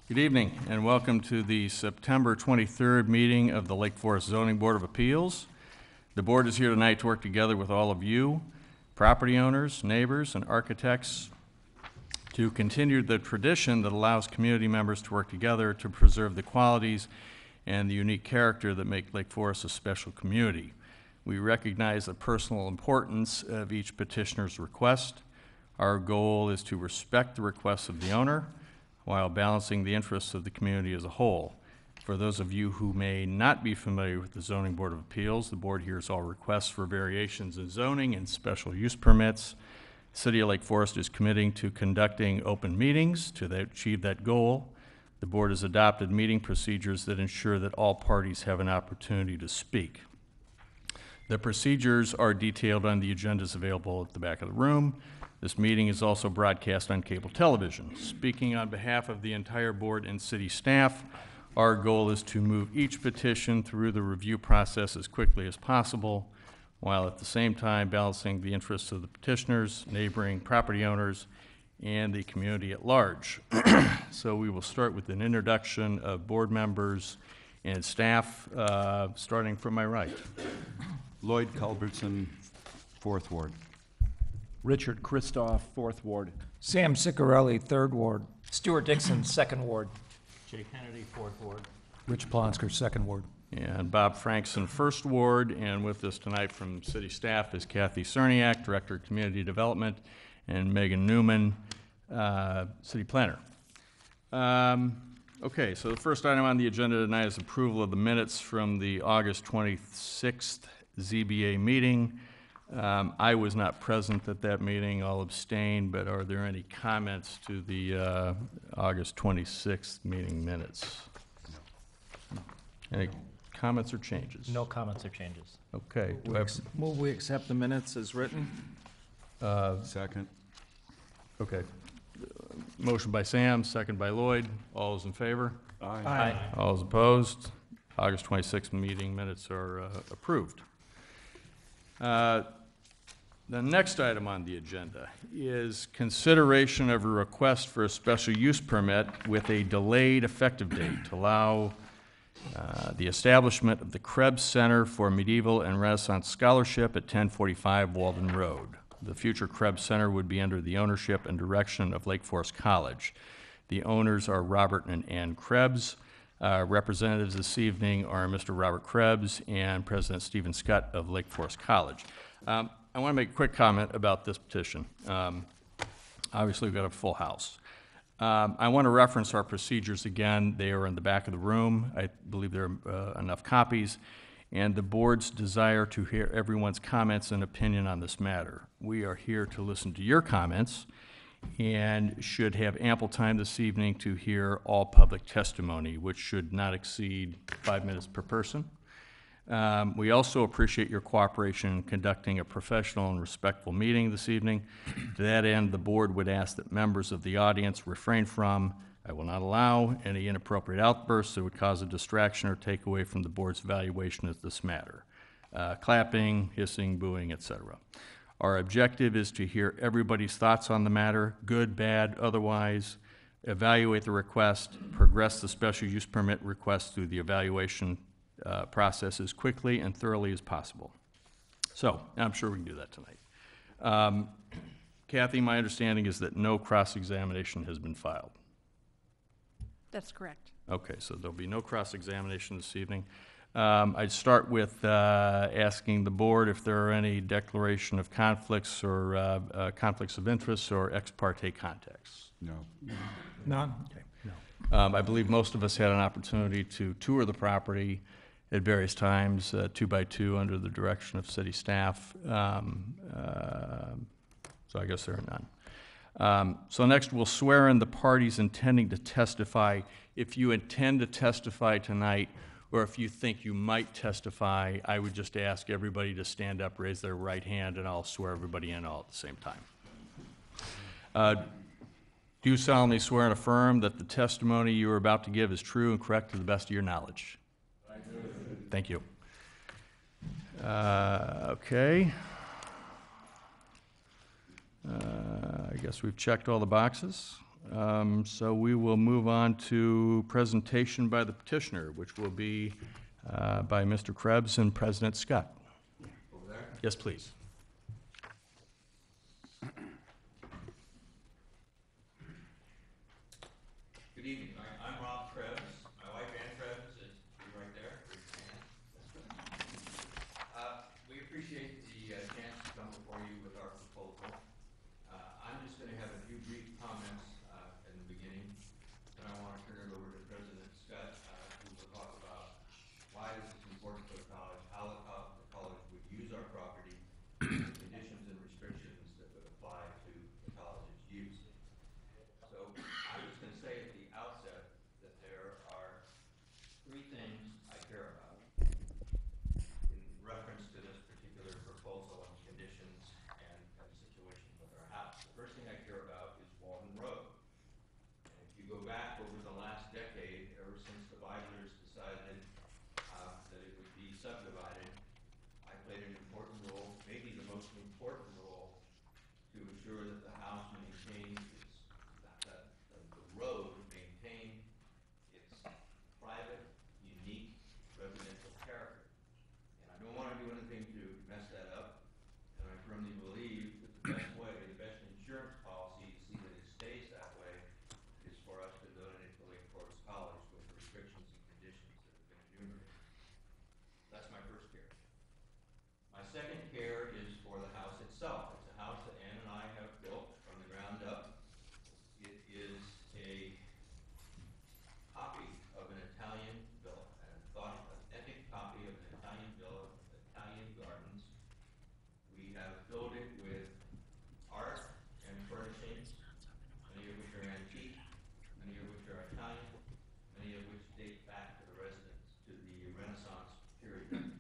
Good evening and welcome to the September 23rd meeting of the Lake Forest Zoning Board of Appeals. The board is here tonight to work together with all of you, property owners, neighbors, and architects to continue the tradition that allows community members to work together to preserve the qualities and the unique character that make Lake Forest a special community. We recognize the personal importance of each petitioner's request. Our goal is to respect the requests of the owner while balancing the interests of the community as a whole. For those of you who may not be familiar with the Zoning Board of Appeals, the board hears all requests for variations in zoning and special use permits. The City of Lake Forest is committing to conducting open meetings to achieve that goal. The board has adopted meeting procedures that ensure that all parties have an opportunity to speak. The procedures are detailed on the agendas available at the back of the room. This meeting is also broadcast on cable television. Speaking on behalf of the entire board and city staff, our goal is to move each petition through the review process as quickly as possible, while at the same time balancing the interests of the petitioners, neighboring property owners, and the community at large. So we will start with an introduction of board members and staff, starting from my right. Lloyd, Culbertson, 4th Ward. Richard Christoff, 4th Ward. Sam Ciccarelli, 3rd Ward. Stewart, Dixon, 2nd Ward. Jay Kennedy, 4th Ward. Rich Plonsker, 2nd Ward. And Bob Franksen, 1st Ward, and with us tonight from city staff is Kathy Cerniak, Director of Community Development, and Megan Newman, City Planner. Okay, so the first item on the agenda tonight is approval of the minutes from the August 26th ZBA meeting. I was not present at that meeting. I'll abstain, but are there any comments to the August 26th meeting minutes? No. Any comments or changes? No comments or changes. Okay. Move we accept the minutes as written. Second. Okay. Motion by Sam, second by Lloyd. All those in favor? Aye. All those opposed? August 26th meeting minutes are approved. The next item on the agenda is consideration of a request for a special use permit with a delayed effective date to allow the establishment of the Krebs Center for Medieval and Renaissance Scholarship at 1045 Walden Road. The future Krebs Center would be under the ownership and direction of Lake Forest College. The owners are Robert and Ann Krebs. Representatives this evening are Mr. Robert Krebs and President Stephen Schutt of Lake Forest College. I want to make a quick comment about this petition. Obviously, we've got a full house. I want to reference our procedures again. They are in the back of the room. I believe there are enough copies. And the board's desire to hear everyone's comments and opinion on this matter. We are here to listen to your comments and should have ample time this evening to hear all public testimony, which should not exceed 5 minutes per person. We also appreciate your cooperation in conducting a professional and respectful meeting this evening. To that end, the board would ask that members of the audience refrain from, I will not allow, any inappropriate outbursts that would cause a distraction or take away from the board's evaluation of this matter. Clapping, hissing, booing, etc. Our objective is to hear everybody's thoughts on the matter, good, bad, otherwise, evaluate the request, progress the special use permit request through the evaluation process as quickly and thoroughly as possible. So, I'm sure we can do that tonight. Kathy, my understanding is that no cross-examination has been filed. That's correct. Okay, so there'll be no cross-examination this evening. I'd start with asking the board if there are any declaration of conflicts or conflicts of interest or ex parte contacts. No. None? Okay. No. I believe most of us had an opportunity to tour the property at various times, 2 by 2, under the direction of city staff. So I guess there are none. So next, we'll swear in the parties intending to testify. If you intend to testify tonight, or if you think you might testify, I would just ask everybody to stand up, raise their right hand, and I'll swear everybody in all at the same time. Do you solemnly swear and affirm that the testimony you are about to give is true and correct to the best of your knowledge? I do. Thank you. Okay. I guess we've checked all the boxes. So we will move on to presentation by the petitioner, which will be by Mr. Krebs and President Schutt. Over there? Yes, please. Good evening. I'm Rob Krebs. My wife Ann Krebs is right there. Raise your hand. We appreciate the chance to come before you with our proposal. I'm just going to have a few brief comments in the beginning, and I want to turn it over to President Schutt, who will talk about why this is important for the college, how the college would use our property, and the conditions and restrictions that would apply to the college's use. So I'm just going to say at the outset that there are three things I care about in reference to this particular proposal and conditions and situation with our house. The first thing I care about is Walden Road. And if you go back over the last decade, ever since the Weidlers decided that it would be subdivided, I played an important role, maybe the most important role, to ensure that the house maintained the road maintained its private, unique residential character. And I don't want to do anything to mess that up, and I firmly believe that the best way, the best insurance policy to see that it stays that way is for us to donate to Lake Forest College with the restrictions and conditions that have been enumerated. That's my first care. My second care is for the house itself. It's a house that Ann and I have built from the ground up. It is a copy of an Italian villa, an authentic copy of an Italian villa with Italian gardens. We have filled it with art and furnishings, many of which are antique, many of which are Italian, many of which date back to the Renaissance period.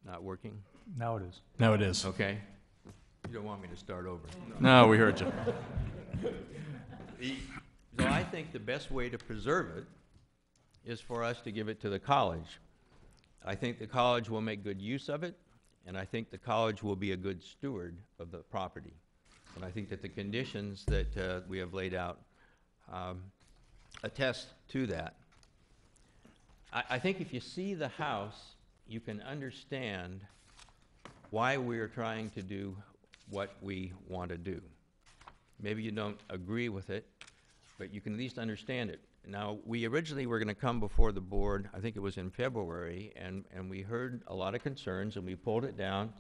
Not working? Now it is. Now it is. Okay. You don't want me to start over? No, we heard you. So I think the best way to preserve it is for us to give it to the college. I think the college will make good use of it, and I think the college will be a good steward of the property. And I think that the conditions that we have laid out attest to that. I think if you see the house, you can understand why we are trying to do what we want to do. Maybe you don't agree with it, but you can at least understand it. Now, we originally were going to come before the board, I think it was in February, and we heard a lot of concerns, and we pulled it down,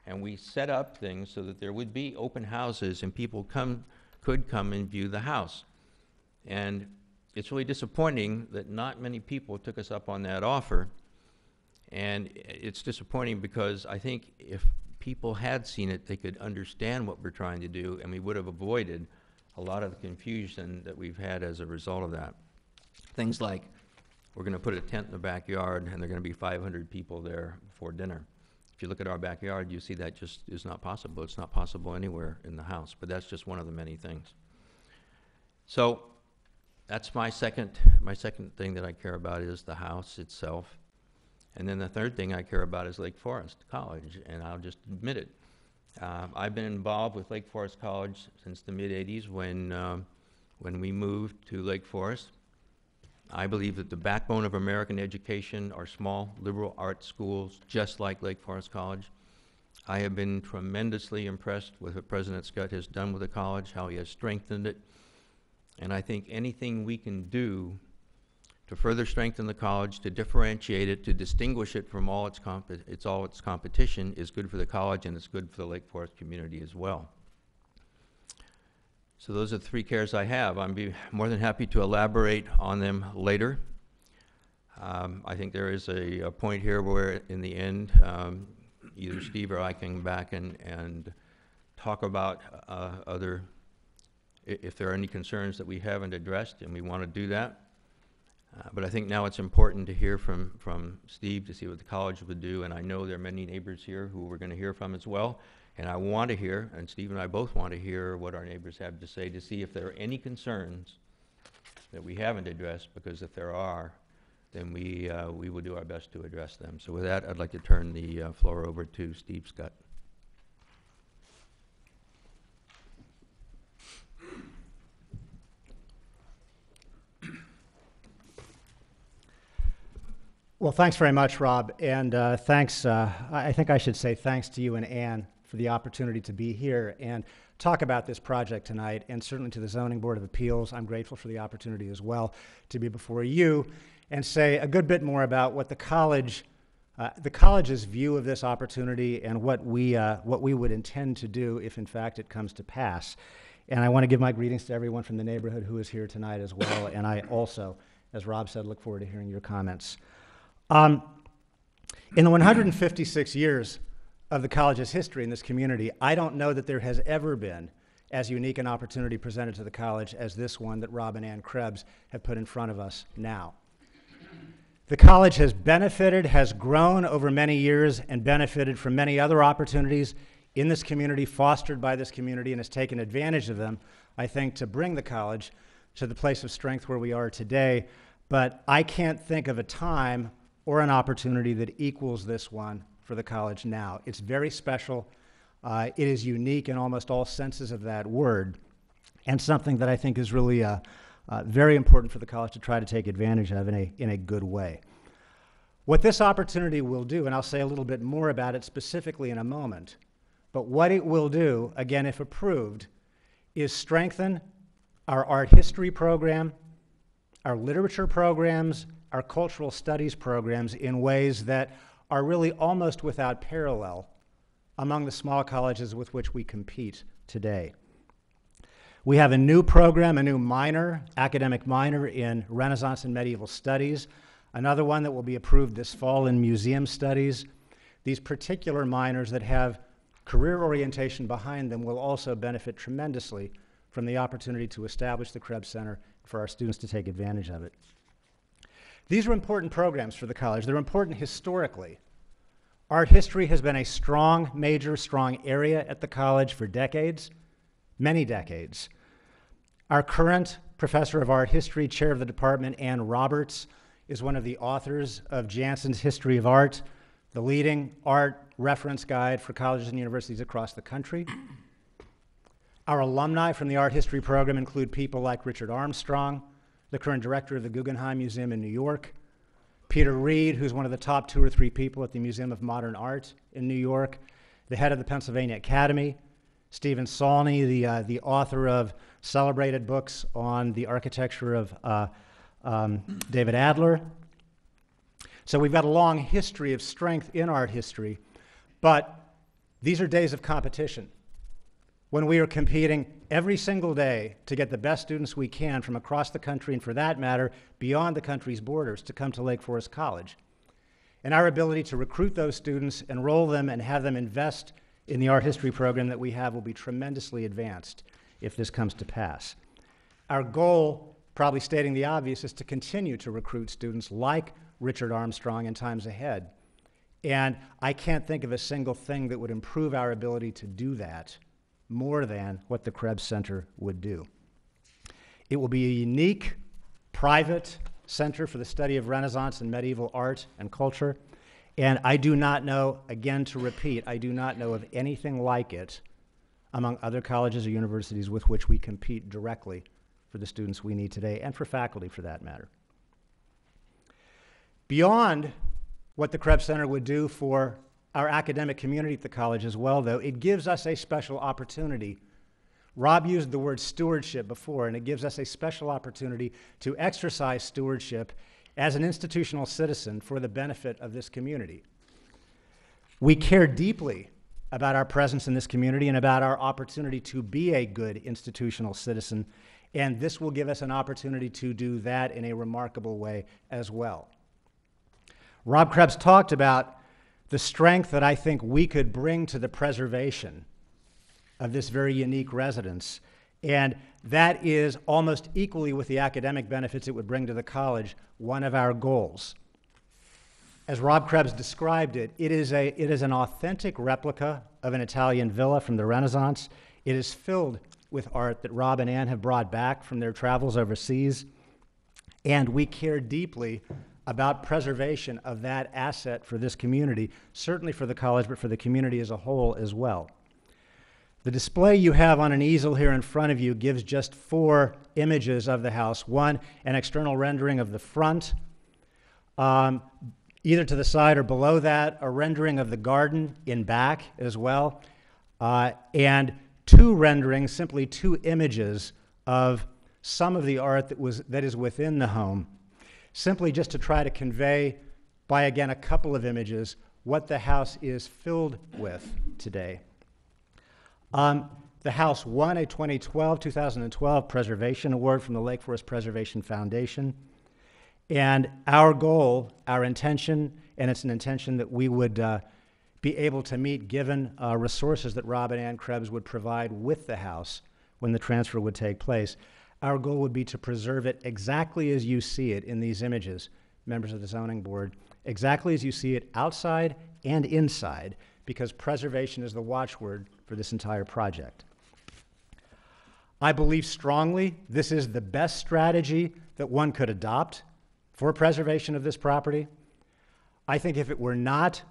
and we set up things so that there would be open houses and people could come and view the house. And it's really disappointing that not many people took us up on that offer. And it's disappointing because I think if people had seen it, they could understand what we're trying to do, and we would have avoided a lot of the confusion that we've had as a result of that. Things like, we're going to put a tent in the backyard, and there are going to be 500 people there before dinner. If you look at our backyard, you see that just is not possible. It's not possible anywhere in the house, but that's just one of the many things. So that's my second thing that I care about is the house itself. And then the third thing I care about is Lake Forest College, and I'll just admit it. I've been involved with Lake Forest College since the mid-'80s when we moved to Lake Forest. I believe that the backbone of American education are small liberal arts schools just like Lake Forest College. I have been tremendously impressed with what President Schutt has done with the college, how he has strengthened it. And I think anything we can do to further strengthen the college, to differentiate it, to distinguish it from all its competition is good for the college, and it's good for the Lake Forest community as well. So those are the three cares I have. I'd be more than happy to elaborate on them later. I think there is a point here where in the end, either Steve or I can come back and talk about if there are any concerns that we haven't addressed, and we want to do that. But I think now it's important to hear from Steve to see what the college would do, and I know there are many neighbors here who we're going to hear from as well, and I want to hear, and Steve and I both want to hear what our neighbors have to say to see if there are any concerns that we haven't addressed, because if there are, then we will do our best to address them. So with that, I'd like to turn the floor over to Steve Schutt. Well, thanks very much, Rob, and thanks, I think I should say thanks to you and Ann for the opportunity to be here and talk about this project tonight, and certainly to the Zoning Board of Appeals. I'm grateful for the opportunity as well to be before you and say a good bit more about what the college's view of this opportunity and what we would intend to do if in fact it comes to pass. And I want to give my greetings to everyone from the neighborhood who is here tonight as well, and I also, as Rob said, look forward to hearing your comments. In the 156 years of the college's history in this community, I don't know that there has ever been as unique an opportunity presented to the college as this one that Rob and Ann Krebs have put in front of us now. The college has benefited, has grown over many years, and benefited from many other opportunities in this community, fostered by this community, and has taken advantage of them, I think, to bring the college to the place of strength where we are today. But I can't think of a time or an opportunity that equals this one for the college now. It's very special. It is unique in almost all senses of that word, and something that I think is really very important for the college to try to take advantage of in a good way. What this opportunity will do, and I'll say a little bit more about it specifically in a moment, but what it will do, again, if approved, is strengthen our art history program, our literature programs, our cultural studies programs in ways that are really almost without parallel among the small colleges with which we compete today. We have a new program, a new minor, academic minor in Renaissance and Medieval Studies, another one that will be approved this fall in Museum Studies. These particular minors that have career orientation behind them will also benefit tremendously from the opportunity to establish the Krebs Center for our students to take advantage of it. These are important programs for the college. They're important historically. Art history has been a strong major, strong area at the college for decades, many decades. Our current professor of art history, chair of the department, Ann Roberts, is one of the authors of Jansen's History of Art, the leading art reference guide for colleges and universities across the country. Our alumni from the art history program include people like Richard Armstrong, the current director of the Guggenheim Museum in New York, Peter Reed, who's one of the top 2 or 3 people at the Museum of Modern Art in New York, the head of the Pennsylvania Academy, Stephen Saulney, the author of celebrated books on the architecture of David Adler. So we've got a long history of strength in art history, but these are days of competition, when we are competing every single day to get the best students we can from across the country, and for that matter, beyond the country's borders, to come to Lake Forest College. And our ability to recruit those students, enroll them, and have them invest in the art history program that we have will be tremendously advanced if this comes to pass. Our goal, probably stating the obvious, is to continue to recruit students like Richard Armstrong in times ahead. And I can't think of a single thing that would improve our ability to do that more than what the Krebs Center would do. It will be a unique, private center for the study of Renaissance and medieval art and culture, and I do not know, again to repeat, I do not know of anything like it among other colleges or universities with which we compete directly for the students we need today, and for faculty for that matter. Beyond what the Krebs Center would do for our academic community at the college as well, though, it gives us a special opportunity. Rob used the word stewardship before, and it gives us a special opportunity to exercise stewardship as an institutional citizen for the benefit of this community. We care deeply about our presence in this community and about our opportunity to be a good institutional citizen, and this will give us an opportunity to do that in a remarkable way as well. Rob Krebs talked about the strength that I think we could bring to the preservation of this very unique residence, and that is almost equally with the academic benefits it would bring to the college, one of our goals. As Rob Krebs described it, it is an authentic replica of an Italian villa from the Renaissance. It is filled with art that Rob and Ann have brought back from their travels overseas, and we care deeply about preservation of that asset for this community, certainly for the college, but for the community as a whole as well. The display you have on an easel here in front of you gives just 4 images of the house. One, an external rendering of the front. Either to the side or below that, a rendering of the garden in back as well, and two renderings, simply two images of some of the art that is within the home, simply just to try to convey by, again, a couple of images what the house is filled with today. The house won a 2012 Preservation Award from the Lake Forest Preservation Foundation. And our goal, our intention, and it's an intention that we would be able to meet given resources that Rob and Ann Krebs would provide with the house when the transfer would take place. Our goal would be to preserve it exactly as you see it in these images, members of the zoning board, exactly as you see it outside and inside, because preservation is the watchword for this entire project. I believe strongly this is the best strategy that one could adopt for preservation of this property. I think if it were not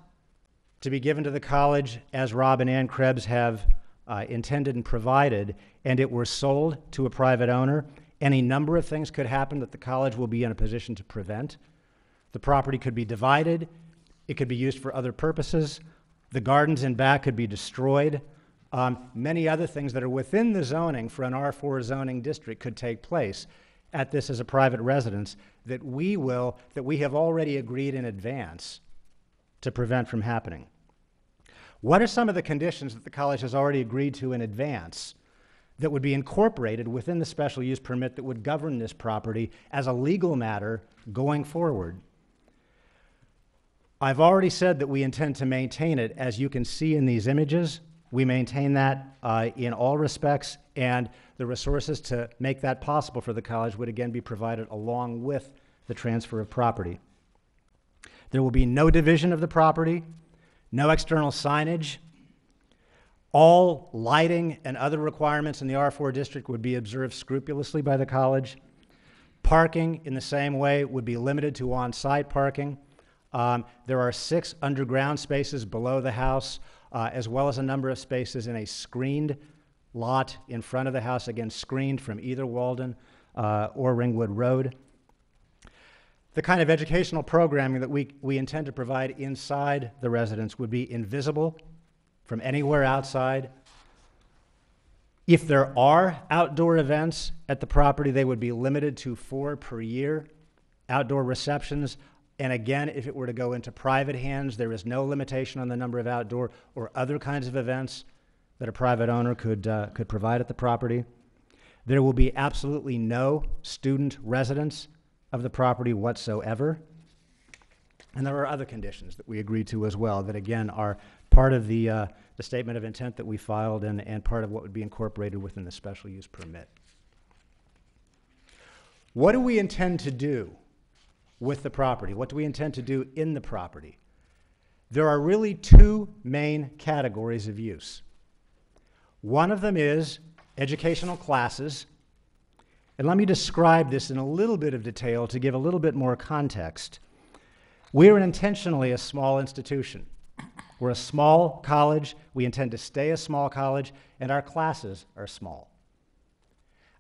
to be given to the college, as Rob and Ann Krebs have intended and provided, and it were sold to a private owner, any number of things could happen that the college will be in a position to prevent. The property could be divided. It could be used for other purposes. The gardens in back could be destroyed. Many other things that are within the zoning for an R4 zoning district could take place at this as a private residence that we have already agreed in advance to prevent from happening. What are some of the conditions that the college has already agreed to in advance that would be incorporated within the special use permit that would govern this property as a legal matter going forward? I've already said that we intend to maintain it. As you can see in these images, we maintain that in all respects, and the resources to make that possible for the college would again be provided along with the transfer of property. There will be no division of the property, no external signage. All lighting and other requirements in the R4 district would be observed scrupulously by the college. Parking, in the same way, would be limited to on-site parking. There are 6 underground spaces below the house, as well as a number of spaces in a screened lot in front of the house, again screened from either Walden or Ringwood Road. The kind of educational programming that we intend to provide inside the residence would be invisible from anywhere outside. If there are outdoor events at the property, they would be limited to 4 per year, outdoor receptions. And again, if it were to go into private hands, there is no limitation on the number of outdoor or other kinds of events that a private owner could provide at the property. There will be absolutely no student residence of the property whatsoever. And there are other conditions that we agreed to as well that, again, are part of the statement of intent that we filed and part of what would be incorporated within the special use permit. What do we intend to do with the property? What do we intend to do in the property? There are really 2 main categories of use. One of them is educational classes. And let me describe this in a little bit of detail to give a little bit more context. We're intentionally a small institution. We're a small college. We intend to stay a small college, and our classes are small.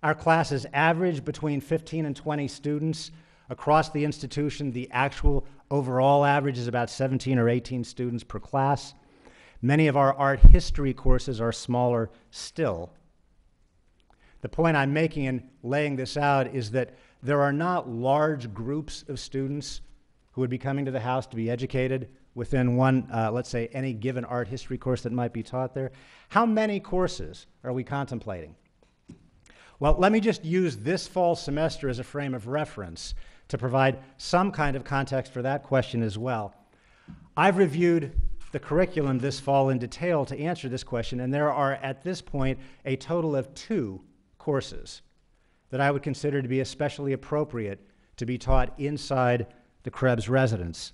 Our classes average between 15 and 20 students. Across the institution, the actual overall average is about 17 or 18 students per class. Many of our art history courses are smaller still. The point I'm making in laying this out is that there are not large groups of students who would be coming to the house to be educated within one, let's say, any given art history course that might be taught there. How many courses are we contemplating? Well, let me just use this fall semester as a frame of reference to provide some kind of context for that question as well. I've reviewed the curriculum this fall in detail to answer this question, and there are, at this point, a total of 2 courses that I would consider to be especially appropriate to be taught inside the Krebs residence.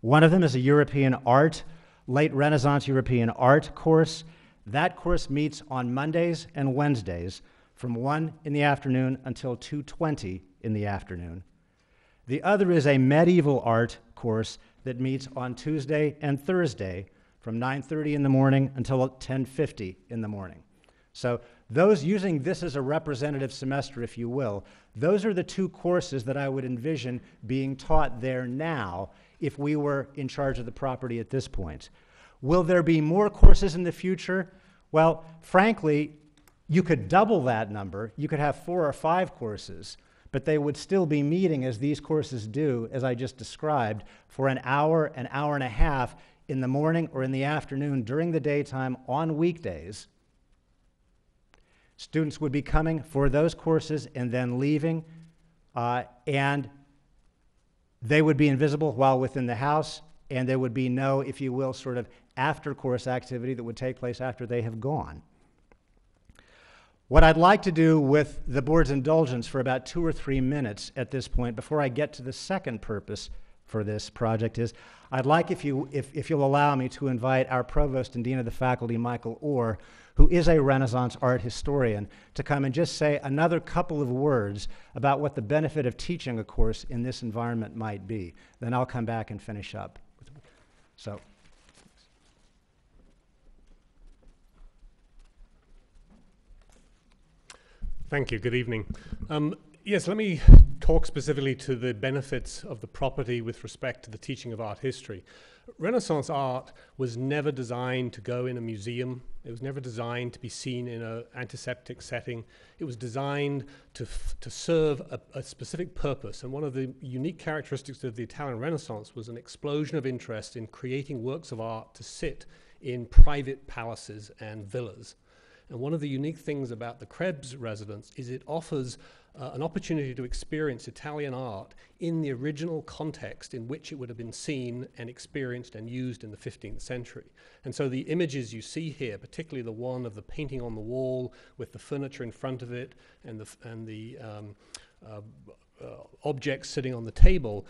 One of them is a European art, late Renaissance European art course. That course meets on Mondays and Wednesdays from 1 in the afternoon until 2:20 in the afternoon. The other is a medieval art course that meets on Tuesday and Thursday from 9:30 in the morning until 10:50 in the morning. So those, using this as a representative semester, if you will, those are the two courses that I would envision being taught there now if we were in charge of the property at this point. Will there be more courses in the future? Well, frankly, you could double that number. You could have 4 or 5 courses, but they would still be meeting as these courses do, as I just described, for an hour and a half in the morning or in the afternoon during the daytime on weekdays. Students would be coming for those courses and then leaving, and they would be invisible while within the house, and there would be no, if you will, sort of after-course activity that would take place after they have gone. What I'd like to do with the board's indulgence for about 2 or 3 minutes at this point, before I get to the second purpose for this project, is I'd like, if you'll allow me, to invite our provost and dean of the faculty, Michael Orr, who is a Renaissance art historian, to come and just say another couple of words about what the benefit of teaching a course in this environment might be. Then I'll come back and finish up. So. Thank you. Good evening. Yes, let me talk specifically to the benefits of the property with respect to the teaching of art history. Renaissance art was never designed to go in a museum. It was never designed to be seen in an antiseptic setting. It was designed to serve a specific purpose. And one of the unique characteristics of the Italian Renaissance was an explosion of interest in creating works of art to sit in private palaces and villas. And one of the unique things about the Krebs residence is it offers an opportunity to experience Italian art in the original context in which it would have been seen and experienced and used in the 15th century. And so the images you see here, particularly the one of the painting on the wall with the furniture in front of it and the objects sitting on the table,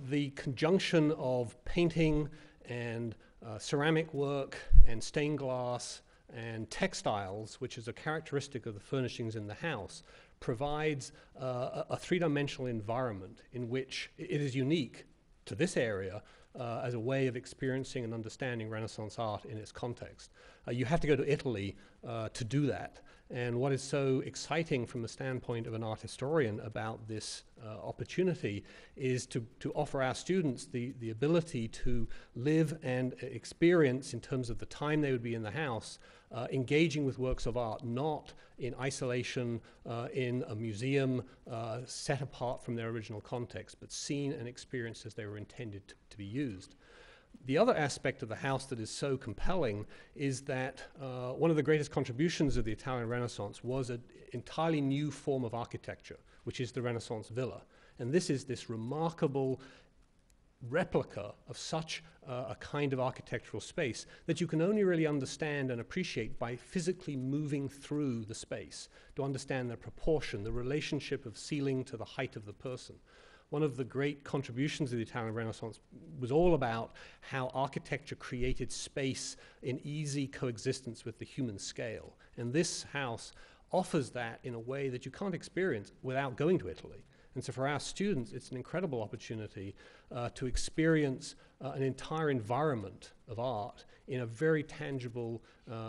the conjunction of painting and ceramic work and stained glass and textiles, which is a characteristic of the furnishings in the house, provides a three-dimensional environment in which it is unique to this area as a way of experiencing and understanding Renaissance art in its context. You have to go to Italy to do that. And what is so exciting from the standpoint of an art historian about this opportunity is to offer our students the ability to live and experience, in terms of the time they would be in the house, engaging with works of art, not in isolation in a museum set apart from their original context, but seen and experienced as they were intended to be used. The other aspect of the house that is so compelling is that one of the greatest contributions of the Italian Renaissance was an entirely new form of architecture, which is the Renaissance villa. And this is this remarkable replica of such a kind of architectural space that you can only really understand and appreciate by physically moving through the space to understand the proportion, the relationship of ceiling to the height of the person. One of the great contributions of the Italian Renaissance was all about how architecture created space in easy coexistence with the human scale. And this house offers that in a way that you can't experience without going to Italy. And so for our students, it's an incredible opportunity to experience an entire environment of art in a very tangible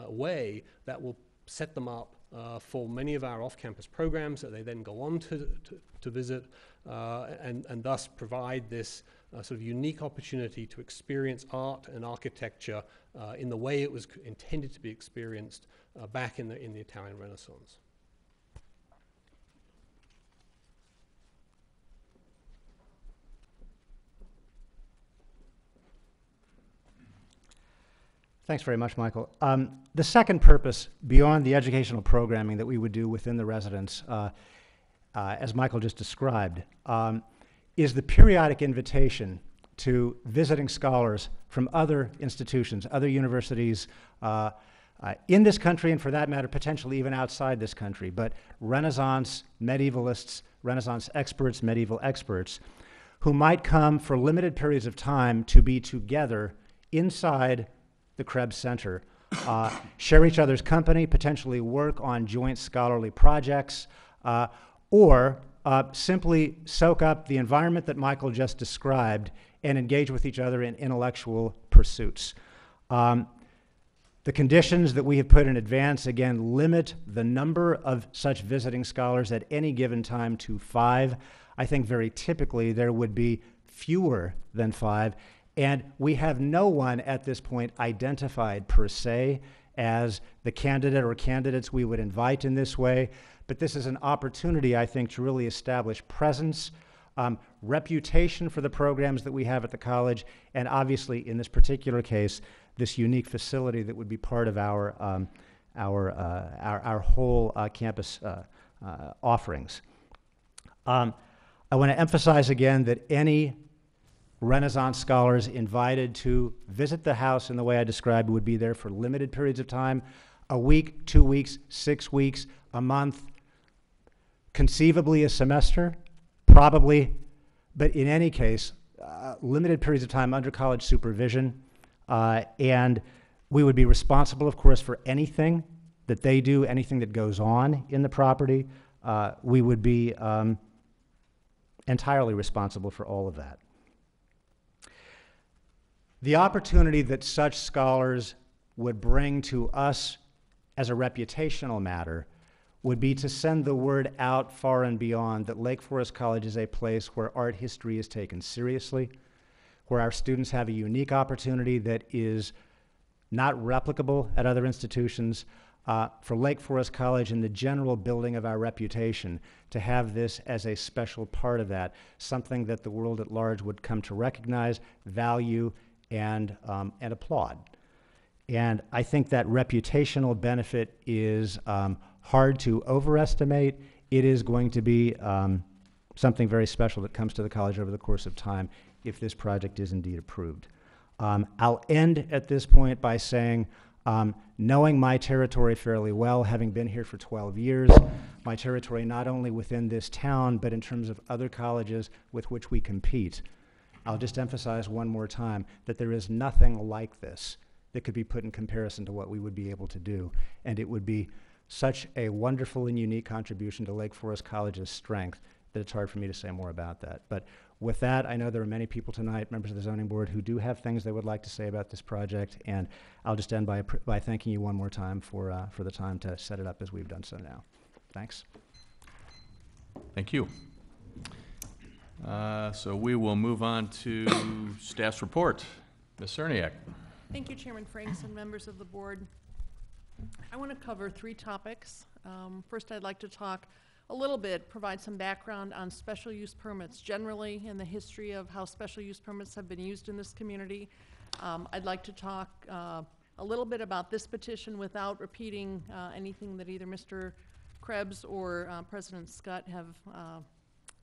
way that will set them up for many of our off-campus programs that they then go on to visit, and thus provide this sort of unique opportunity to experience art and architecture in the way it was intended to be experienced back in the Italian Renaissance. Thanks very much, Michael. The second purpose, beyond the educational programming that we would do within the residence, as Michael just described, is the periodic invitation to visiting scholars from other institutions, other universities in this country, and for that matter, potentially even outside this country, but Renaissance medievalists, Renaissance experts, medieval experts, who might come for limited periods of time to be together inside the Krebs Center, share each other's company, potentially work on joint scholarly projects, or simply soak up the environment that Michael just described and engage with each other in intellectual pursuits. The conditions that we have put in advance, again, limit the number of such visiting scholars at any given time to 5. I think very typically there would be fewer than 5, and we have no one at this point identified per se as the candidate or candidates we would invite in this way, but this is an opportunity, I think, to really establish presence, reputation for the programs that we have at the college, and obviously, in this particular case, this unique facility that would be part of our whole campus offerings. I want to emphasize again that any Renaissance scholars invited to visit the house in the way I described would be there for limited periods of time, a week, 2 weeks, 6 weeks, a month, conceivably a semester, probably, but in any case, limited periods of time under college supervision. And we would be responsible, of course, for anything that they do, anything that goes on in the property. We would be entirely responsible for all of that. The opportunity that such scholars would bring to us as a reputational matter would be to send the word out far and beyond that Lake Forest College is a place where art history is taken seriously, where our students have a unique opportunity that is not replicable at other institutions, for Lake Forest College and the general building of our reputation to have this as a special part of that, something that the world at large would come to recognize, value, and applaud. And I think that reputational benefit is hard to overestimate. It is going to be something very special that comes to the college over the course of time if this project is indeed approved. I'll end at this point by saying, knowing my territory fairly well, having been here for 12 years, my territory not only within this town, but in terms of other colleges with which we compete, I'll just emphasize one more time that there is nothing like this that could be put in comparison to what we would be able to do. And it would be such a wonderful and unique contribution to Lake Forest College's strength that it's hard for me to say more about that. But with that, I know there are many people tonight, members of the zoning board, who do have things they would like to say about this project, and I'll just end by thanking you one more time for the time to set it up as we've done so now. Thanks. Thank you. So we will move on to staff's report. Ms. Cerniak. Thank you, Chairman Franksen, members of the board. I want to cover 3 topics. First, I'd like to talk a little bit, provide some background on special use permits generally and the history of how special use permits have been used in this community. I'd like to talk a little bit about this petition without repeating anything that either Mr. Krebs or President Schutt have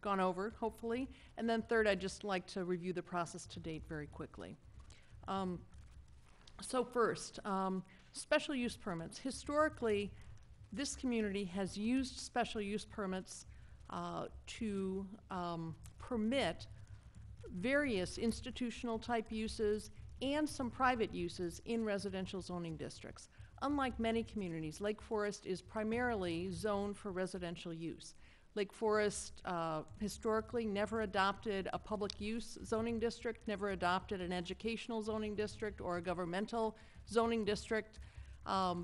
gone over, hopefully. And then third, I'd just like to review the process to date very quickly. So first, special use permits. Historically, this community has used special use permits to permit various institutional type uses and some private uses in residential zoning districts. Unlike many communities, Lake Forest is primarily zoned for residential use. Lake Forest historically never adopted a public use zoning district, never adopted an educational zoning district or a governmental zoning district.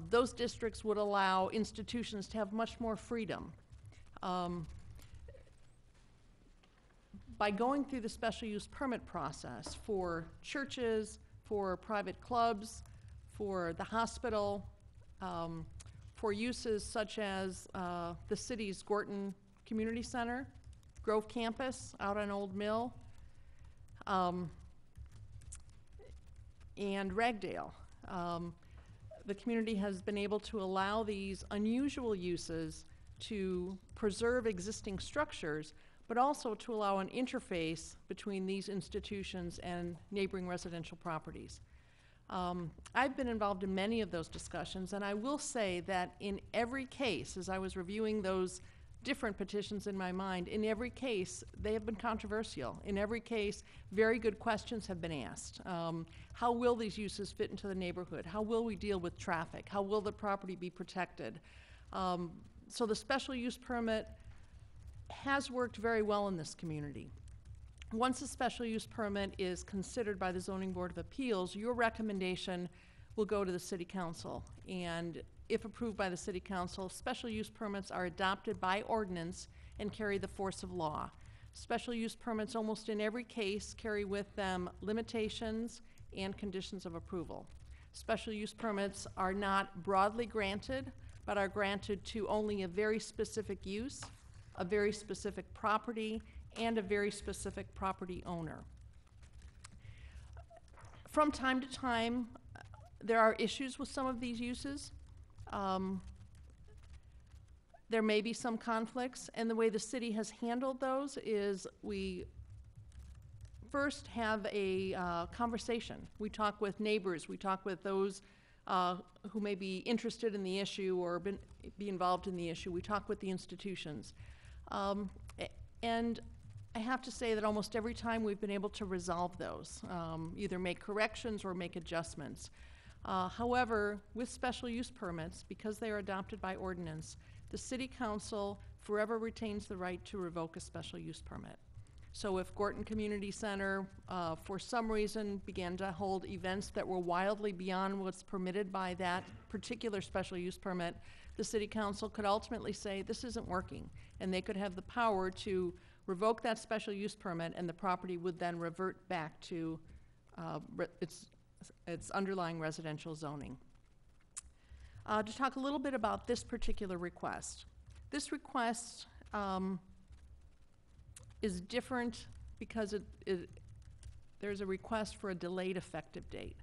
Those districts would allow institutions to have much more freedom. By going through the special use permit process for churches, for private clubs, for the hospital, for uses such as the city's Gorton Community Center, Grove Campus out on Old Mill, and Ragdale. The community has been able to allow these unusual uses to preserve existing structures, but also to allow an interface between these institutions and neighboring residential properties. I've been involved in many of those discussions, and I will say that in every case, as I was reviewing those different petitions in my mind, in every case, they have been controversial. In every case, very good questions have been asked. How will these uses fit into the neighborhood? How will we deal with traffic? How will the property be protected? So the special use permit has worked very well in this community. Once a special use permit is considered by the Zoning Board of Appeals, your recommendation will go to the city council. And if approved by the city council, special use permits are adopted by ordinance and carry the force of law. Special use permits almost in every case carry with them limitations and conditions of approval. Special use permits are not broadly granted, but are granted to only a very specific use, a very specific property, and a very specific property owner. From time to time, there are issues with some of these uses. There may be some conflicts, and the way the city has handled those is we first have a conversation. We talk with neighbors, we talk with those who may be interested in the issue or be involved in the issue. We talk with the institutions. And I have to say that almost every time we've been able to resolve those, either make corrections or make adjustments. However, with special use permits, because they are adopted by ordinance, the city council forever retains the right to revoke a special use permit. So if Gorton Community Center, for some reason, began to hold events that were wildly beyond what's permitted by that particular special use permit, the city council could ultimately say, this isn't working. And they could have the power to revoke that special use permit, and the property would then revert back to its underlying residential zoning. To talk a little bit about this particular request. This request is different because there's a request for a delayed effective date.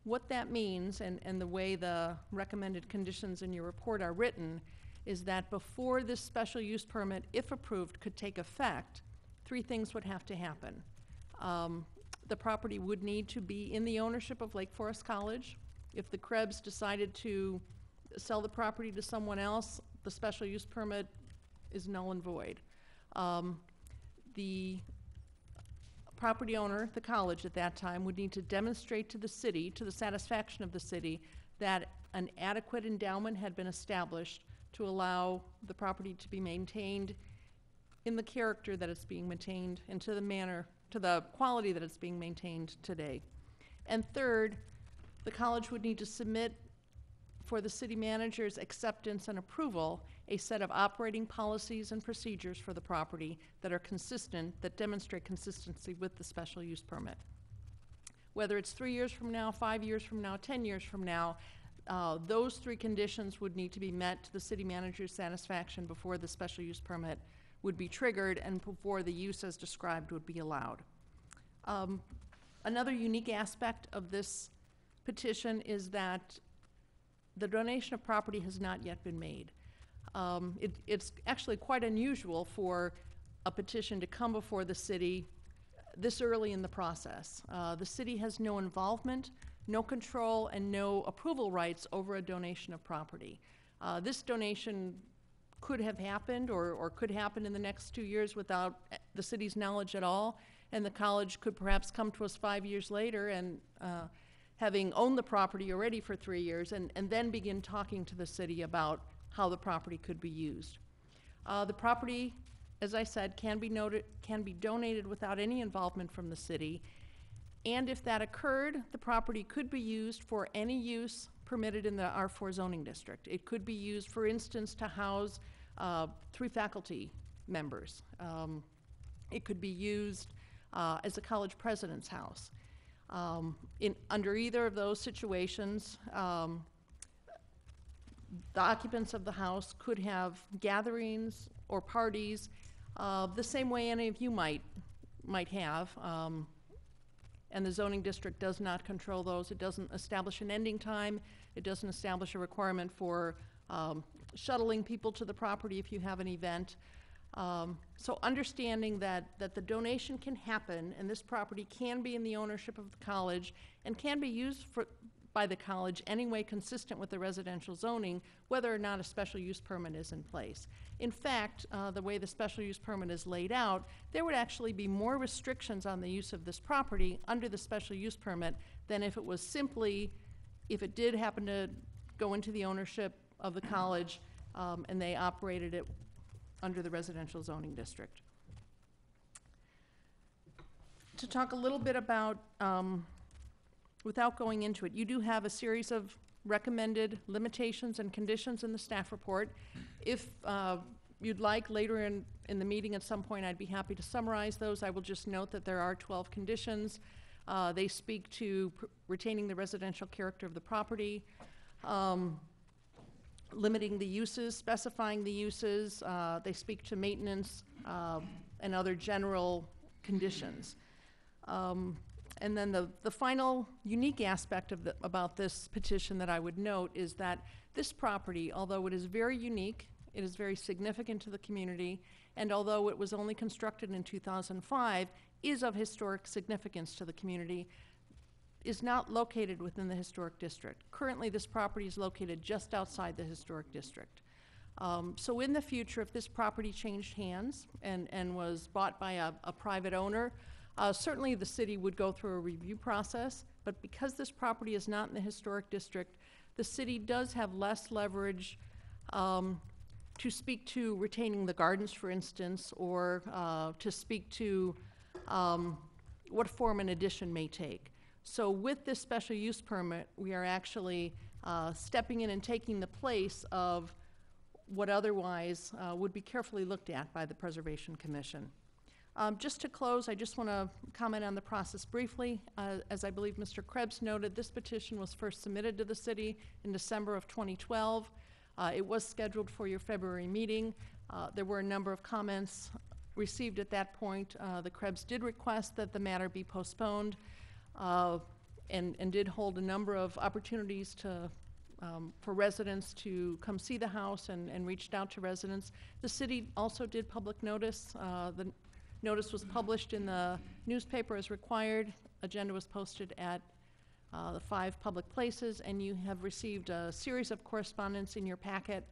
What that means, and the way the recommended conditions in your report are written, is that before this special use permit, if approved, could take effect, 3 things would have to happen. The property would need to be in the ownership of Lake Forest College. If the Krebs decided to sell the property to someone else, the special use permit is null and void. The property owner, the college at that time, would need to demonstrate to the city, to the satisfaction of the city, that an adequate endowment had been established to allow the property to be maintained in the character that it's being maintained and to the quality that it's being maintained today. And third, the college would need to submit for the city manager's acceptance and approval a set of operating policies and procedures for the property that are consistent, that demonstrate consistency with the special use permit. Whether it's 3 years from now, 5 years from now, 10 years from now, those 3 conditions would need to be met to the city manager's satisfaction before the special use permit would be triggered and before the use as described would be allowed. Another unique aspect of this petition is that the donation of property has not yet been made. It's actually quite unusual for a petition to come before the city this early in the process. The city has no involvement, no control, and no approval rights over a donation of property. This donation could have happened or could happen in the next 2 years without the city's knowledge at all, and the college could perhaps come to us 5 years later and having owned the property already for 3 years and then begin talking to the city about how the property could be used. The property, as I said, can be donated without any involvement from the city, and if that occurred, the property could be used for any use permitted in the R4 zoning district. It could be used, for instance, to house 3 faculty members. It could be used as a college president's house. Under either of those situations, the occupants of the house could have gatherings or parties the same way any of you might have, and the zoning district does not control those. It doesn't establish an ending time. It doesn't establish a requirement for shuttling people to the property if you have an event. So understanding that the donation can happen and this property can be in the ownership of the college and can be used by the college any way consistent with the residential zoning, whether or not a special use permit is in place. In fact, the way the special use permit is laid out, there would actually be more restrictions on the use of this property under the special use permit than if it was simply, if it did happen to go into the ownership of the college and they operated it under the residential zoning district. To talk a little bit about without going into it, you do have a series of recommended limitations and conditions in the staff report. If you'd like, later in the meeting at some point, I'd be happy to summarize those. I will just note that there are 12 conditions. They speak to retaining the residential character of the property, limiting the uses, specifying the uses. They speak to maintenance and other general conditions. And then the final unique aspect of about this petition that I would note is that this property, although it is very unique, it is very significant to the community, and although it was only constructed in 2005, is of historic significance to the community, is not located within the historic district. Currently, this property is located just outside the historic district. So in the future, if this property changed hands and was bought by a private owner, certainly the city would go through a review process, but because this property is not in the historic district, the city does have less leverage to speak to retaining the gardens, for instance, or to speak to what form an addition may take. So with this special use permit, we are actually stepping in and taking the place of what otherwise would be carefully looked at by the Preservation Commission. Just to close, I just want to comment on the process briefly. As I believe Mr. Krebs noted, this petition was first submitted to the city in December of 2012. It was scheduled for your February meeting. There were a number of comments received at that point. The Krebs did request that the matter be postponed and did hold a number of opportunities to for residents to come see the house and reached out to residents. The city also did public notice. The notice was published in the newspaper as required. Agenda was posted at the 5 public places, and you have received a series of correspondence in your packet.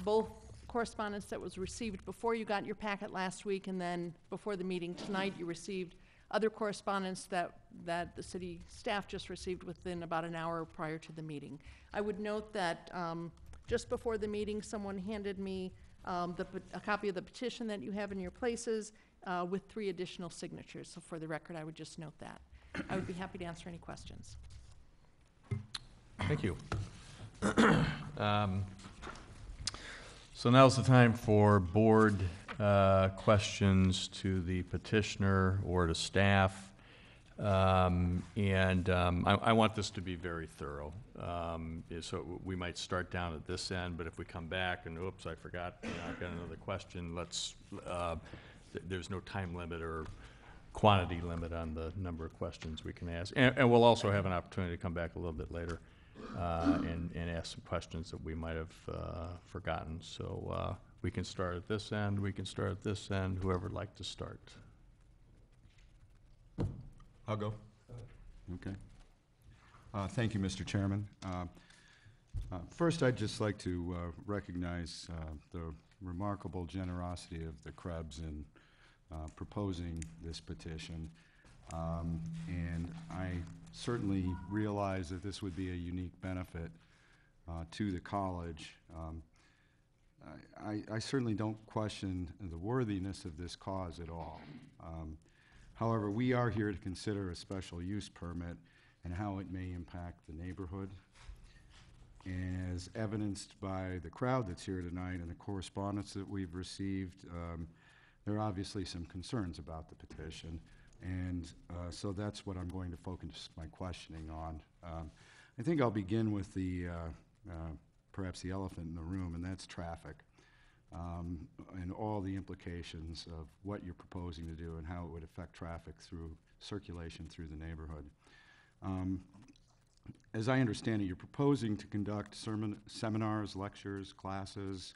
Both correspondence that was received before you got your packet last week, and then before the meeting tonight, you received other correspondence that the city staff just received within about an hour prior to the meeting. I would note that just before the meeting, someone handed me a copy of the petition that you have in your places with 3 additional signatures. So for the record, I would just note that. I would be happy to answer any questions. Thank you. So now's the time for board questions to the petitioner or to staff. I want this to be very thorough. So we might start down at this end, but if we come back and, oops, I forgot, I've got another question, there's no time limit or quantity limit on the number of questions we can ask. And we'll also have an opportunity to come back a little bit later and ask some questions that we might have forgotten. So we can start at this end, we can start at this end, whoever would like to start. I'll go. Okay. Thank you, Mr. Chairman. First, I'd just like to recognize the remarkable generosity of the Krebs in proposing this petition. And I certainly realize that this would be a unique benefit to the college. I certainly don't question the worthiness of this cause at all. However, we are here to consider a special use permit and how it may impact the neighborhood. And as evidenced by the crowd that's here tonight and the correspondence that we've received, there are obviously some concerns about the petition. And so that's what I'm going to focus my questioning on. I think I'll begin with the perhaps the elephant in the room, and that's traffic. And all the implications of what you're proposing to do and how it would affect traffic through circulation through the neighborhood. As I understand it, you're proposing to conduct seminars, lectures, classes,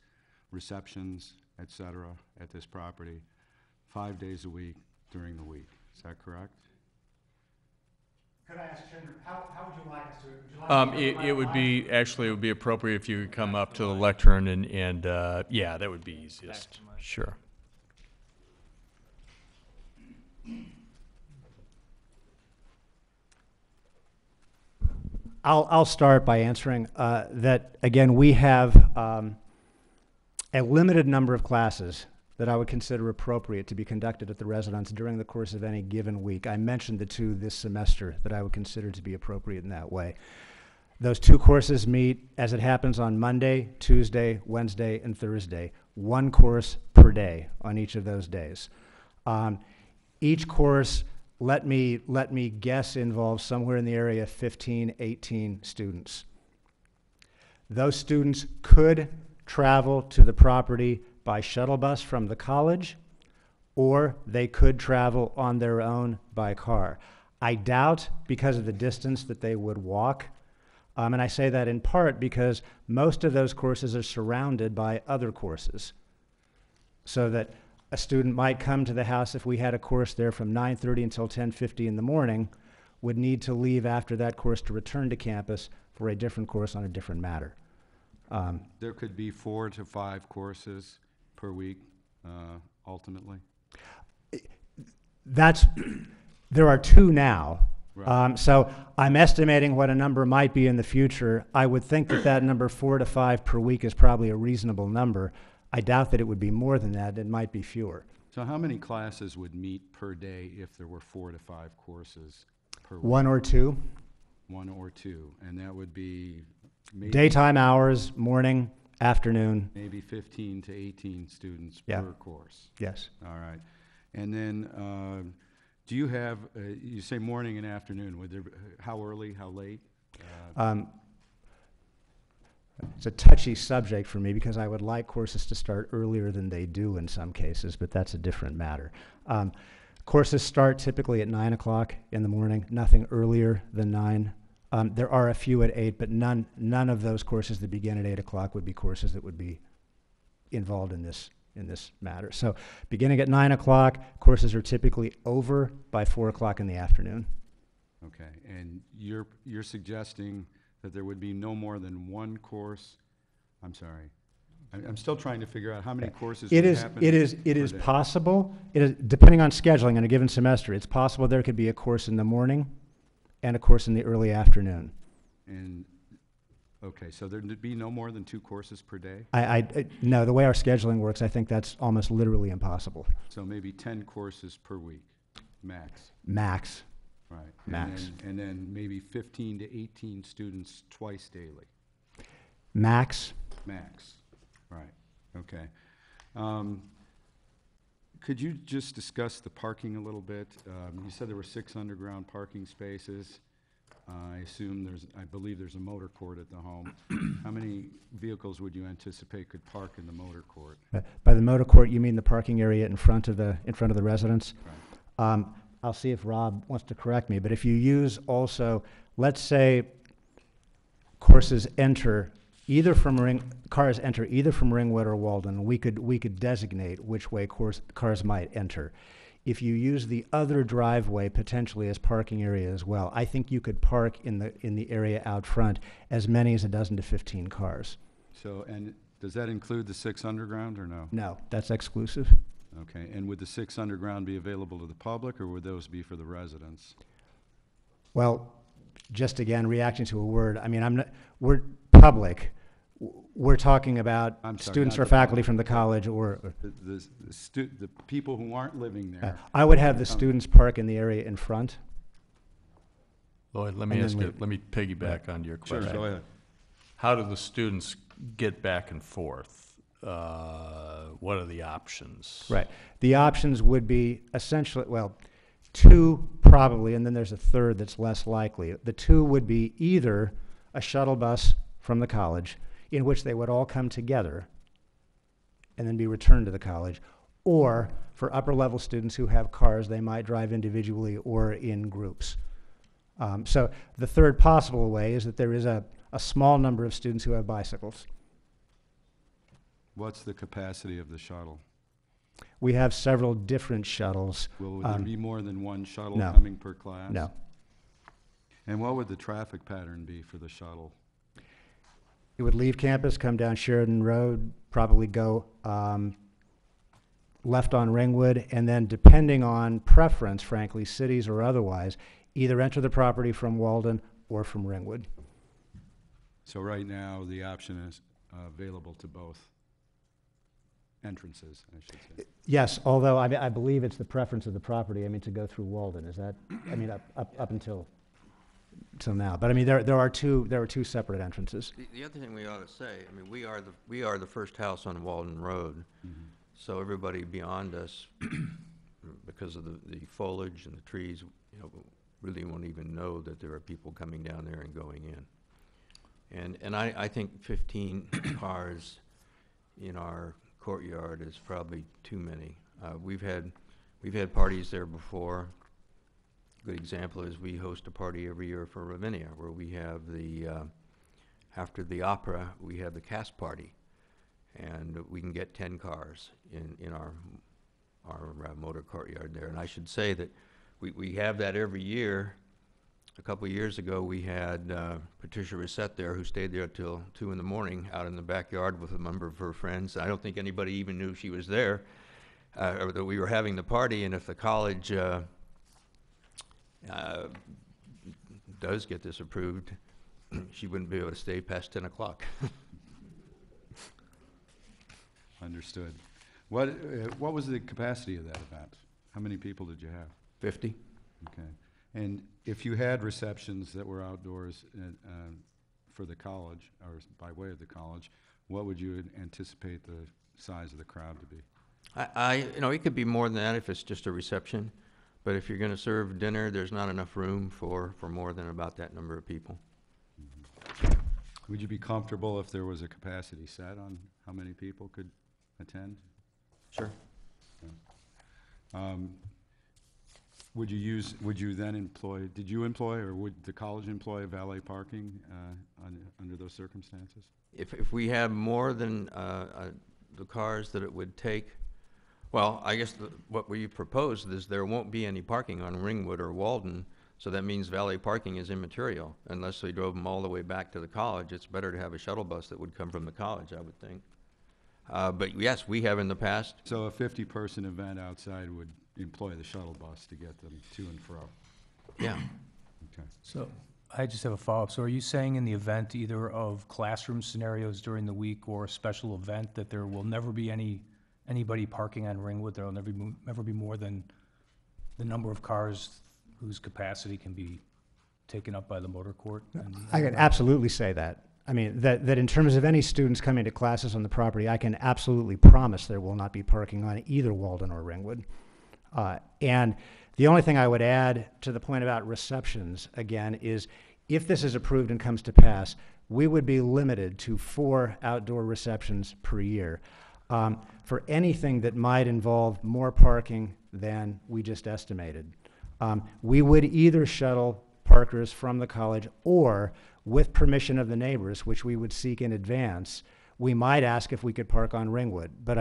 receptions, etc. at this property 5 days a week during the week. Is that correct? Could I ask, Chairman, how would you like us to? Would you like It would be, actually, it would be appropriate if you could come up to the lectern and yeah, that would be easiest. Sure. I'll start by answering that, again, we have a limited number of classes that I would consider appropriate to be conducted at the residence during the course of any given week. I mentioned the 2 this semester that I would consider to be appropriate in that way. Those 2 courses meet, as it happens, on Monday, Tuesday, Wednesday, and Thursday. 1 course per day on each of those days. Each course, let me guess, involves somewhere in the area of 15, 18 students. Those students could travel to the property by shuttle bus from the college, or they could travel on their own by car. I doubt, because of the distance, that they would walk. And I say that in part because most of those courses are surrounded by other courses. So that a student might come to the house if we had a course there from 9:30 until 10:50 in the morning, would need to leave after that course to return to campus for a different course on a different matter. There could be 4 to 5 courses per week, ultimately. There are 2 now. Right. So I'm estimating what a number might be in the future. I would think that that number 4 to 5 per week is probably a reasonable number. I doubt that it would be more than that. It might be fewer. So how many classes would meet per day if there were 4 to 5 courses per week? 1 or 2. 1 or 2, and that would be maybe Daytime hours, morning, afternoon. maybe 15 to 18 students Yeah. per course. Yes. All right. And then, do you have, you say morning and afternoon, would there, how early, how late? It's a touchy subject for me because I would like courses to start earlier than they do in some cases, but that's a different matter. Courses start typically at 9 o'clock in the morning, nothing earlier than 9. There are a few at 8, but none of those courses that begin at 8 o'clock would be courses that would be involved in this matter. So beginning at 9 o'clock, courses are typically over by 4 o'clock in the afternoon. Okay, and you're suggesting that there would be no more than 1 course? I'm sorry. I'm still trying to figure out how many courses would happen It is per day. possible, depending on scheduling in a given semester, it's possible there could be a course in the morning and a course in the early afternoon. And, okay, so there'd be no more than 2 courses per day? No, the way our scheduling works, I think that's almost literally impossible. So maybe 10 courses per week, max? Max. Right. Max. And then maybe 15 to 18 students twice daily? Max. Max, right, okay. Could you just discuss the parking a little bit? You said there were 6 underground parking spaces. I believe there's a motor court at the home. How many vehicles would you anticipate could park in the motor court? By the motor court, you mean the parking area in front of the residence? Right. I'll see if Rob wants to correct me, but if you use also, let's say courses enter either from cars enter either from Ringwood or Walden, we could designate which way cars might enter. If you use the other driveway potentially as parking area as well, I think you could park in the area out front as many as a dozen to 15 cars. So, and does that include the 6 underground or no? No, that's exclusive. Okay, and would the 6 underground be available to the public, or would those be for the residents? Well, just again, reacting to a word, I mean, we're public. We're talking about I'm sorry, students not or the faculty public. from the college or The people who aren't living there. I would have the students park in the area in front. Lloyd, let And me then ask you, leave. let me piggyback onto your Sure, question. go ahead. How do the students get back and forth? What are the options? Right. The options would be essentially, well, 2 probably, and then there's a third that's less likely. The 2 would be either a shuttle bus from the college, in which they would all come together and then be returned to the college, or for upper level students who have cars, they might drive individually or in groups. So the third possible way is that there is a small number of students who have bicycles. What's the capacity of the shuttle? We have several different shuttles. Will there be more than 1 shuttle no. coming per class? No. And what would the traffic pattern be for the shuttle? It would leave campus, come down Sheridan Road, probably go left on Ringwood, and then depending on preference, frankly, cities or otherwise, either enter the property from Walden or from Ringwood. So right now, the option is available to both entrances, I should say. Yes, although I believe it's the preference of the property, to go through Walden, is that, up until now. But there are two separate entrances. The other thing we ought to say, we are the first house on Walden Road, so everybody beyond us, because of the foliage and the trees, really won't even know that there are people coming down there and going in. And I think 15 cars in our courtyard is probably too many. We've had parties there before. A good example is we host a party every year for Ravinia, where we have after the opera, we have the cast party, and we can get 10 cars in our motor courtyard there. And I should say that we have that every year. A couple of years ago, we had Patricia Reset there, who stayed there till 2 in the morning out in the backyard with a number of her friends. I don't think anybody even knew she was there, or that we were having the party. And if the college does get this approved, she wouldn't be able to stay past 10 o'clock. Understood. What was the capacity of that event? How many people did you have? 50. Okay. And if you had receptions that were outdoors for the college, or by way of the college, what would you anticipate the size of the crowd to be? It could be more than that if it's just a reception, but if you're going to serve dinner, there's not enough room for more than about that number of people. Would you be comfortable if there was a capacity set on how many people could attend? Sure. Would you then employ, did you employ, or would the college employ valet parking under those circumstances? If we have more than the cars that it would take, well, I guess what we proposed is there won't be any parking on Ringwood or Walden, so that means valet parking is immaterial. Unless they drove them all the way back to the college, it's better to have a shuttle bus that would come from the college, I would think. But yes, we have in the past. So a 50-person event outside would employ the shuttle bus to get them to and fro? Yeah. Okay. So I just have a follow-up. So are you saying in the event either of classroom scenarios during the week or a special event that there will never be anybody parking on Ringwood? There will never be more than the number of cars whose capacity can be taken up by the motor court? I can absolutely say that. That in terms of any students coming to classes on the property, I can absolutely promise there will not be parking on either Walden or Ringwood. And the only thing I would add to the point about receptions, again, is if this is approved and comes to pass, we would be limited to 4 outdoor receptions per year. For anything that might involve more parking than we just estimated, we would either shuttle parkers from the college, or with permission of the neighbors, which we would seek in advance, we might ask if we could park on Ringwood. But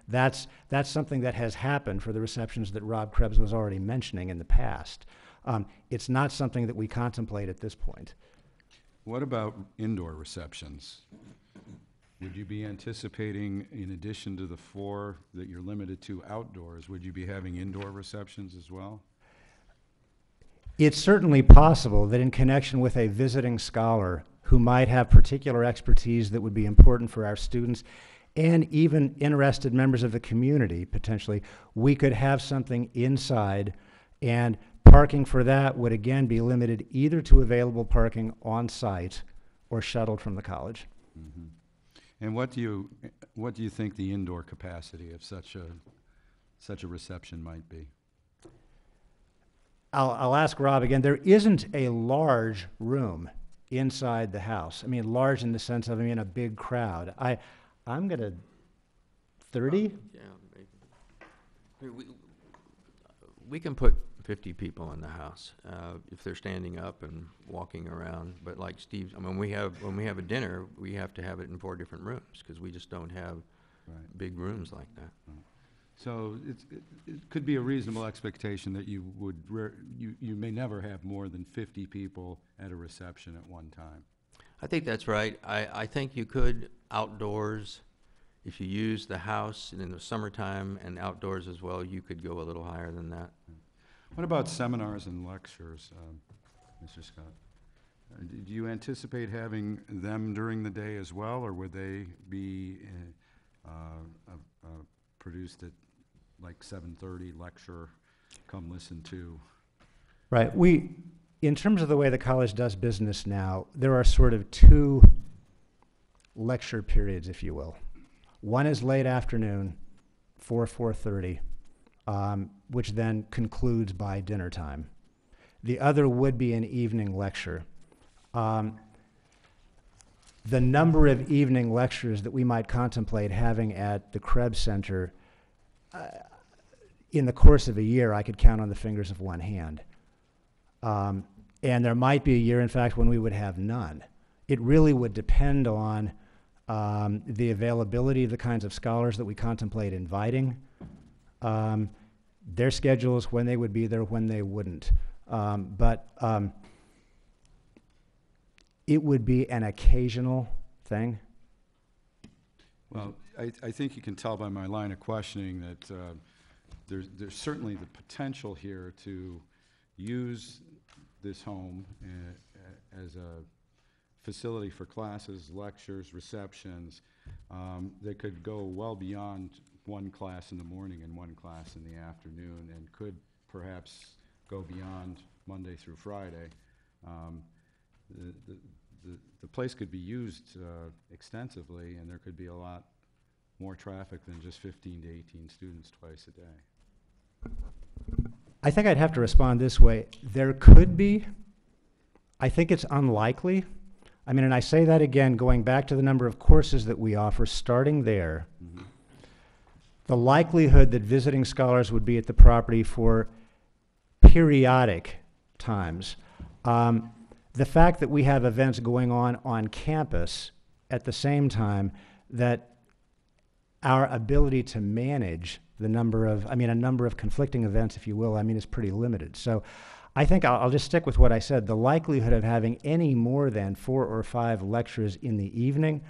that's something that has happened for the receptions that Rob Krebs was already mentioning in the past. It's not something that we contemplate at this point. What about indoor receptions? Would you be anticipating, in addition to the 4 that you're limited to outdoors, would you be having indoor receptions as well? It's certainly possible that in connection with a visiting scholar who might have particular expertise that would be important for our students, and even interested members of the community, potentially, we could have something inside, and parking for that would again be limited either to available parking on site or shuttled from the college. Mm-hmm. And what do you think the indoor capacity of such a reception might be? I'll ask Rob again. There isn't a large room inside the house. Large in the sense of a big crowd. I'm gonna 30. Yeah, maybe. We can put 50 people in the house if they're standing up and walking around. But like Steve, when we have a dinner, we have to have it in 4 different rooms because we just don't have big rooms like that. Right. So it could be a reasonable expectation that you may never have more than 50 people at a reception at one time. I think that's right. I think you could outdoors, if you use the house and in the summertime and outdoors as well, you could go a little higher than that. What about seminars and lectures, Mr. Scott? Do you anticipate having them during the day as well, or would they be produced at like 7:30 lecture, come listen to. Right. In terms of the way the college does business now, there are sort of two lecture periods, if you will. One is late afternoon, 4:30, which then concludes by dinner time. The other would be an evening lecture. The number of evening lectures that we might contemplate having at the Krebs Center, in the course of a year, I could count on the fingers of one hand. And there might be a year, in fact, when we would have none. It really would depend on the availability of the kinds of scholars that we contemplate inviting, their schedules, when they would be there, when they wouldn't. But it would be an occasional thing. Well, I think you can tell by my line of questioning that there's certainly the potential here to use this home as a facility for classes, lectures, receptions that could go well beyond one class in the morning and one class in the afternoon, and could perhaps go beyond Monday through Friday. The place could be used extensively, and there could be a lot more traffic than just 15 to 18 students twice a day. I think I'd have to respond this way. There could be. I think it's unlikely. I mean, and I say that again, going back to the number of courses that we offer, starting there. Mm-hmm. The likelihood that visiting scholars would be at the property for periodic times. The fact that we have events going on campus at the same time, that our ability to manage the number of, a number of conflicting events, if you will, is pretty limited. So I think I'll just stick with what I said. The likelihood of having any more than 4 or 5 lectures in the evening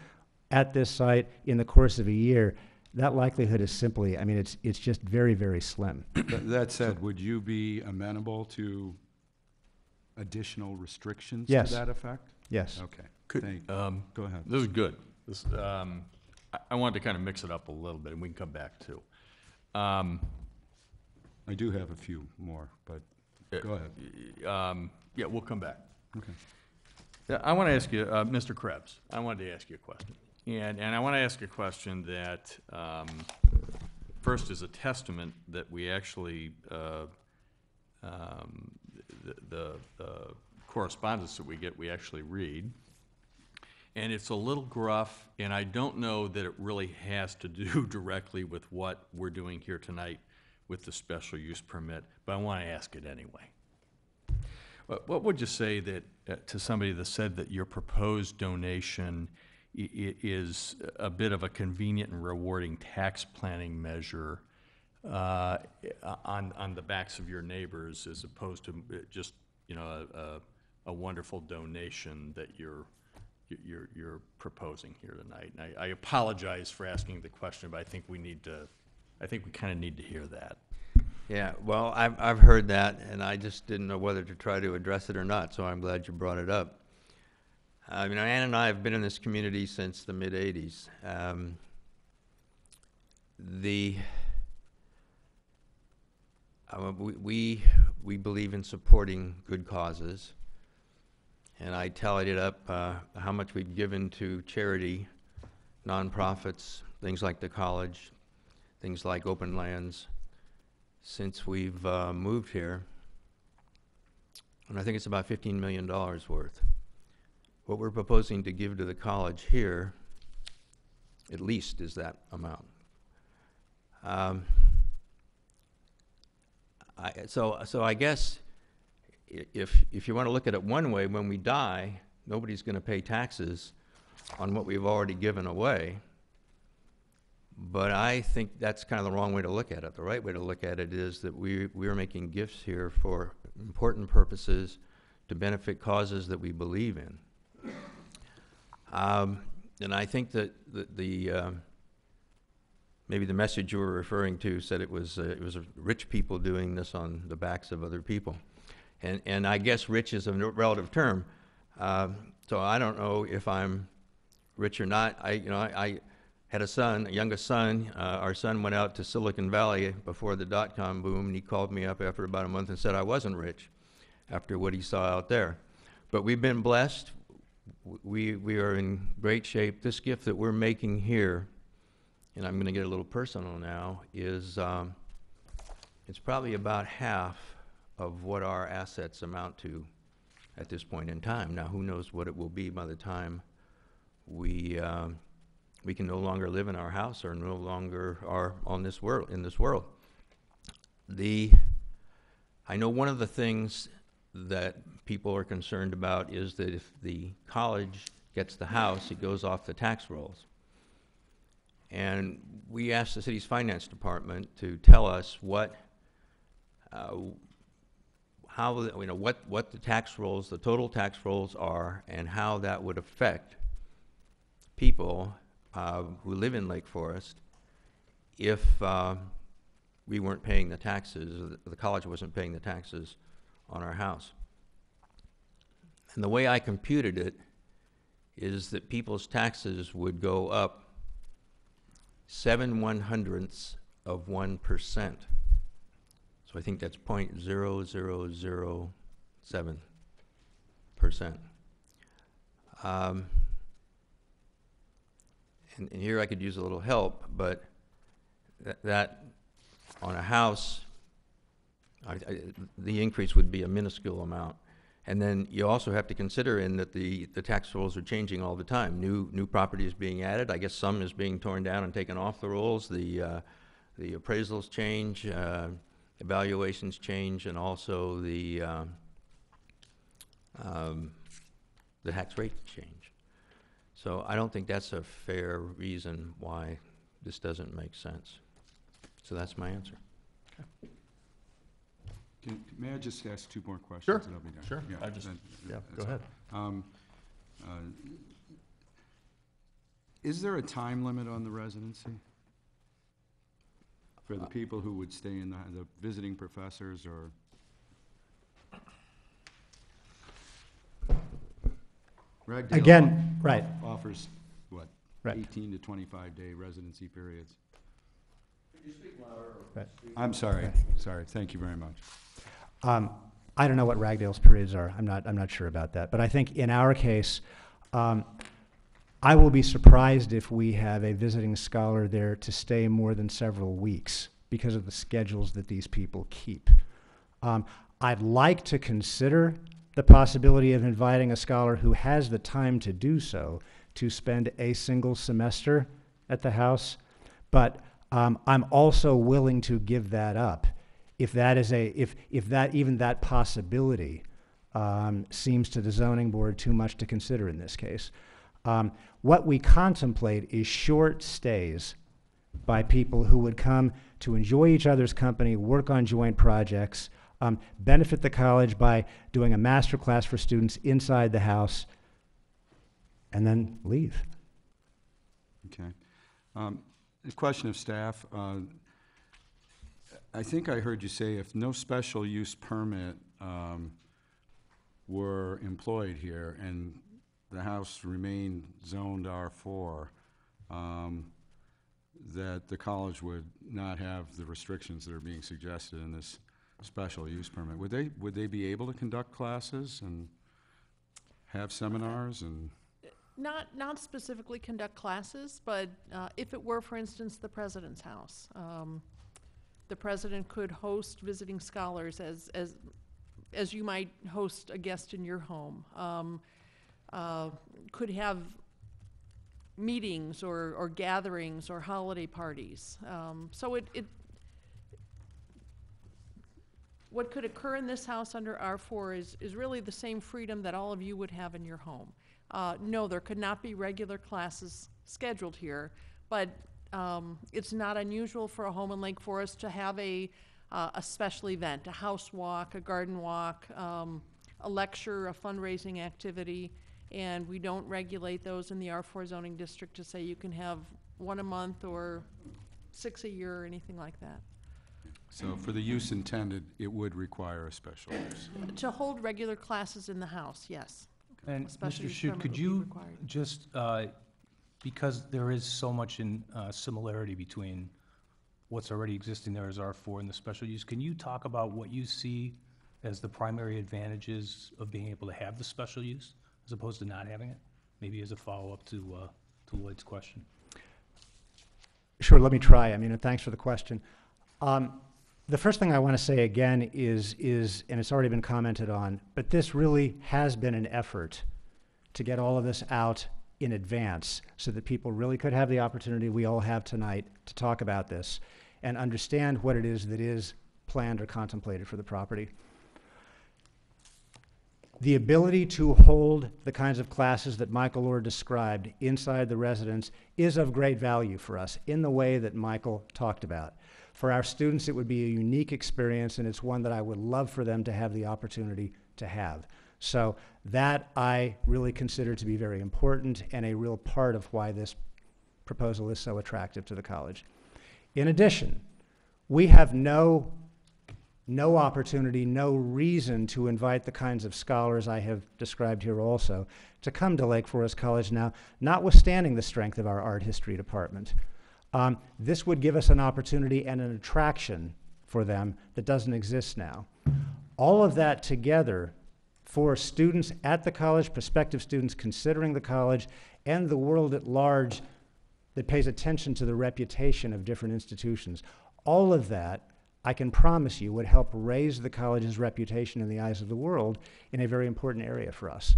at this site in the course of a year, that likelihood is simply, it's just very, very slim. That said, would you be amenable to additional restrictions Yes. to that effect? Yes. Okay. Could- Go ahead. This is good. This, I wanted to kind of mix it up a little bit, and we can come back too. I do have a few more, but go ahead. Yeah, we'll come back. Okay. Yeah, I want to ask you, Mr. Krebs, I wanted to ask you a question. And I want to ask a question that, first is a testament that we actually, the correspondence that we get, we actually read. And it's a little gruff, and I don't know that it really has to do directly with what we're doing here tonight with the special use permit, but I want to ask it anyway. What would you say that to somebody that said that your proposed donation is a bit of a convenient and rewarding tax planning measure on the backs of your neighbors, as opposed to just, you know, a wonderful donation that you're proposing here tonight? And I apologize for asking the question, but I think we kind of need to hear that. Yeah, well, I've heard that, and I just didn't know whether to try to address it or not, so I'm glad you brought it up. Ann and I have been in this community since the mid-'80s. We believe in supporting good causes, and I tallied it up, how much we've given to charity, nonprofits, things like the college, things like Open Lands, since we've moved here, and I think it's about $15 million worth. What we're proposing to give to the college here, at least, is that amount. So I guess if you want to look at it one way, when we die, nobody's going to pay taxes on what we've already given away. But I think that's kind of the wrong way to look at it. The right way to look at it is that we're making gifts here for important purposes to benefit causes that we believe in. And I think that maybe the message you were referring to said it was rich people doing this on the backs of other people. And I guess rich is a relative term. So I don't know if I'm rich or not. had a son, a youngest son. Our son went out to Silicon Valley before the dot-com boom, and he called me up after about a month and said I wasn't rich after what he saw out there. But we've been blessed. We are in great shape. This gift that we're making here, and I'm going to get a little personal now, is it's probably about half of what our assets amount to at this point in time. Now, who knows what it will be by the time we can no longer live in our house or no longer are on this world, in this world. I know one of the things that people are concerned about is that if the college gets the house, it goes off the tax rolls. And we asked the city's finance department to tell us what the tax rolls, the total tax rolls are, and how that would affect people who live in Lake Forest if we weren't paying the taxes, or the college wasn't paying the taxes on our house. And the way I computed it is that people's taxes would go up 7/100ths of 1%. So I think that's 0.0007%. And here I could use a little help, but that on a house, the increase would be a minuscule amount. And then you also have to consider in that the tax rolls are changing all the time. New property is being added. I guess some is being torn down and taken off the rolls. The appraisals change, evaluations change, and also the tax rates change. So I don't think that's a fair reason why this doesn't make sense. So that's my answer. May I just ask two more questions? Sure, and I'll be done? sure. Yeah, I just- that's go ahead. all. Is there a time limit on the residency? For the people who would stay in the visiting professors or? Ragdale Again, right. offers, what, Right. 18 to 25-day residency periods? Right. I'm sorry, sorry, thank you very much. I don't know what Ragdale's periods are. I'm not sure about that. But I think in our case, I will be surprised if we have a visiting scholar there to stay more than several weeks because of the schedules that these people keep. I'd like to consider the possibility of inviting a scholar who has the time to do so to spend a single semester at the house, but I'm also willing to give that up if that is even that possibility seems to the zoning board too much to consider in this case. What we contemplate is short stays by people who would come to enjoy each other's company, work on joint projects, benefit the college by doing a master class for students inside the house, and then leave. Okay. A question of staff. I think I heard you say if no special use permit were employed here and the house remained zoned R4, that the college would not have the restrictions that are being suggested in this special use permit. Would they be able to conduct classes and have seminars and? Not specifically conduct classes, but if it were, for instance, the president's house, the president could host visiting scholars as you might host a guest in your home. Could have meetings or gatherings or holiday parties. So what could occur in this house under R4 is really the same freedom that all of you would have in your home. No, there could not be regular classes scheduled here, but it's not unusual for a home in Lake Forest to have a special event, a house walk, a garden walk, a lecture, a fundraising activity, and we don't regulate those in the R4 zoning district to say you can have one a month or 6 a year or anything like that. So for the use intended, it would require a special use. To hold regular classes in the house, yes. And A special Mr. use Schutt, permit could would be you required. just because there is so much in similarity between what's already existing there as R4 and the special use, can you talk about what you see as the primary advantages of being able to have the special use as opposed to not having it? Maybe as a follow-up to Lloyd's question. Sure, let me try. I mean, and thanks for the question. The first thing I want to say again is, and it's already been commented on, but this really has been an effort to get all of this out in advance so that people really could have the opportunity we all have tonight to talk about this and understand what it is that is planned or contemplated for the property. The ability to hold the kinds of classes that Michael Lloyd described inside the residence is of great value for us in the way that Michael talked about. For our students, it would be a unique experience, and it's one that I would love for them to have the opportunity to have. So that I really consider to be very important and a real part of why this proposal is so attractive to the college. In addition, we have no opportunity, no reason to invite the kinds of scholars I have described here also to come to Lake Forest College now, notwithstanding the strength of our art history department. This would give us an opportunity and an attraction for them that doesn't exist now. All of that together for students at the college, prospective students considering the college, and the world at large that pays attention to the reputation of different institutions. All of that, I can promise you, would help raise the college's reputation in the eyes of the world in a very important area for us.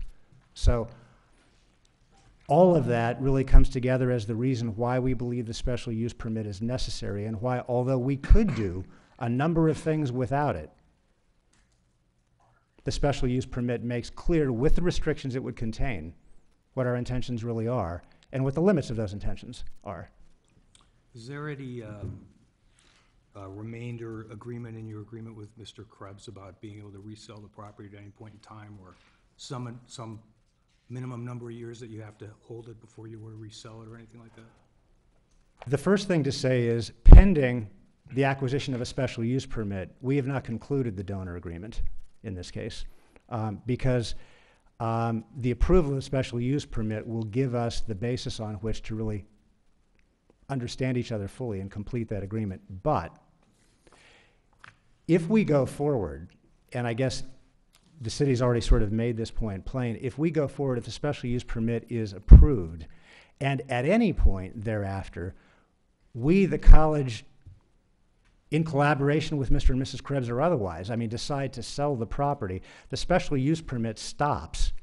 So all of that really comes together as the reason why we believe the special use permit is necessary, and why, although we could do a number of things without it, the special use permit makes clear, with the restrictions it would contain, what our intentions really are and what the limits of those intentions are. Is there any remainder agreement in your agreement with Mr. Krebs about being able to resell the property at any point in time, or some minimum number of years that you have to hold it before you were to resell it or anything like that? The first thing to say is, pending the acquisition of a special use permit, we have not concluded the donor agreement in this case, because the approval of the special use permit will give us the basis on which to really understand each other fully and complete that agreement. But if we go forward, and I guess the city's already sort of made this point plain, if we go forward, if the special use permit is approved, and at any point thereafter, we, the college, in collaboration with Mr. and Mrs. Krebs or otherwise, decide to sell the property, the special use permit stops.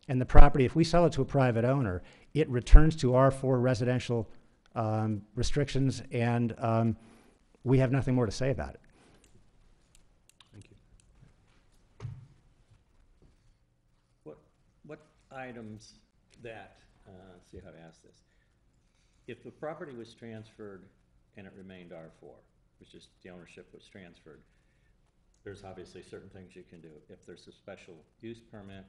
And the property, if we sell it to a private owner, it returns to R4 residential restrictions, and we have nothing more to say about it. Thank you. What items that, let's see how to ask this. If the property was transferred and it remained R4, which is the ownership was transferred, there's obviously certain things you can do. If there's a special use permit,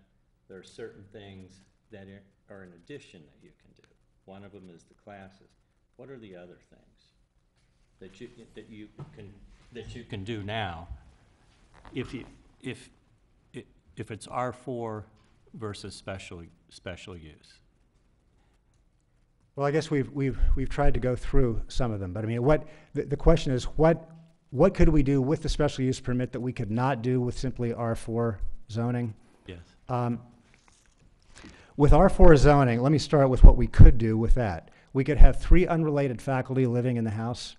there are certain things that are in addition that you can do. One of them is the classes. What are the other things that you can do now if it's R4 versus special use? Well, I guess we've tried to go through some of them, but the question is, what could we do with the special use permit that we could not do with simply R4 zoning? Yes. With R4 zoning, let me start with what we could do with that. We could have 3 unrelated faculty living in the house.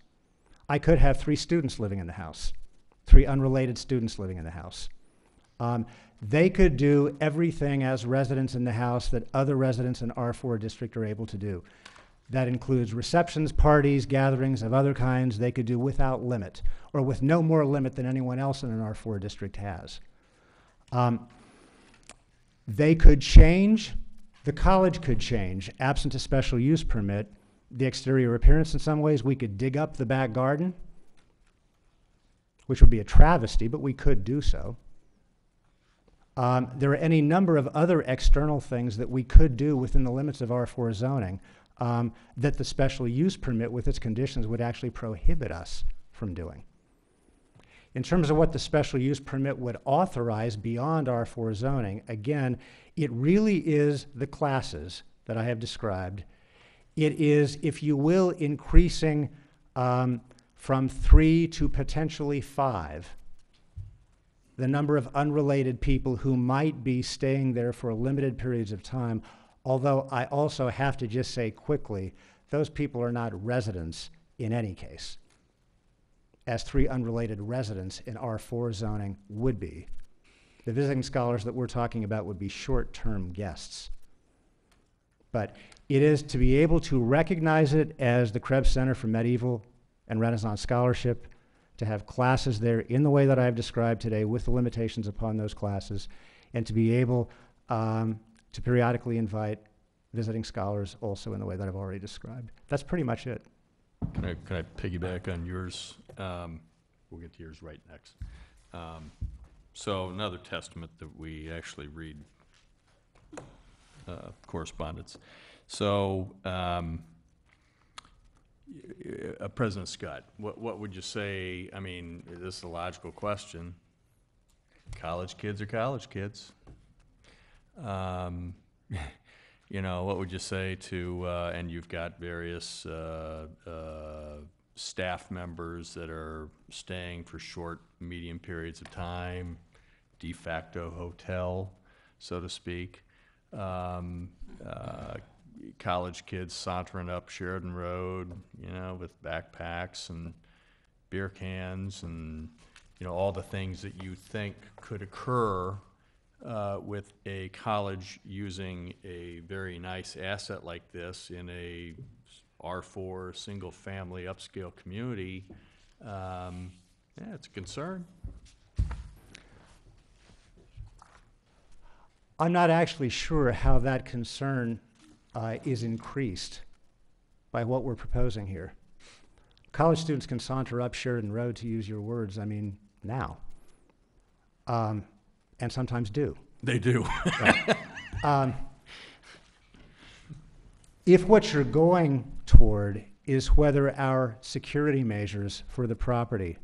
I could have 3 students living in the house, 3 unrelated students living in the house. They could do everything as residents in the house that other residents in R4 district are able to do. That includes receptions, parties, gatherings of other kinds they could do without limit, or with no more limit than anyone else in an R4 district has. They could change, the college could change, absent a special use permit, the exterior appearance in some ways. We could dig up the back garden, which would be a travesty, but we could do so. There are any number of other external things that we could do within the limits of R4 zoning that the special use permit with its conditions would actually prohibit us from doing. In terms of what the special use permit would authorize beyond R4 zoning, again, it really is the classes that I have described. It is, if you will, increasing from 3 to potentially 5 the number of unrelated people who might be staying there for limited periods of time, although I also have to just say quickly, those people are not residents in any case, as 3 unrelated residents in R4 zoning would be. The visiting scholars that we're talking about would be short-term guests. But it is to be able to recognize it as the Krebs Center for Medieval and Renaissance Scholarship, to have classes there in the way that I've described today with the limitations upon those classes, and to be able to periodically invite visiting scholars also in the way that I've already described. That's pretty much it. Can I piggyback on yours? We'll get to yours right next. So another testament that we actually read correspondence. So, President Schutt, what would you say? I mean, this is a logical question. College kids are college kids. You know, what would you say to, and you've got various staff members that are staying for short, medium periods of time, de facto hotel, so to speak. College kids sauntering up Sheridan Road, you know, with backpacks and beer cans and, you know, all the things that you think could occur with a college using a very nice asset like this in a R4 single-family upscale community. Yeah, it's a concern. I'm not actually sure how that concern is increased by what we're proposing here. College students can saunter up Sheridan Road, to use your words, I mean, now. And sometimes do. They do. Right. If what you're going toward is whether our security measures for the property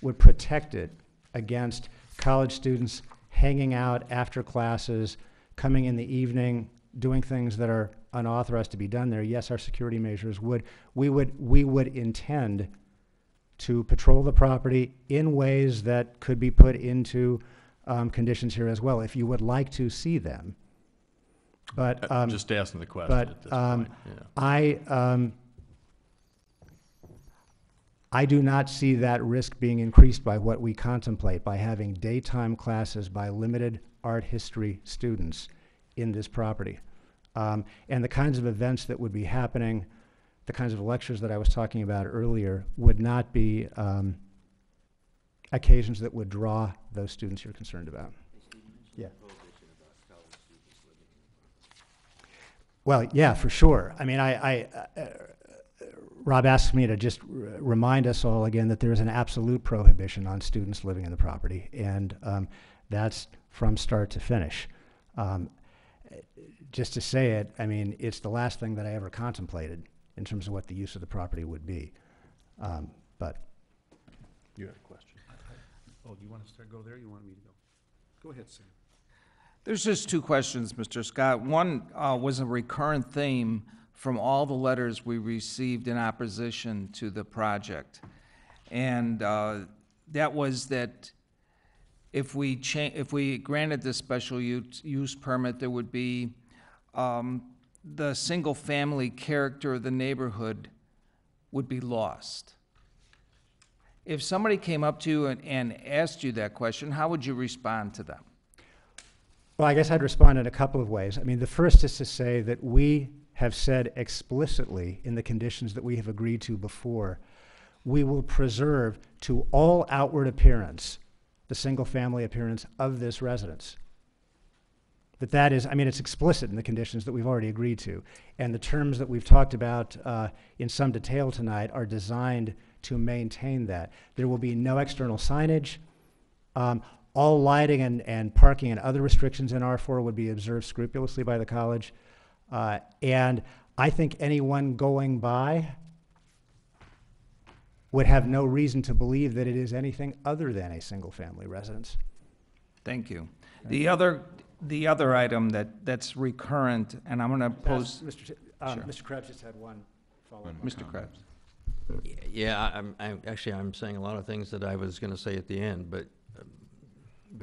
would protect it against college students hanging out after classes, coming in the evening, doing things that are unauthorized to be done there, yes, our security measures would. We would intend to patrol the property in ways that could be put into conditions here as well, if you would like to see them. But I'm just asking the question at this point. Yeah. I do not see that risk being increased by what we contemplate, by having daytime classes by limited art history students in this property. And the kinds of events that would be happening, the kinds of lectures that I was talking about earlier, would not be occasions that would draw those students you're concerned about. Yeah. Well, yeah, for sure. I mean, Rob asked me to just remind us all again that there is an absolute prohibition on students living in the property, and that's from start to finish. Just to say it, I mean, it's the last thing that I ever contemplated in terms of what the use of the property would be. But You had a question. Oh, do you want to go there, or you want me to go? Go ahead, Sam. There's just 2 questions, Mr. Scott. One was a recurrent theme from all the letters we received in opposition to the project. And that was that if we granted this special use permit, there would be the single-family character of the neighborhood would be lost. If somebody came up to you and asked you that question, how would you respond to them? well, I guess I'd respond in a couple of ways. I mean, the first is to say that we have said explicitly in the conditions that we have agreed to before, we will preserve to all outward appearance the single-family appearance of this residence. That is, I mean, it's explicit in the conditions that we've already agreed to. And the terms that we've talked about in some detail tonight are designed to maintain that. There will be no external signage. All lighting and parking and other restrictions in R4 would be observed scrupulously by the college. And I think anyone going by would have no reason to believe that it is anything other than a single-family residence. Thank you. The other item that's recurrent, and I'm going to pose. Mr. Krebs just had one follow-up. Mr. Krebs. Yeah, I'm saying a lot of things that I was gonna say at the end, but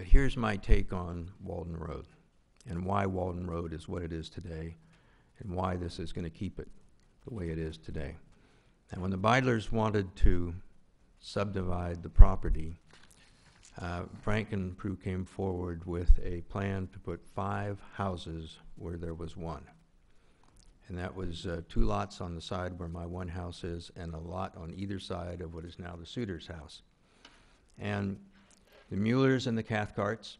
here's my take on Walden Road, and why Walden Road is what it is today, and why this is gonna keep it the way it is today. And when the Beidlers wanted to subdivide the property, Frank and Prue came forward with a plan to put 5 houses where there was 1. And that was 2 lots on the side where my one house is, and a lot on either side of what is now the Suitors' house. And the Muellers and the Cathcarts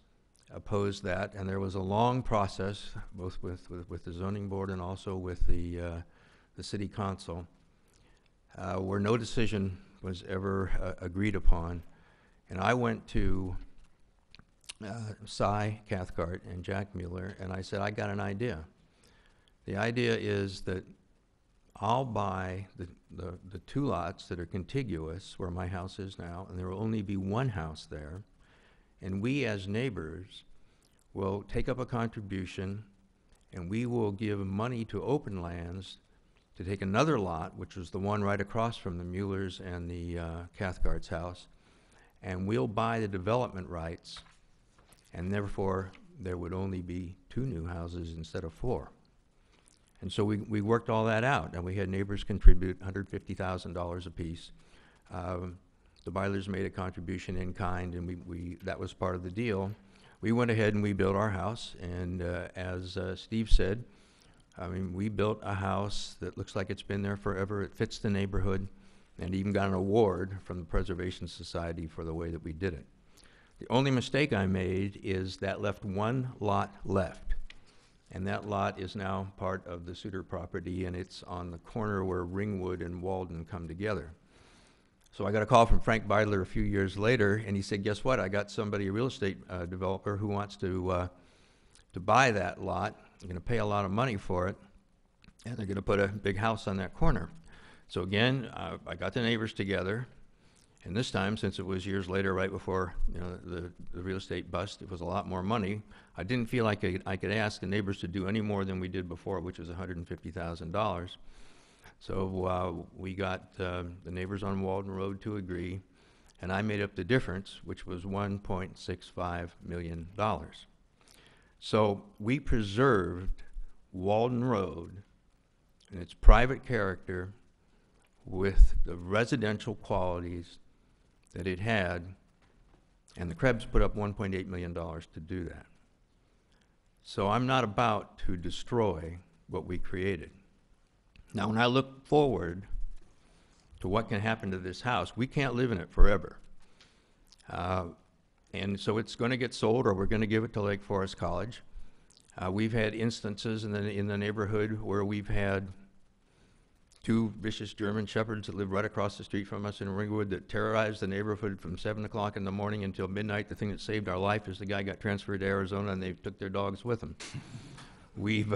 opposed that, and there was a long process, both with the zoning board and also with the city council, where no decision was ever agreed upon. And I went to Cy Cathcart and Jack Mueller, and I said, I got an idea. The idea is that I'll buy the 2 lots that are contiguous where my house is now, and there will only be 1 house there. And we as neighbors will take up a contribution, and we will give money to Open Lands to take another lot, which was the one right across from the Muellers and the Cathcart's house, and we'll buy the development rights, and therefore there would only be 2 new houses instead of 4. And so we worked all that out, and we had neighbors contribute $150,000 apiece. The Beidlers made a contribution in kind, and that was part of the deal. We went ahead and we built our house, and as Steve said, I mean, we built a house that looks like it's been there forever. It fits the neighborhood, and even got an award from the Preservation Society for the way that we did it. The only mistake I made is that left 1 lot left. And that lot is now part of the Suitor property, and it's on the corner where Ringwood and Walden come together. So I got a call from Frank Beidler a few years later, and he said, guess what? I got somebody, a real estate developer, who wants to buy that lot. They're gonna pay a lot of money for it, and they're gonna put a big house on that corner. So again, I got the neighbors together, and this time, since it was years later, right before the real estate bust, it was a lot more money. I didn't feel like I could ask the neighbors to do any more than we did before, which was $150,000. So we got the neighbors on Walden Road to agree, and I made up the difference, which was $1.65 million. So we preserved Walden Road and its private character with the residential qualities that it had, and the Krebs put up $1.8 million to do that. So I'm not about to destroy what we created. Now, when I look forward to what can happen to this house, we can't live in it forever. And so it's going to get sold, or we're going to give it to Lake Forest College. We've had instances in the neighborhood where we've had 2 vicious German shepherds that live right across the street from us in Ringwood that terrorized the neighborhood from 7 o'clock in the morning until midnight. The thing that saved our life is the guy got transferred to Arizona, and they took their dogs with them. We've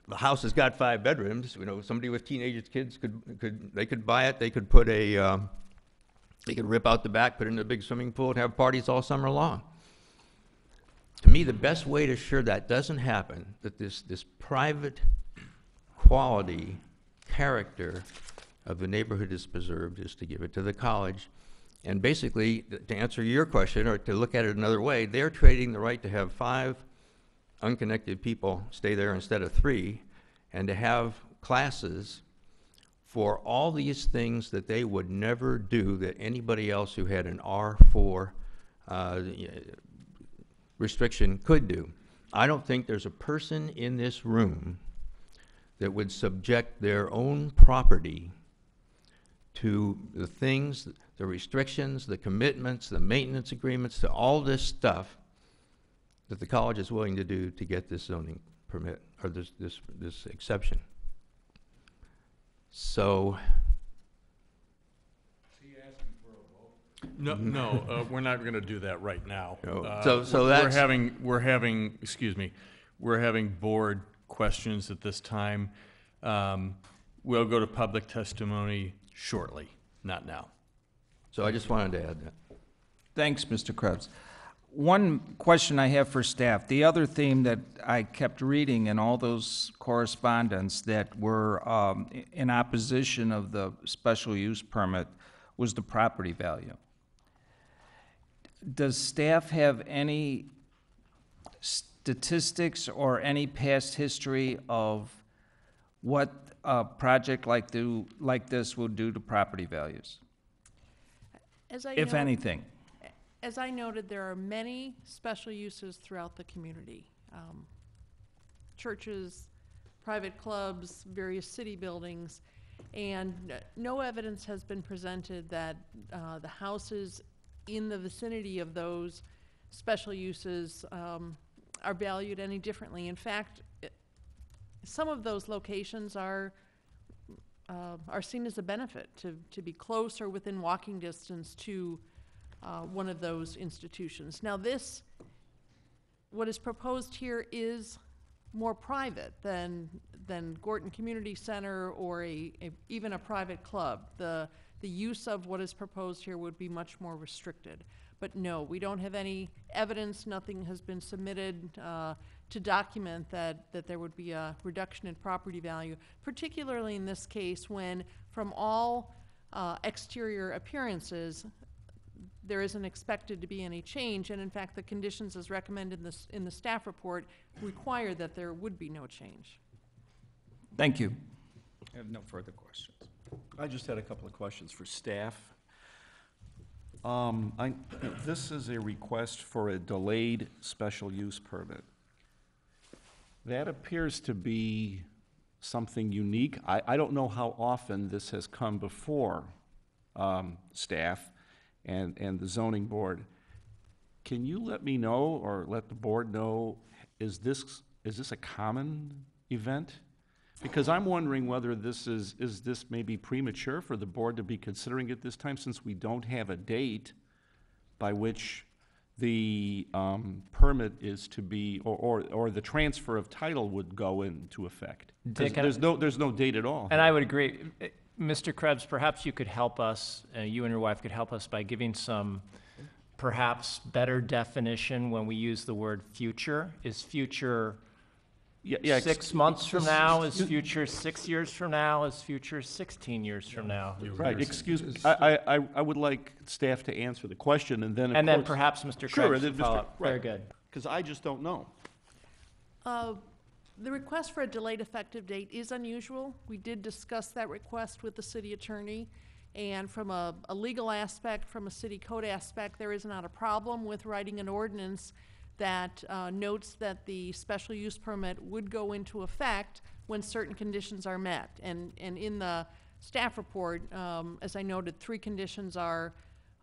the house has got 5 bedrooms. Somebody with teenage kids could buy it. They could put they could rip out the back, put it in a big swimming pool, and have parties all summer long. To me, the best way to assure that doesn't happen, that this private quality, character of the neighborhood is preserved, is to give it to the college. And basically, to answer your question, or to look at it another way, they're trading the right to have 5 unconnected people stay there instead of 3, and to have classes for all these things that they would never do that anybody else who had an R4 restriction could do. I don't think there's a person in this room that would subject their own property to the things, the restrictions, the commitments, the maintenance agreements, to all this stuff that the college is willing to do to get this zoning permit, or this exception. So. No, we're not going to do that right now. No. So that's we're having board questions at this time. We'll go to public testimony shortly, not now. So I just wanted to add that. Thanks, Mr. Krebs. One question I have for staff. The other theme that I kept reading in all those correspondence that were in opposition of the special use permit was the property value. Does staff have any statistics or any past history of what a project like this will do to property values, if anything? As I noted, there are many special uses throughout the community. Churches, private clubs, various city buildings, and no evidence has been presented that the houses in the vicinity of those special uses are valued any differently. In fact, some of those locations are seen as a benefit to be close or within walking distance to one of those institutions. Now what is proposed here is more private than Gorton Community Center or even a private club. The use of what is proposed here would be much more restricted. But no, we don't have any evidence, nothing has been submitted to document that there would be a reduction in property value, particularly in this case when from all exterior appearances, there isn't expected to be any change, and in fact the conditions as recommended in the staff report require that there would be no change. Thank you. I have no further questions. I just had a couple of questions for staff. This is a request for a delayed special use permit. That appears to be something unique. I don't know how often this has come before staff and the zoning board. Can you let me know or let the board know, is this a common event? Because I'm wondering whether this is this maybe premature for the board to be considering at this time, since we don't have a date by which the permit is to be, or the transfer of title would go into effect. Dick, There's no date at all. And I would agree. Mr. Krebs, perhaps you could help us, you and your wife could help us by giving some perhaps better definition when we use the word future. Is future Yeah, 6 months from now? Is future 6 years from now? Is future 16 years from now? Right, excuse me. I would like staff to answer the question, and then, of And then course- perhaps Mr. Sure, Krebs and can then follow Mr. up. Very right. good. Because I just don't know. The request for a delayed effective date is unusual. We did discuss that request with the city attorney, and from a legal aspect, from a city code aspect, there is not a problem with writing an ordinance that notes that the special use permit would go into effect when certain conditions are met. And in the staff report, as I noted, 3 conditions are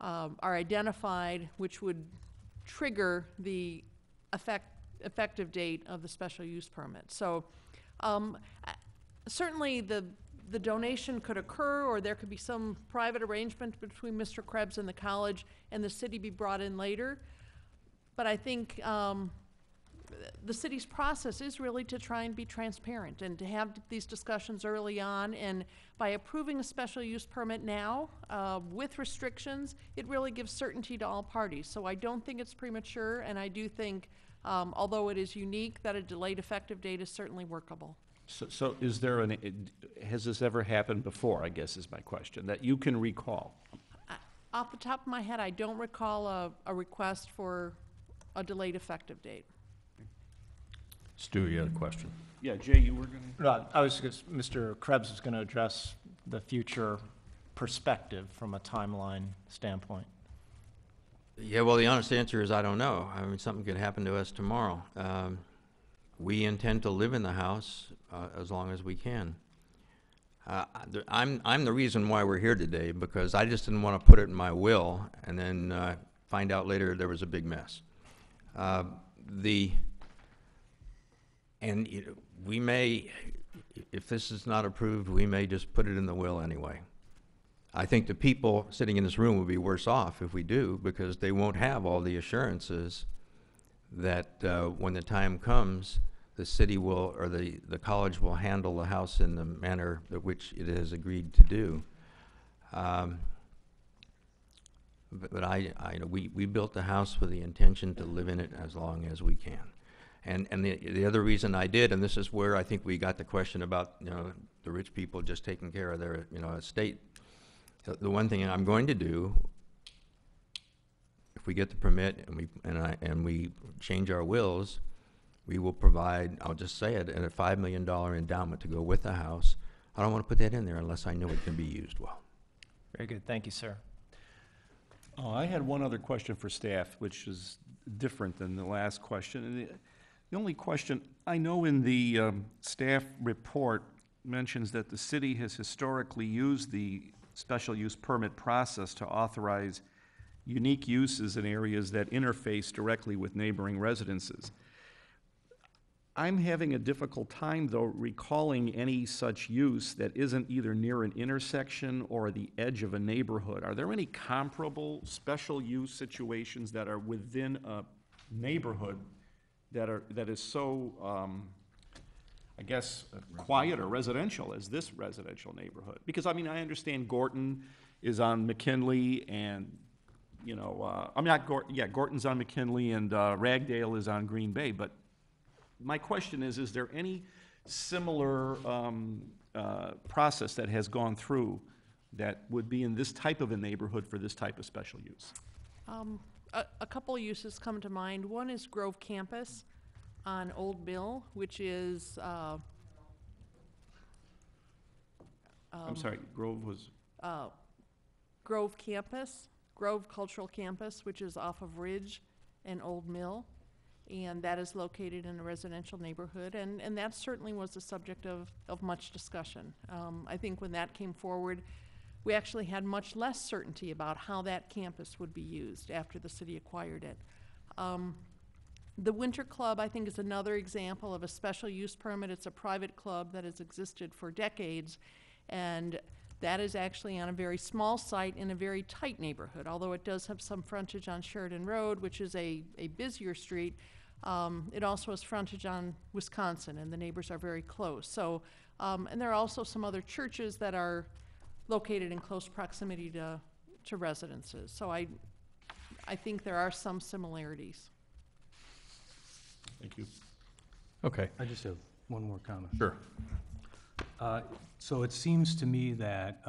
identified which would trigger the effective date of the special use permit. So certainly the donation could occur, or there could be some private arrangement between Mr. Krebs and the college and the city be brought in later. But I think the city's process is really to try and be transparent and to have these discussions early on. And by approving a special use permit now with restrictions, it really gives certainty to all parties. So I don't think it's premature, and I do think, although it is unique, that a delayed effective date is certainly workable. So is there has this ever happened before, I guess is my question, that you can recall? Off the top of my head, I don't recall a request for a delayed effective date. Stu, you had a question? Yeah, Jay, you were going to? No, I was just, Mr. Krebs was going to address the future perspective from a timeline standpoint. Yeah, well, the honest answer is I don't know. I mean, something could happen to us tomorrow. We intend to live in the house as long as we can. I'm the reason why we're here today, because I just didn't want to put it in my will and then find out later there was a big mess. And we may, if this is not approved, we may just put it in the will anyway. I think the people sitting in this room will be worse off if we do, because they won't have all the assurances that when the time comes, the city will, or the college will handle the house in the manner that which it has agreed to do. But we built the house with the intention to live in it as long as we can. And the other reason I did, and this is where I think we got the question about, you know, the rich people just taking care of their, you know, estate. The one thing I'm going to do, if we get the permit and we change our wills, we will provide, I'll just say it, a $5 million endowment to go with the house. I don't want to put that in there unless I know it can be used well. Very good. Thank you, sir. I had one other question for staff, which is different than the last question. And the only question, I know in the staff report mentions that the city has historically used the special use permit process to authorize unique uses in areas that interface directly with neighboring residences. I'm having a difficult time, though, recalling any such use that isn't either near an intersection or the edge of a neighborhood. Are there any comparable special use situations that are within a neighborhood that is so, I guess, quiet or residential as this residential neighborhood? Because, I mean, I understand Gorton is on McKinley and, you know, I'm not Gorton, yeah, Gorton's on McKinley and Ragdale is on Green Bay, but my question is there any similar process that has gone through that would be in this type of a neighborhood for this type of special use? A couple uses come to mind. One is Grove Campus on Old Mill, which is I'm sorry, Grove was? Grove Campus, Grove Cultural Campus, which is off of Ridge and Old Mill. And that is located in a residential neighborhood, and that certainly was the subject of much discussion. I think when that came forward, we actually had much less certainty about how that campus would be used after the city acquired it. The Winter Club, I think, is another example of a special use permit. It's a private club that has existed for decades, and that is actually on a very small site in a very tight neighborhood. Although it does have some frontage on Sheridan Road, which is a busier street, it also has frontage on Wisconsin, and the neighbors are very close. So, and there are also some other churches that are located in close proximity to residences. So I think there are some similarities. Thank you. Okay. I just have one more comment. Sure. So it seems to me that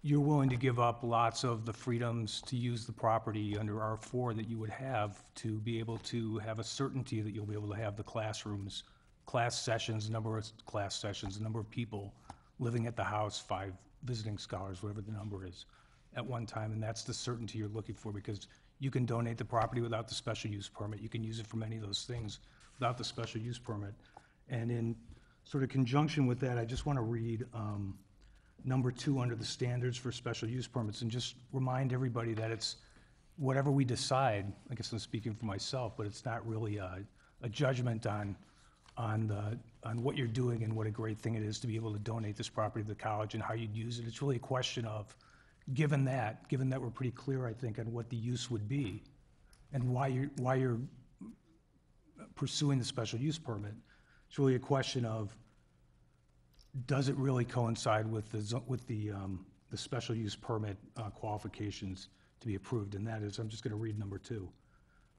you're willing to give up lots of the freedoms to use the property under R4 that you would have to be able to have a certainty that you'll be able to have the classrooms, class sessions, number of class sessions, the number of people living at the house, 5 visiting scholars, whatever the number is, at one time. And that's the certainty you're looking for, because you can donate the property without the special use permit. You can use it for many of those things without the special use permit. And in sort of conjunction with that, I just want to read number 2 under the standards for special use permits, and just remind everybody that it's whatever we decide. I guess I'm speaking for myself, but it's not really a judgment on what you're doing and what a great thing it is to be able to donate this property to the college and how you'd use it. It's really a question of, given that we're pretty clear, I think, on what the use would be and why you're pursuing the special use permit. It's really a question of, does it really coincide with the special use permit qualifications to be approved? And that is, I'm just going to read number 2.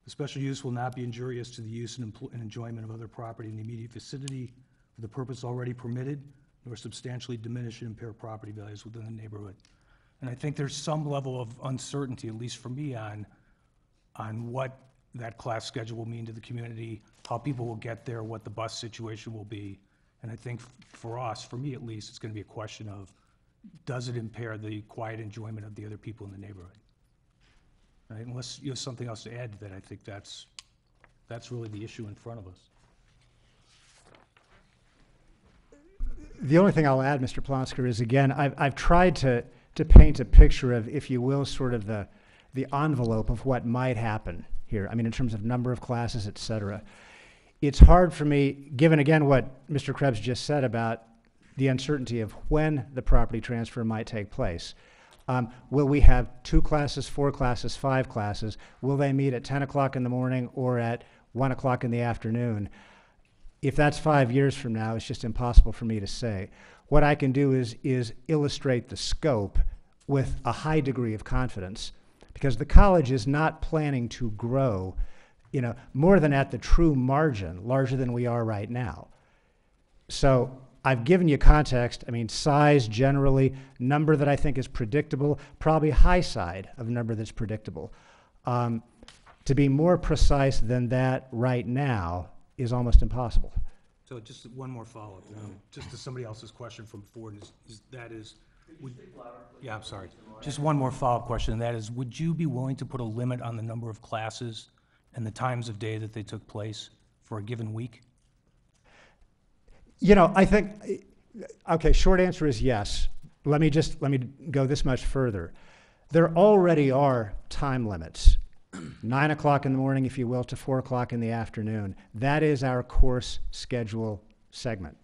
The special use will not be injurious to the use and enjoyment of other property in the immediate vicinity for the purpose already permitted, nor substantially diminish and impair property values within the neighborhood. And I think there's some level of uncertainty, at least for me, on what that class schedule will mean to the community, how people will get there, what the bus situation will be. And I think for us, for me at least, it's going to be a question of, does it impair the quiet enjoyment of the other people in the neighborhood? Right? Unless you have something else to add to that, I think that's really the issue in front of us. The only thing I'll add, Mr. Plonsker, is, again, I've tried to paint a picture of, if you will, sort of the envelope of what might happen here. I mean, in terms of number of classes, et cetera. It's hard for me, given, again, what Mr. Krebs just said about the uncertainty of when the property transfer might take place. Will we have 2 classes, 4 classes, 5 classes? Will they meet at 10 o'clock in the morning or at 1 o'clock in the afternoon? If that's 5 years from now, it's just impossible for me to say. What I can do is illustrate the scope with a high degree of confidence, because the college is not planning to grow you know, more than at the true margin, larger than we are right now. So I've given you context. I mean, size generally, number that I think is predictable, probably high side of number that's predictable. To be more precise than that right now is almost impossible. So just one more follow-up, just to somebody else's question from Ford, yeah, I'm sorry. Just one more follow-up question, and that is, would you be willing to put a limit on the number of classes and the times of day that they took place for a given week? You know, I think, okay, short answer is yes. Let me go this much further. There already are time limits. 9 o'clock in the morning, if you will, to 4 o'clock in the afternoon. That is our course schedule segment.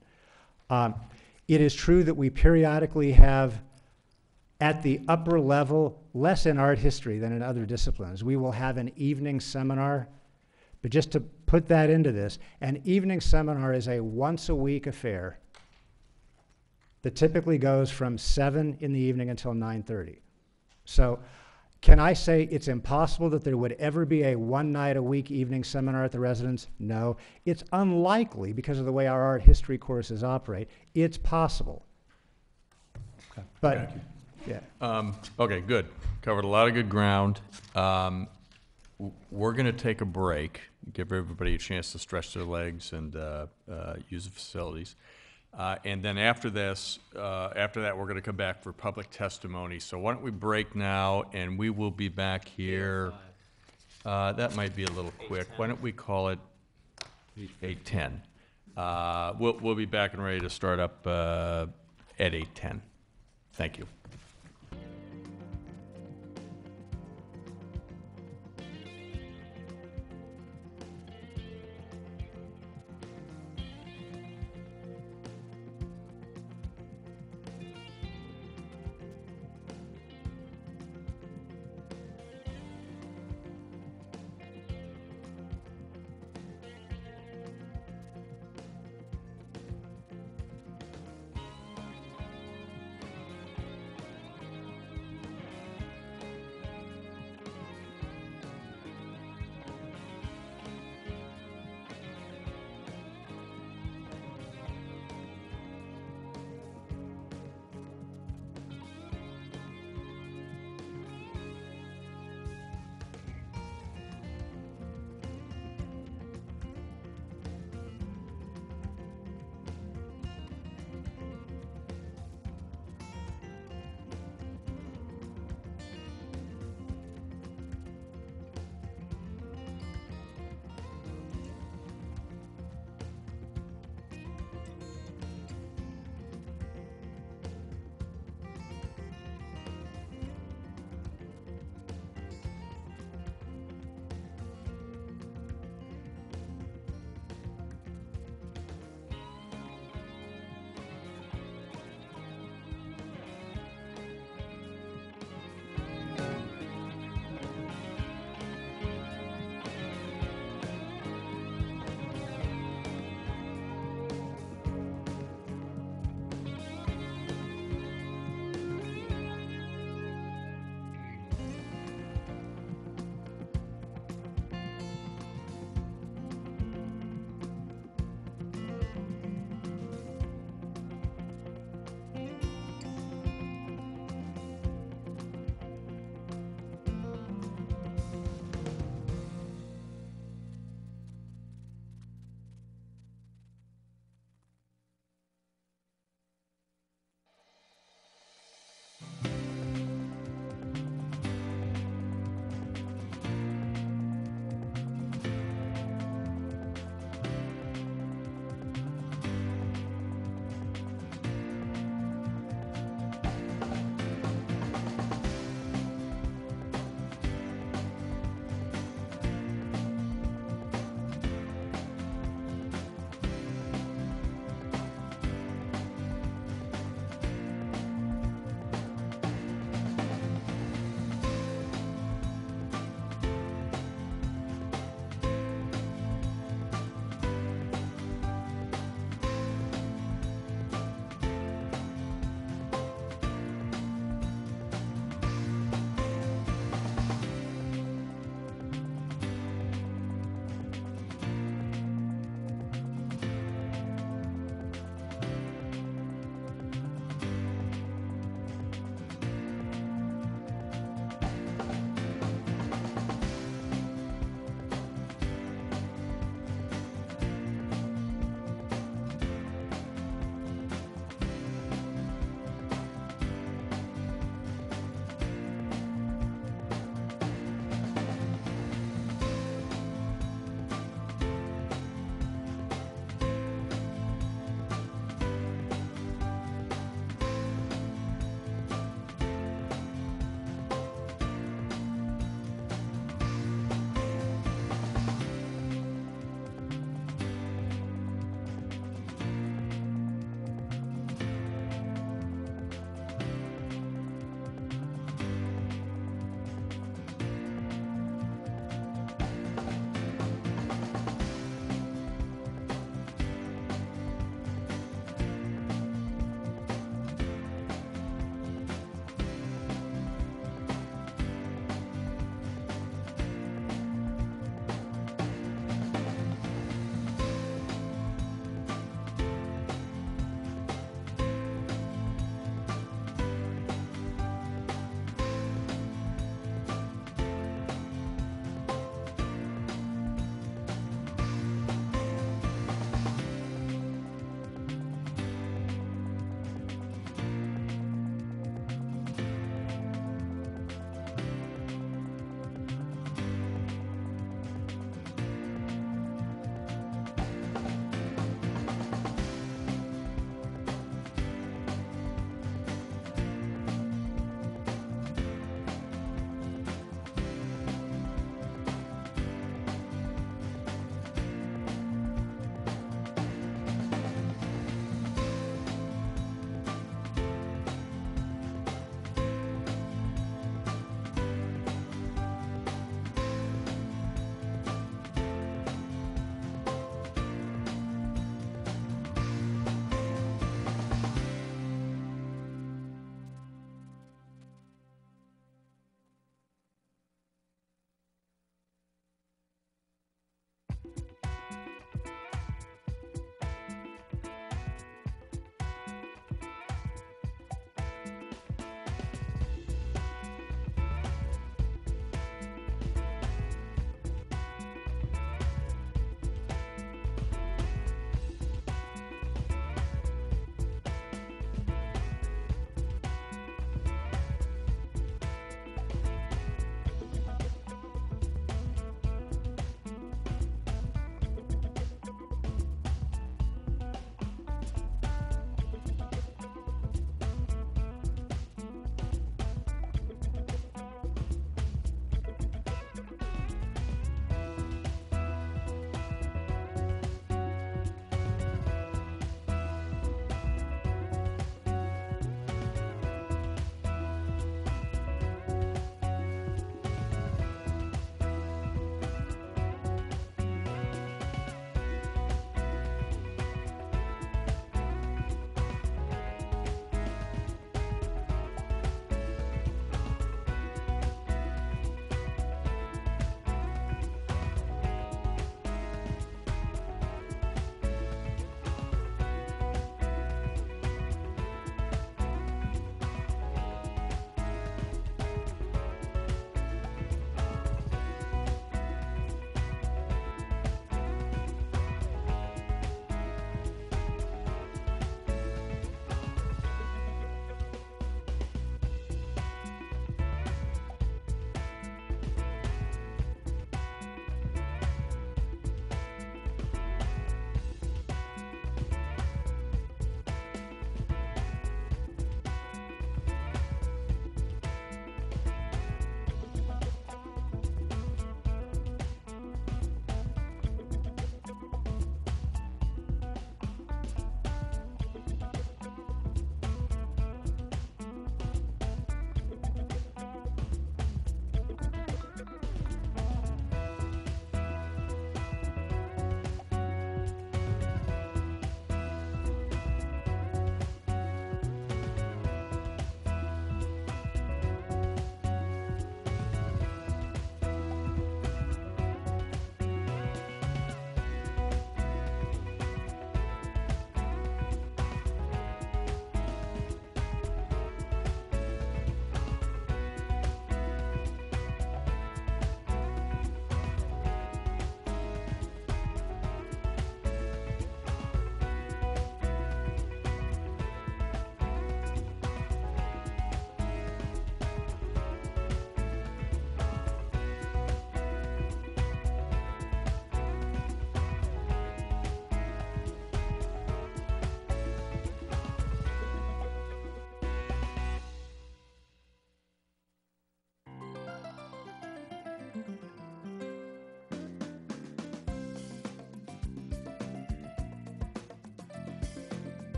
It is true that we periodically have, at the upper level, less in art history than in other disciplines, we will have an evening seminar. But just to put that into this, an evening seminar is a once-a-week affair that typically goes from 7 in the evening until 9:30. So can I say it's impossible that there would ever be a one-night-a-week evening seminar at the residence? No. It's unlikely because of the way our art history courses operate. It's possible. Okay. But, yeah. Okay, good. Covered a lot of good ground. We're going to take a break, give everybody a chance to stretch their legs and use the facilities. And then after this, after that, we're going to come back for public testimony. So why don't we break now, and we will be back here. That might be a little quick. Why don't we call it 8:10? We'll be back and ready to start up at 8:10. Thank you.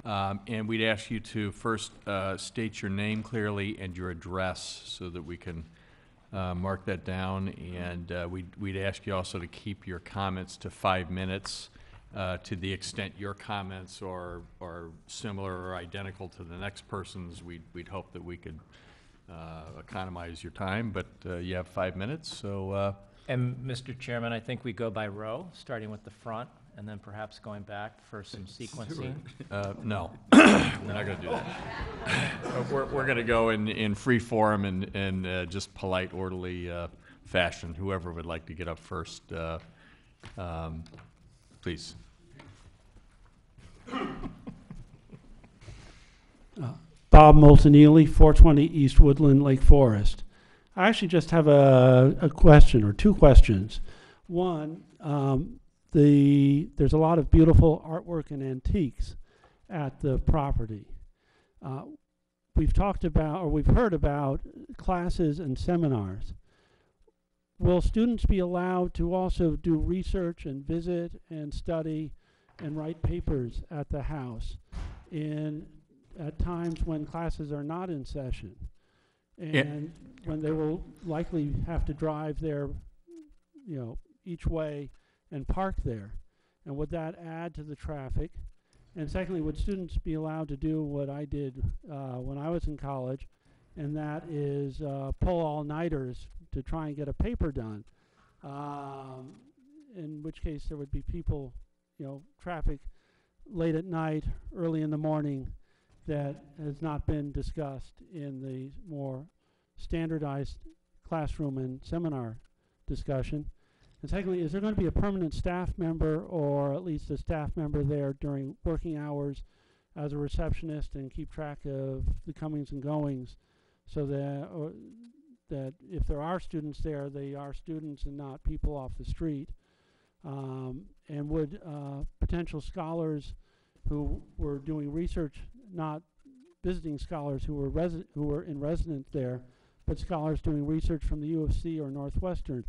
And we'd ask you to first state your name clearly and your address so that we can mark that down. And we'd ask you also to keep your comments to 5 minutes. To the extent your comments are similar or identical to the next person's, we'd hope that we could economize your time, but you have 5 minutes, so. And Mr. Chairman, I think we go by row, starting with the front, and then perhaps going back for some sequencing. No, we're not gonna do that. We're gonna go in free form and just polite, orderly fashion. Whoever would like to get up first, please. Bob Moltanili, 420 East Woodland, Lake Forest. I actually just have a question or two questions. One, there's a lot of beautiful artwork and antiques at the property. We've talked about, or we've heard about classes and seminars. Will students be allowed to also do research and visit and study and write papers at the house at times when classes are not in session? And when they will likely have to drive there, each way and park there. And would that add to the traffic? And secondly, would students be allowed to do what I did when I was in college, and that is pull all-nighters to try and get a paper done, in which case there would be people, traffic late at night, early in the morning, that has not been discussed in the more standardized classroom and seminar discussion. And secondly, is there going to be a permanent staff member, or at least a staff member there during working hours as a receptionist and keep track of the comings and goings, so that if there are students there, they are students and not people off the street? And would potential scholars who were doing research, not visiting scholars who were in residence there, but scholars doing research from the U of C or Northwestern,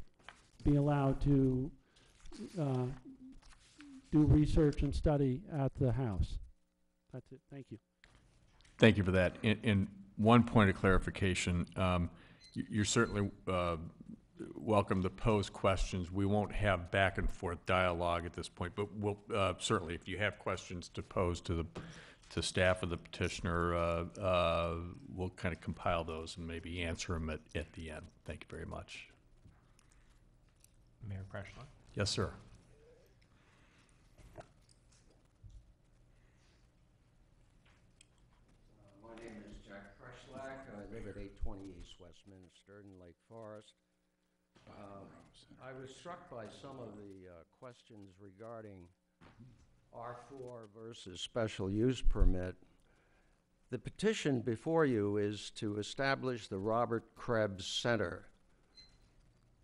be allowed to do research and study at the house? That's it. Thank you. Thank you for that. And one point of clarification, you're certainly welcome to pose questions. We won't have back and forth dialogue at this point, but we'll certainly, if you have questions to pose to staff of the petitioner, we'll kind of compile those and maybe answer them at the end. Thank you very much. Mayor Kreschler. Yes, sir. My name is Jack Kreschler. I live at 820 East Westminster in Lake Forest. I was struck by some of the questions regarding R4 versus special use permit. The petition before you is to establish the Robert Krebs Center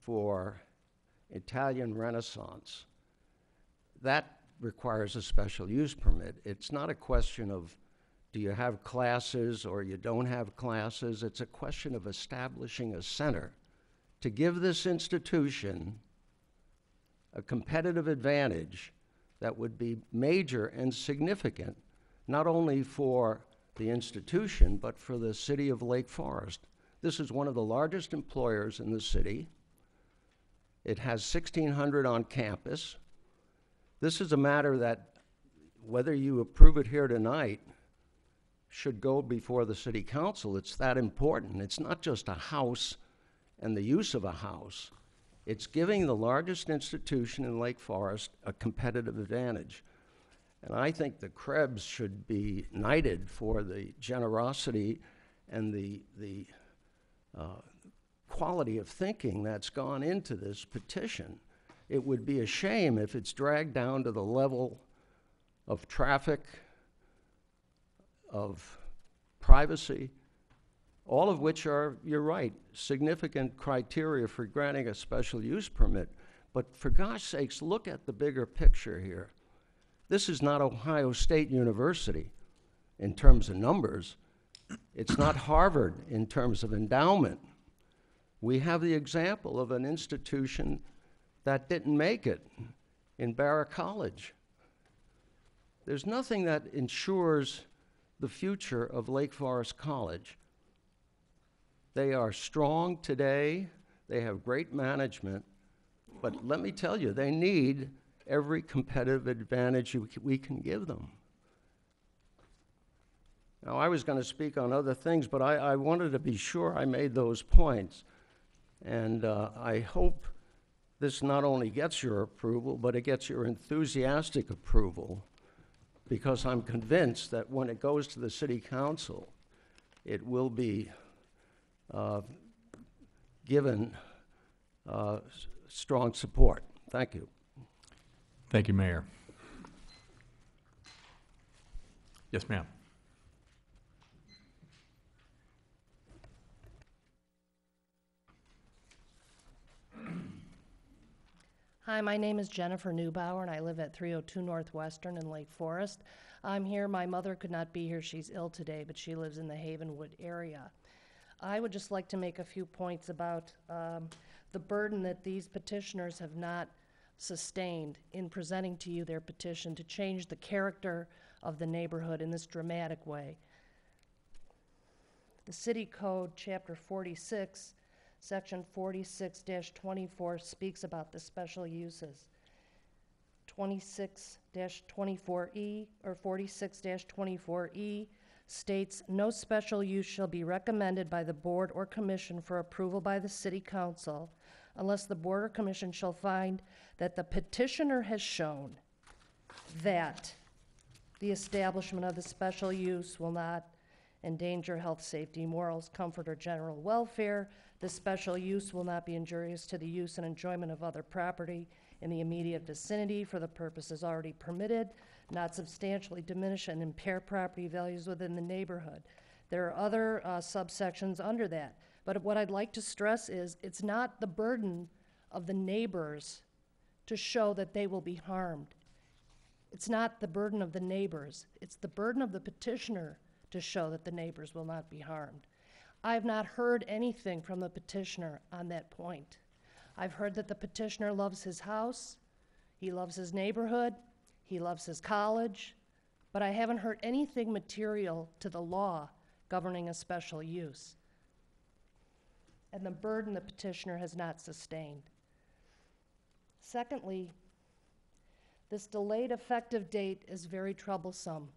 for Italian Renaissance. That requires a special use permit. It's not a question of do you have classes or you don't have classes. It's a question of establishing a center to give this institution a competitive advantage that would be major and significant, not only for the institution, but for the city of Lake Forest. This is one of the largest employers in the city. It has 1,600 on campus. This is a matter that, whether you approve it here tonight, should go before the city council. It's that important. It's not just a house and the use of a house. It's giving the largest institution in Lake Forest a competitive advantage. And I think the Krebs should be knighted for the generosity and the quality of thinking that's gone into this petition. It would be a shame if it's dragged down to the level of traffic, of privacy, all of which are, you're right, significant criteria for granting a special use permit. But for gosh sakes, look at the bigger picture here. This is not Ohio State University in terms of numbers. It's not Harvard in terms of endowment. We have the example of an institution that didn't make it in Barrett College. There's nothing that ensures the future of Lake Forest College. They are strong today, they have great management, but let me tell you, they need every competitive advantage we can give them. Now, I was going to speak on other things, but I wanted to be sure I made those points. And I hope this not only gets your approval, but it gets your enthusiastic approval, because I'm convinced that when it goes to the City Council, it will be given strong support. Thank you. Thank you, Mayor. Yes, ma'am. Hi, my name is Jennifer Neubauer, and I live at 302 Northwestern in Lake Forest. I'm here. My mother could not be here. She's ill today, but she lives in the Havenwood area. I would just like to make a few points about the burden that these petitioners have not sustained in presenting to you their petition to change the character of the neighborhood in this dramatic way. The City Code, Chapter 46, Section 46-24 speaks about the special uses. 26-24E or 46-24E states, no special use shall be recommended by the board or commission for approval by the City Council unless the board or commission shall find that the petitioner has shown that the establishment of the special use will not endanger health, safety, morals, comfort, or general welfare. The special use will not be injurious to the use and enjoyment of other property in the immediate vicinity for the purposes already permitted, not substantially diminish and impair property values within the neighborhood. There are other subsections under that. But what I'd like to stress is it's not the burden of the neighbors to show that they will be harmed. It's not the burden of the neighbors. It's the burden of the petitioner to show that the neighbors will not be harmed. I have not heard anything from the petitioner on that point. I've heard that the petitioner loves his house, he loves his neighborhood, he loves his college, but I haven't heard anything material to the law governing a special use. And the burden the petitioner has not sustained. Secondly, this delayed effective date is very troublesome.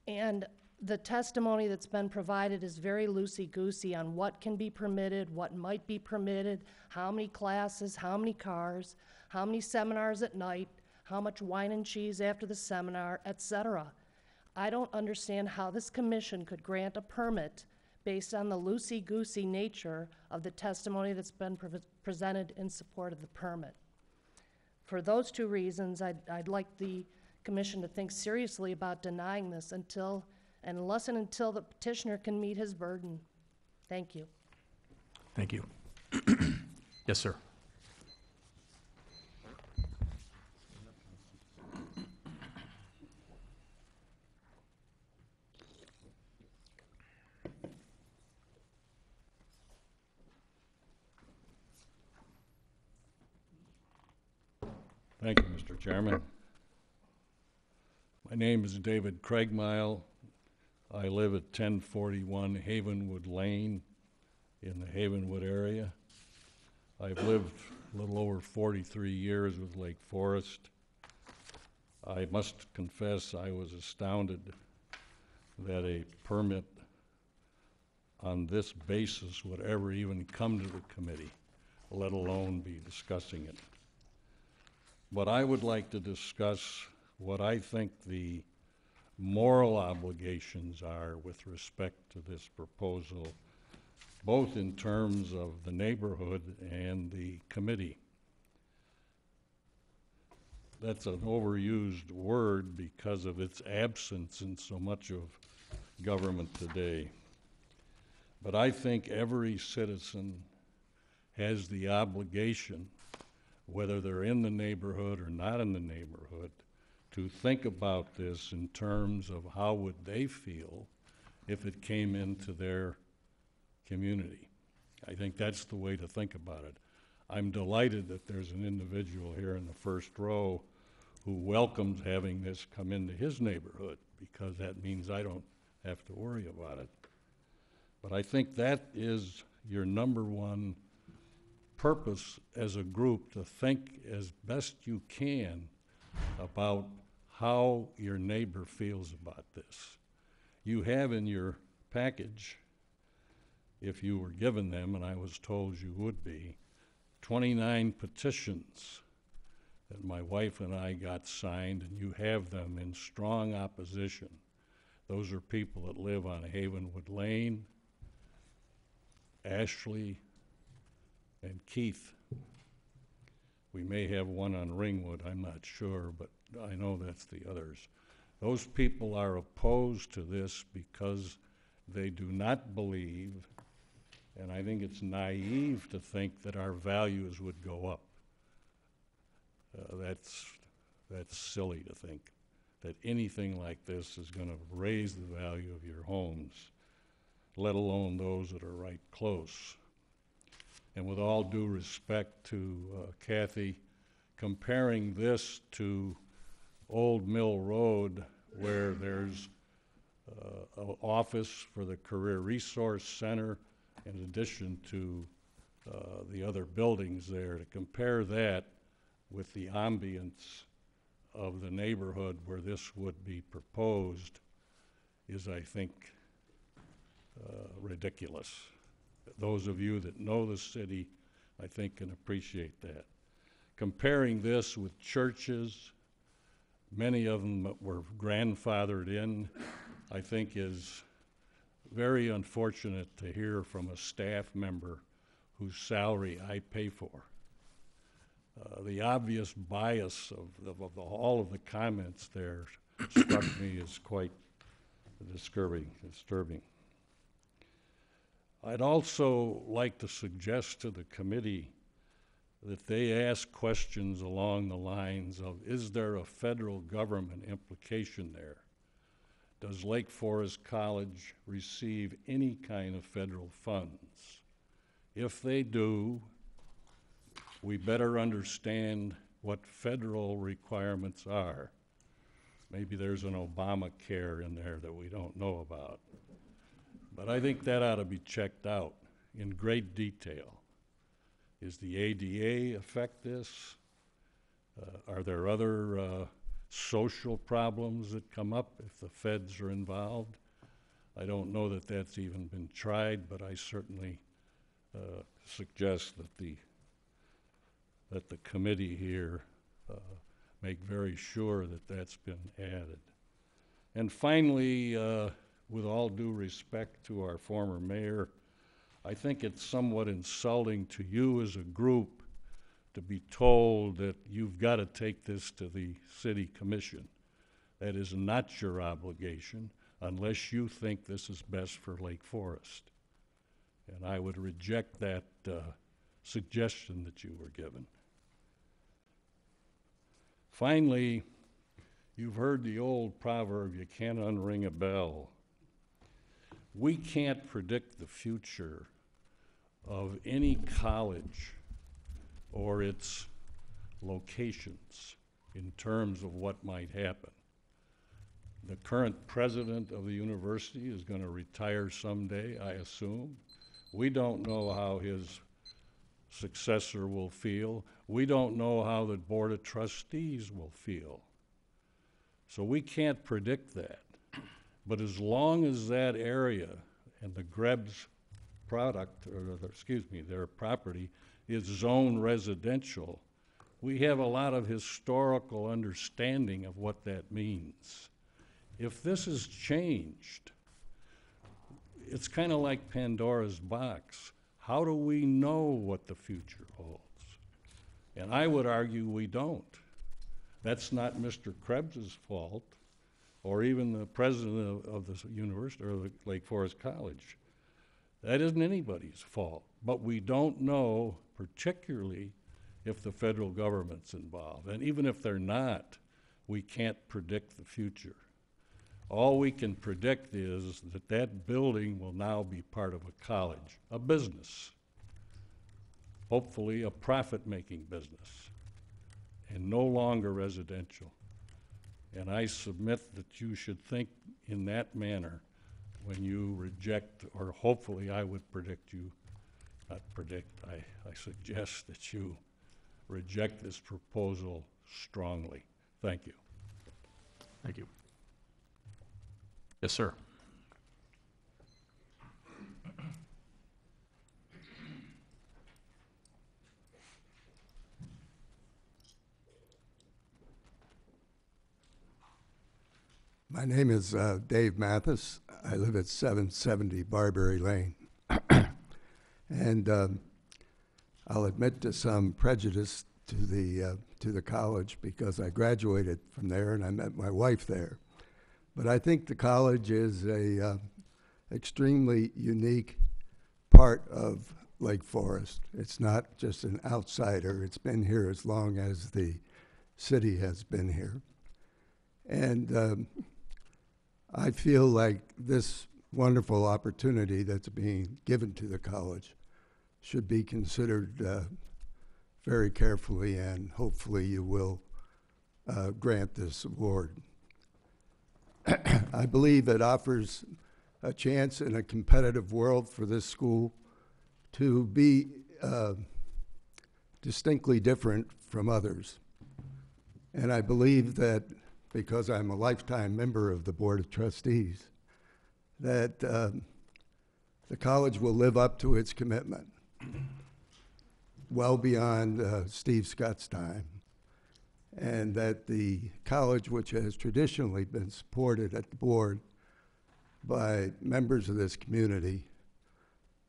And the testimony that's been provided is very loosey-goosey on what can be permitted, what might be permitted, how many classes, how many cars, how many seminars at night, how much wine and cheese after the seminar, etc. I don't understand how this commission could grant a permit based on the loosey-goosey nature of the testimony that's been presented in support of the permit. For those two reasons, I'd like the commission to think seriously about denying this unless and until the petitioner can meet his burden. Thank you. Thank you. Yes, sir. Thank you, Mr. Chairman. My name is David Craigmile. I live at 1041 Havenwood Lane in the Havenwood area. I've lived a little over 43 years with Lake Forest. I must confess I was astounded that a permit on this basis would ever even come to the committee, let alone be discussing it. But I would like to discuss what I think the moral obligations are with respect to this proposal, both in terms of the neighborhood and the committee. That's an overused word because of its absence in so much of government today. But I think every citizen has the obligation, whether they're in the neighborhood or not in the neighborhood, to think about this in terms of how would they feel if it came into their community. I think that's the way to think about it. I'm delighted that there's an individual here in the first row who welcomes having this come into his neighborhood, because that means I don't have to worry about it. But I think that is your number one purpose as a group, to think as best you can about how your neighbor feels about this. You have in your package, if you were given them, and I was told you would be, 29 petitions that my wife and I got signed, and you have them in strong opposition. Those are people that live on Havenwood Lane, Ashley, and Keith. We may have one on Ringwood, I'm not sure, but I know that's the others. Those people are opposed to this because they do not believe, and I think it's naive to think that our values would go up. That's silly to think that anything like this is going to raise the value of your homes, let alone those that are right close. And with all due respect to Kathy, comparing this to Old Mill Road, where there's an office for the Career Resource Center, in addition to the other buildings there, to compare that with the ambience of the neighborhood where this would be proposed is, I think, ridiculous. Those of you that know the city, I think, can appreciate that. Comparing this with churches, many of them that were grandfathered in, I think is very unfortunate to hear from a staff member whose salary I pay for. The obvious bias of all of the comments there struck me as quite disturbing. I'd also like to suggest to the committee that they ask questions along the lines of, is there a federal government implication there? Does Lake Forest College receive any kind of federal funds? If they do, we better understand what federal requirements are. Maybe there's an Obamacare in there that we don't know about. But I think that ought to be checked out in great detail. Is the ADA affect this? Are there other social problems that come up if the feds are involved? I don't know that that's even been tried, but I certainly suggest that the committee here make very sure that that's been added. And finally, with all due respect to our former mayor, I think it's somewhat insulting to you as a group to be told that you've got to take this to the city commission. That is not your obligation unless you think this is best for Lake Forest. And I would reject that suggestion that you were given. Finally, you've heard the old proverb, you can't unring a bell. We can't predict the future of any college or its locations in terms of what might happen. The current president of the university is going to retire someday, I assume. We don't know how his successor will feel. We don't know how the board of trustees will feel. So we can't predict that. But as long as that area and the Krebs product, or their property is zoned residential, we have a lot of historical understanding of what that means. If this is changed, it's kind of like Pandora's box. How do we know what the future holds? And I would argue we don't. That's not Mr. Krebs's fault, or even the president of the university, or the Lake Forest College. That isn't anybody's fault. But we don't know, particularly if the federal government's involved. And even if they're not, we can't predict the future. All we can predict is that that building will now be part of a college, a business, hopefully a profit-making business, and no longer residential. And I submit that you should think in that manner when you reject, or hopefully I would predict you, not predict, I suggest that you reject this proposal strongly. Thank you. Thank you. Yes, sir. My name is Dave Mathis. I live at 770 Barberry Lane. And I'll admit to some prejudice to the college because I graduated from there and I met my wife there. But I think the college is a extremely unique part of Lake Forest. It's not just an outsider. It's been here as long as the city has been here. And I feel like this wonderful opportunity that's being given to the college should be considered very carefully, and hopefully you will grant this award. I believe it offers a chance in a competitive world for this school to be distinctly different from others. And I believe that because I'm a lifetime member of the Board of Trustees, that the college will live up to its commitment well beyond Steve Schutt's time, and that the college, which has traditionally been supported at the board by members of this community,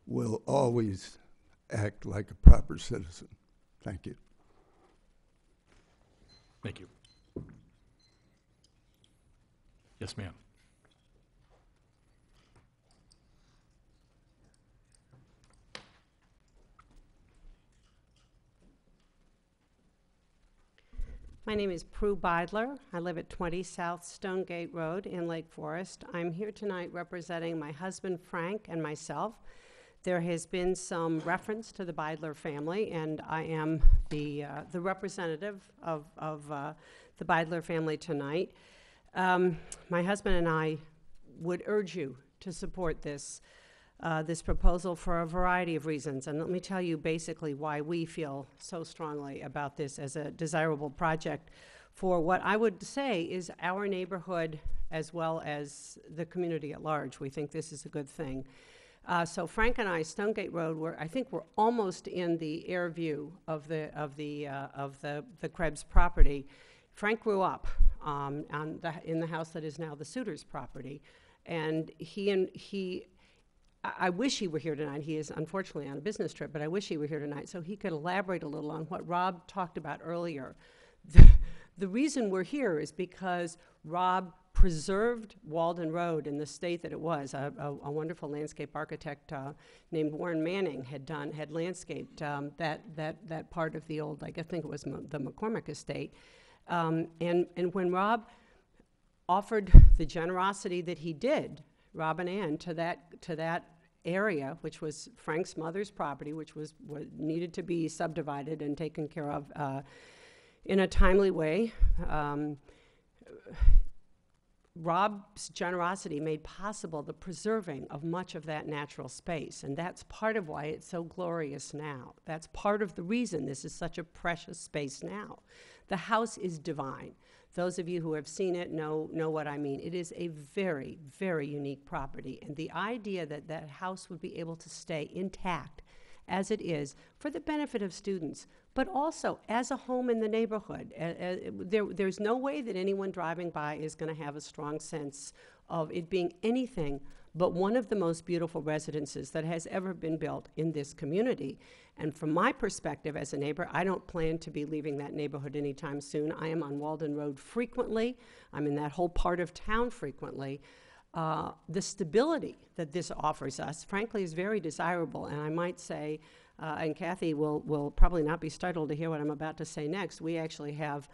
will always act like a proper citizen. Thank you. Thank you. Yes, ma'am. My name is Prue Beidler. I live at 20 South Stonegate Road in Lake Forest. I'm here tonight representing my husband Frank and myself. There has been some reference to the Beidler family, and I am the representative of the Beidler family tonight. My husband and I would urge you to support this proposal for a variety of reasons. And let me tell you basically why we feel so strongly about this as a desirable project for what I would say is our neighborhood as well as the community at large. We think this is a good thing. So Frank and I, Stonegate Road, I think we're almost in the air view of the Krebs property. Frank grew up in the house that is now the Suitors property, and I wish he were here tonight. He is unfortunately on a business trip, but I wish he were here tonight so he could elaborate a little on what Rob talked about earlier. The reason we're here is because Rob preserved Walden Road in the state that it was. A wonderful landscape architect named Warren Manning had landscaped that part of the old, I think it was the McCormick estate. And when Rob offered the generosity that he did, Rob and Ann, to that area, which was Frank's mother's property, which needed to be subdivided and taken care of in a timely way. Rob's generosity made possible the preserving of much of that natural space, and that's part of why it's so glorious now. That's part of the reason this is such a precious space now. The house is divine. Those of you who have seen it know what I mean. It is a very, very unique property, and the idea that that house would be able to stay intact as it is for the benefit of students, but also as a home in the neighborhood. There's no way that anyone driving by is going to have a strong sense of it being anything but one of the most beautiful residences that has ever been built in this community. And from my perspective as a neighbor, I don't plan to be leaving that neighborhood anytime soon. I am on Walden Road frequently. I'm in that whole part of town frequently. The stability that this offers us, frankly, is very desirable. And I might say, and Kathy will probably not be startled to hear what I'm about to say next, we actually have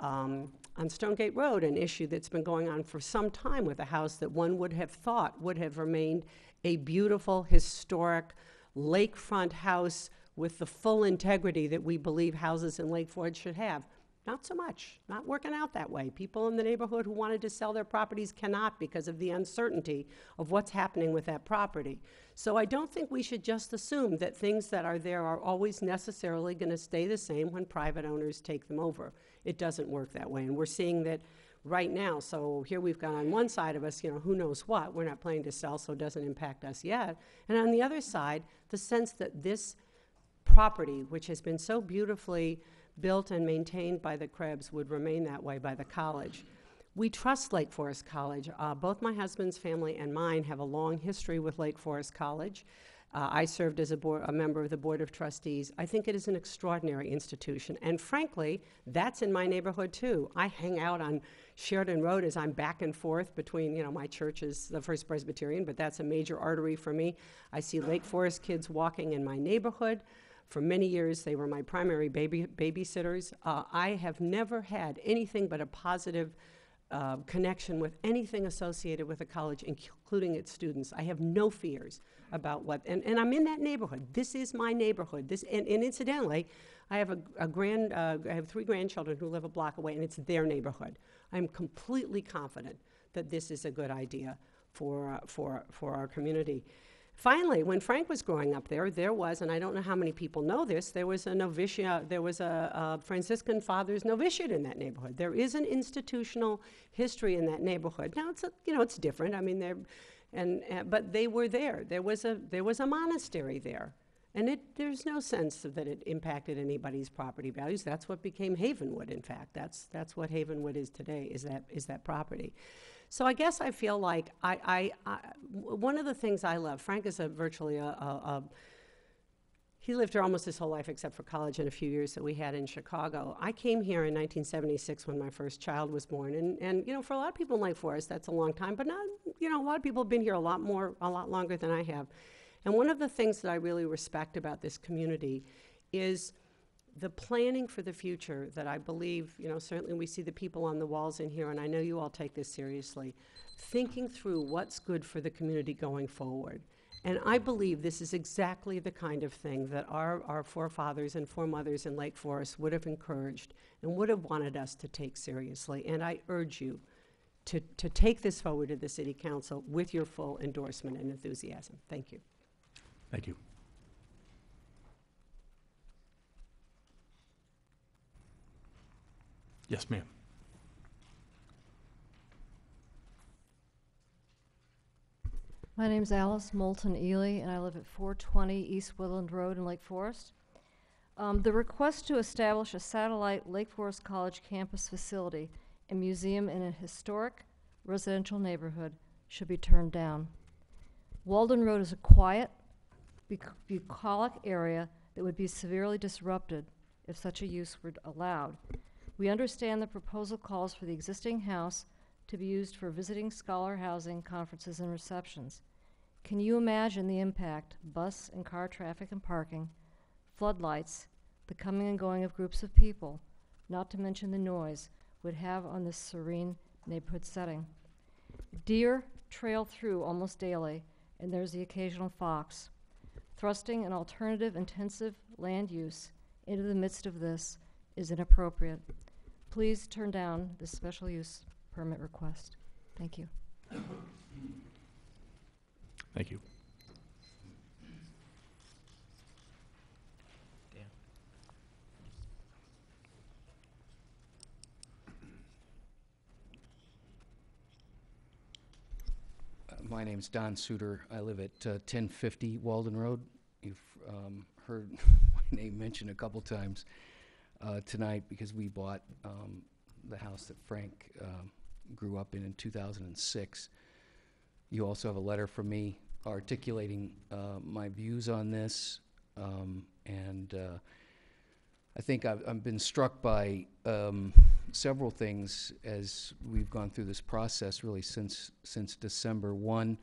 on Stonegate Road an issue that's been going on for some time with a house that one would have thought would have remained a beautiful, historic, lakefront house with the full integrity that we believe houses in Lake Forest should have. not so much, not working out that way. People in the neighborhood who wanted to sell their properties cannot because of the uncertainty of what's happening with that property. So I don't think we should just assume that things that are there are always necessarily going to stay the same when private owners take them over. It doesn't work that way, and we're seeing that right now. So here we've got on one side of us, you know, who knows what. We're not planning to sell, so it doesn't impact us yet. And on the other side, the sense that this property, which has been so beautifully built and maintained by the Krebs, would remain that way by the college. We trust Lake Forest College. Both my husband's family and mine have a long history with Lake Forest College. I served as a member of the Board of Trustees. I think it is an extraordinary institution, and frankly, that's in my neighborhood too. I hang out on Sheridan Road as I'm back and forth between, you know, my church is the First Presbyterian, but that's a major artery for me. I see Lake Forest kids walking in my neighborhood. For many years, they were my primary babysitters. I have never had anything but a positive connection with anything associated with the college, including its students. I have no fears about what, and I'm in that neighborhood. This is my neighborhood. And incidentally, I have I have 3 grandchildren who live a block away, and it's their neighborhood. I'm completely confident that this is a good idea for our community. Finally, when Frank was growing up there was, and I don't know how many people know this, there was a novitiate, there was a Franciscan father's novitiate in that neighborhood. There is an institutional history in that neighborhood. Now it's different. I mean, but they were there. There was a monastery there, and there's no sense that it impacted anybody's property values. That's what became Havenwood. In fact, that's what Havenwood is today. Is that property? So I guess I feel like one of the things I love, Frank is he lived here almost his whole life except for college and a few years that we had in Chicago. I came here in 1976 when my first child was born, and you know, for a lot of people in Lake Forest, that's a long time, but not, you know, a lot of people have been here a lot longer than I have. And one of the things that I really respect about this community is the planning for the future that I believe, you know, certainly we see the people on the walls in here, and I know you all take this seriously, thinking through what's good for the community going forward. And I believe this is exactly the kind of thing that our forefathers and foremothers in Lake Forest would have encouraged and would have wanted us to take seriously. And I urge you to take this forward to the City Council with your full endorsement and enthusiasm. Thank you. Thank you. Yes, ma'am. My name's Alice Moulton Ely, and I live at 420 East Woodland Road in Lake Forest. The request to establish a satellite Lake Forest College campus facility and museum in a historic residential neighborhood should be turned down. Walden Road is a quiet, bucolic area that would be severely disrupted if such a use were allowed. We understand the proposal calls for the existing house to be used for visiting scholar housing, conferences, and receptions. Can you imagine the impact bus and car traffic and parking, floodlights, the coming and going of groups of people, not to mention the noise, would have on this serene neighborhood setting? Deer trail through almost daily, and there's the occasional fox. Thrusting an alternative intensive land use into the midst of this is inappropriate. Please turn down this special use permit request. Thank you. Thank you. Dan. My name's Don Suter. I live at 1050 Walden Road. You've heard my name mentioned a couple times tonight because we bought the house that Frank grew up in 2006. You also have a letter from me articulating my views on this, and I think I've been struck by several things as we've gone through this process really since December. One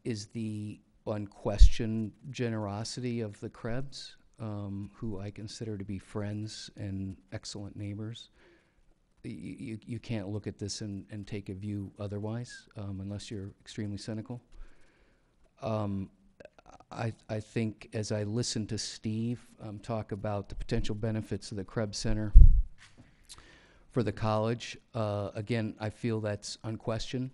is the unquestioned generosity of the Krebs, who I consider to be friends and excellent neighbors. You can't look at this and take a view otherwise, unless you're extremely cynical. I think as I listened to Steve talk about the potential benefits of the Krebs Center for the college, again, I feel that's unquestioned.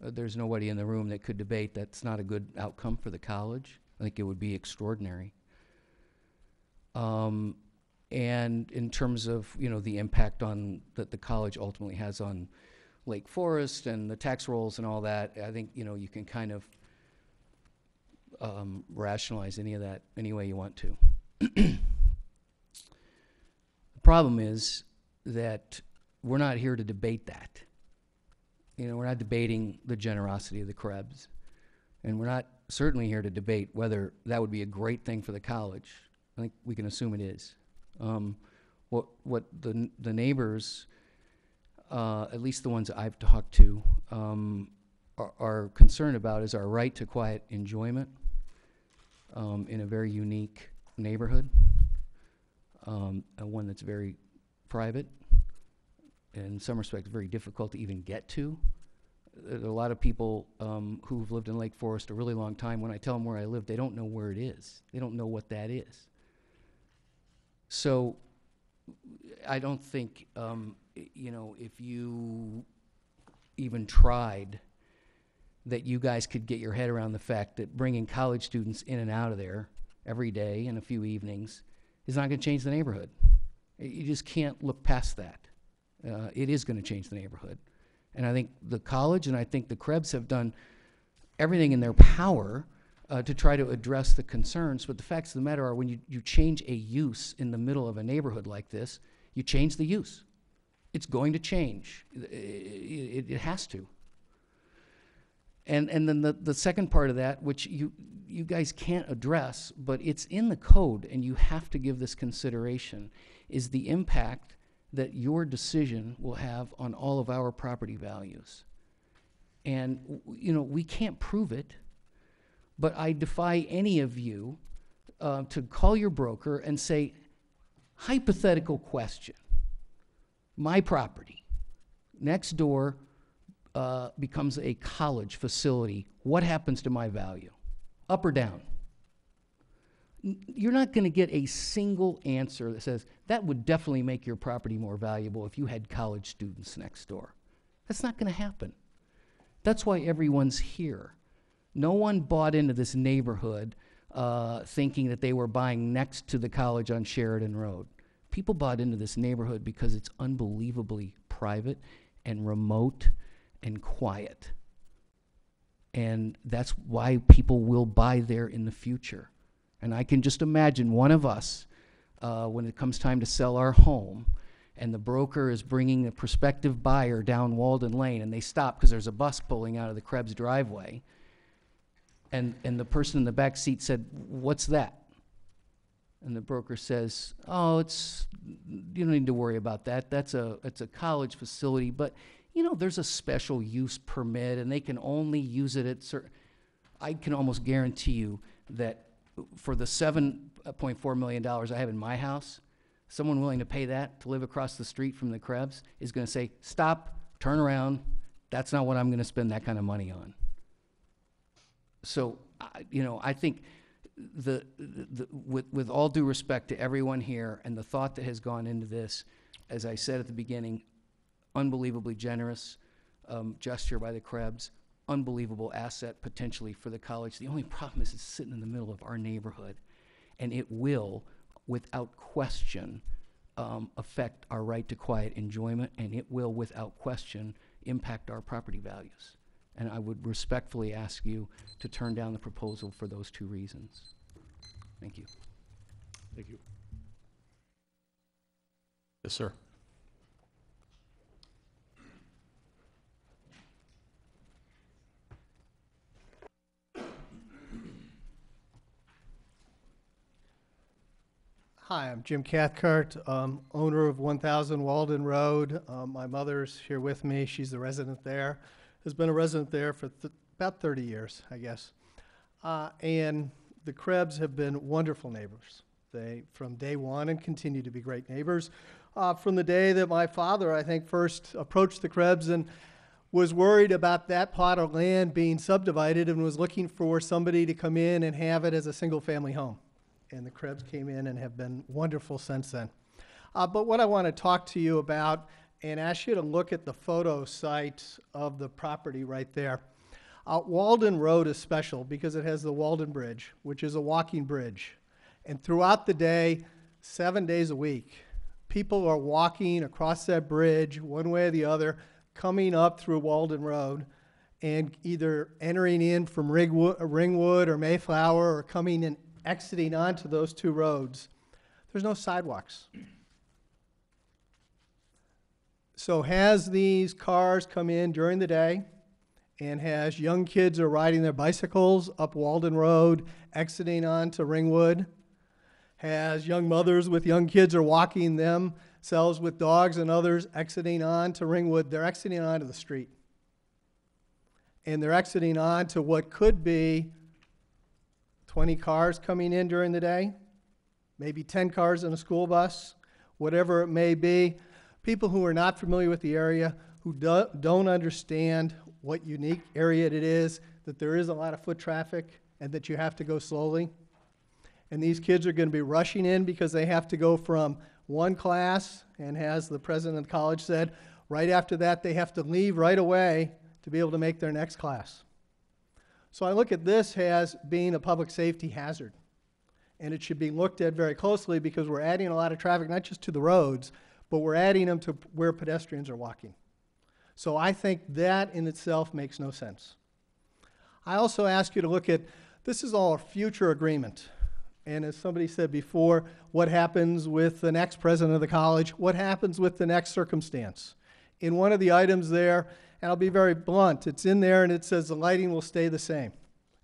There's nobody in the room that could debate that's not a good outcome for the college. I think it would be extraordinary. And in terms of, you know, the impact on that the college ultimately has on Lake Forest and the tax rolls and all that, I think, you know, you can kind of rationalize any of that any way you want to. The problem is that we're not here to debate that. You know, we're not debating the generosity of the Krebs. And we're not certainly here to debate whether that would be a great thing for the college. I think we can assume it is. What the neighbors, at least the ones I've talked to, are concerned about is our right to quiet enjoyment in a very unique neighborhood, and one that's very private, in some respects very difficult to even get to. There's a lot of people who've lived in Lake Forest a really long time. When I tell them where I live, they don't know where it is. They don't know what that is. So I don't think, you know, if you even tried, that you guys could get your head around the fact that bringing college students in and out of there every day and a few evenings is not going to change the neighborhood. You just can't look past that. It is going to change the neighborhood. And I think the college and I think the Krebs have done everything in their power to try to address the concerns. But the facts of the matter are when you change a use in the middle of a neighborhood like this, you change the use. It's going to change. It has to. And then the second part of that, which you guys can't address, but it's in the code and you have to give this consideration, is the impact that your decision will have on all of our property values. And, you know, we can't prove it, but I defy any of you to call your broker and say, hypothetical question, my property next door becomes a college facility, what happens to my value? Up or down? You're not going to get a single answer that says, that would definitely make your property more valuable if you had college students next door. That's not going to happen. That's why everyone's here. No one bought into this neighborhood thinking that they were buying next to the college on Sheridan Road. People bought into this neighborhood because it's unbelievably private and remote and quiet. And that's why people will buy there in the future. And I can just imagine one of us, when it comes time to sell our home, and the broker is bringing a prospective buyer down Walden Lane, and they stop because there's a bus pulling out of the Krebs driveway, and the person in the back seat said, "What's that?" And the broker says, "Oh, you don't need to worry about that. It's a college facility, but you know, there's a special use permit, and they can only use it at certain." I can almost guarantee you that for the $7.4 million I have in my house, someone willing to pay that to live across the street from the Krebs is going to say, "Stop, turn around. That's not what I'm going to spend that kind of money on." So, you know, I think with all due respect to everyone here and the thought that has gone into this, as I said at the beginning, unbelievably generous gesture by the Krebs, unbelievable asset potentially for the college. The only problem is it's sitting in the middle of our neighborhood, and it will, without question, affect our right to quiet enjoyment, and it will, without question, impact our property values. And I would respectfully ask you to turn down the proposal for those two reasons. Thank you. Thank you. Yes, sir. Hi, I'm Jim Cathcart, owner of 1000 Walden Road. My mother's here with me. She's the resident there. Has been a resident there for about 30 years, I guess. And the Krebs have been wonderful neighbors. They, from day one, and continue to be great neighbors. From the day that my father, I think, first approached the Krebs and was worried about that plot of land being subdivided and was looking for somebody to come in and have it as a single-family home. And the Krebs came in and have been wonderful since then. But what I want to talk to you about and ask you to look at the photo site of the property right there. Walden Road is special because it has the Walden Bridge, which is a walking bridge. And throughout the day, 7 days a week, people are walking across that bridge one way or the other, coming up through Walden Road and either entering in from Ringwood or Mayflower or coming and exiting onto those two roads. There's no sidewalks. So as these cars come in during the day and as young kids are riding their bicycles up Walden Road, exiting onto Ringwood, as young mothers with young kids are walking themselves with dogs and others exiting on to Ringwood, they're exiting onto the street. And they're exiting on to what could be 20 cars coming in during the day, maybe 10 cars in a school bus, whatever it may be. People who are not familiar with the area, who don't understand what unique area it is, that there is a lot of foot traffic and that you have to go slowly. And these kids are going to be rushing in because they have to go from one class, and as the president of the college said, right after that they have to leave right away to be able to make their next class. So I look at this as being a public safety hazard. And it should be looked at very closely because we're adding a lot of traffic, not just to the roads, but we're adding them to where pedestrians are walking. So I think that in itself makes no sense. I also ask you to look at, this is all a future agreement. And as somebody said before, what happens with the next president of the college? What happens with the next circumstance? In one of the items there, and I'll be very blunt, it's in there and it says the lighting will stay the same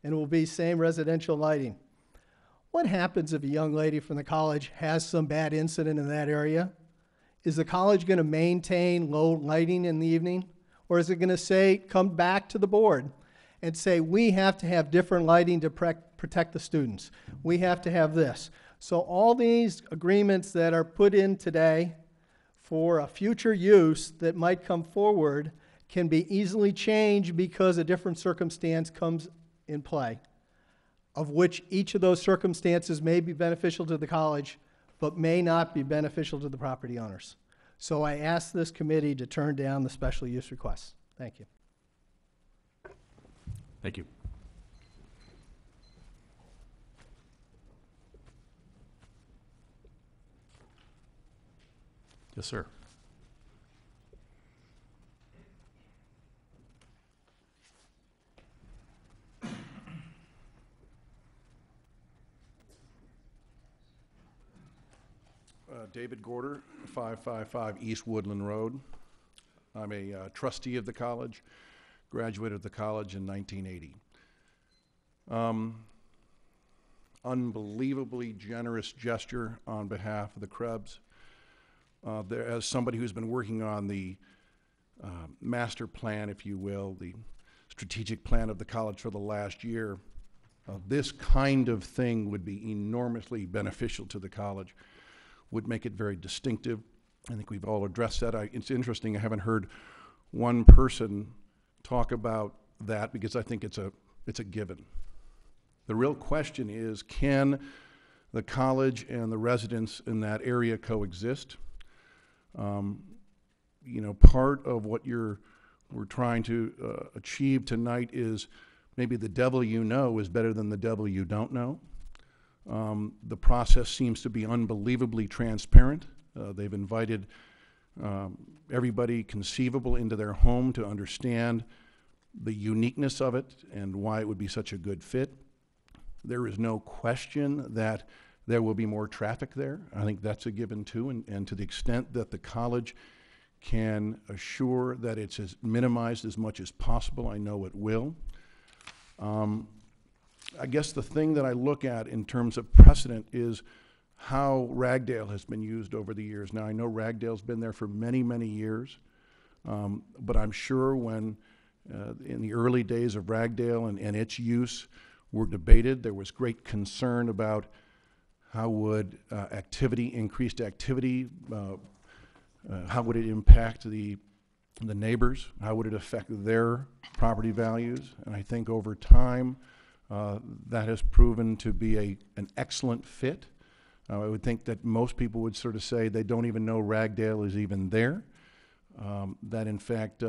and it will be same residential lighting. What happens if a young lady from the college has some bad incident in that area? Is the college going to maintain low lighting in the evening? Or is it going to say, come back to the board and say, we have to have different lighting to protect the students. We have to have this. So all these agreements that are put in today for a future use that might come forward can be easily changed because a different circumstance comes in play, of which each of those circumstances may be beneficial to the college, but may not be beneficial to the property owners. So I ask this committee to turn down the special use requests. Thank you. Thank you. Yes, sir. David Gorder, 555 East Woodland Road. I'm a trustee of the college, graduated of the college in 1980. Unbelievably generous gesture on behalf of the Krebs. As somebody who's been working on the master plan, if you will, the strategic plan of the college for the last year, this kind of thing would be enormously beneficial to the college, would make it very distinctive. I think we've all addressed that. It's interesting, I haven't heard one person talk about that because I think it's a given. The real question is, can the college and the residents in that area coexist? You know, part of what we're trying to achieve tonight is maybe the devil you know is better than the devil you don't know. The process seems to be unbelievably transparent. They've invited everybody conceivable into their home to understand the uniqueness of it and why it would be such a good fit. There is no question that there will be more traffic there. I think that's a given too, and to the extent that the college can assure that it's minimized as much as possible, I know it will. I guess the thing that I look at in terms of precedent is how Ragdale has been used over the years. Now, I know Ragdale's been there for many, many years, but I'm sure when in the early days of Ragdale and its use were debated, there was great concern about how would increased activity, how would it impact the the neighbors, how would it affect their property values? And I think over time, that has proven to be an excellent fit. I would think that most people would sort of say they don't even know Ragdale is even there. That in fact,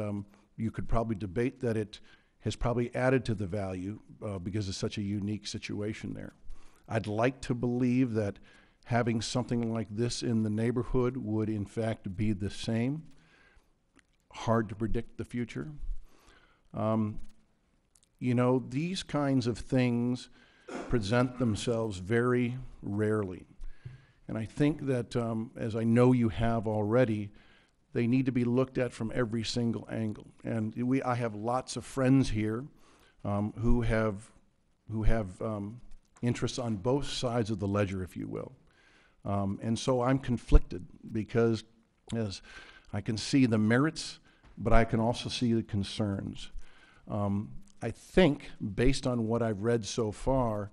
you could probably debate that it has probably added to the value because it's such a unique situation there. I'd like to believe that having something like this in the neighborhood would in fact be the same. Hard to predict the future. You know, these kinds of things present themselves very rarely. And I think that, as I know you have already, they need to be looked at from every single angle. And I have lots of friends here who have interests on both sides of the ledger, if you will. And so I'm conflicted because as I can see the merits, but I can also see the concerns. I think, based on what I've read so far,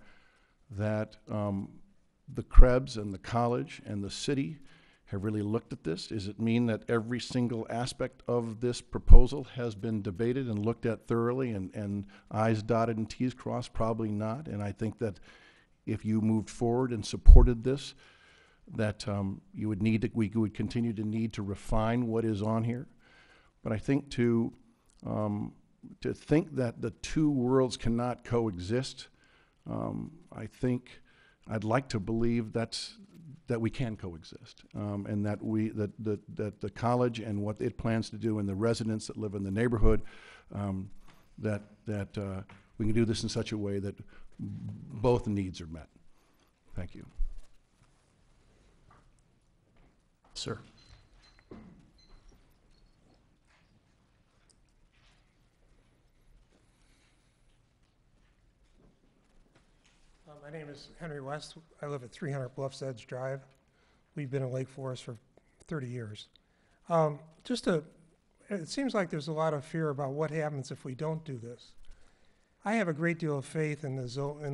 that the Krebs and the college and the city have really looked at this. Does it mean that every single aspect of this proposal has been debated and looked at thoroughly and I's dotted and T's crossed? Probably not. And I think that if you moved forward and supported this, that we would continue to need to refine what is on here. But I think to think that the two worlds cannot coexist, I think I'd like to believe that we can coexist, and that that the college and what it plans to do and the residents that live in the neighborhood, that we can do this in such a way that both needs are met. Thank you. Sir. My name is Henry West. I live at 300 Bluffs Edge Drive. We've been in Lake Forest for 30 years. It seems like there's a lot of fear about what happens if we don't do this. I have a great deal of faith in the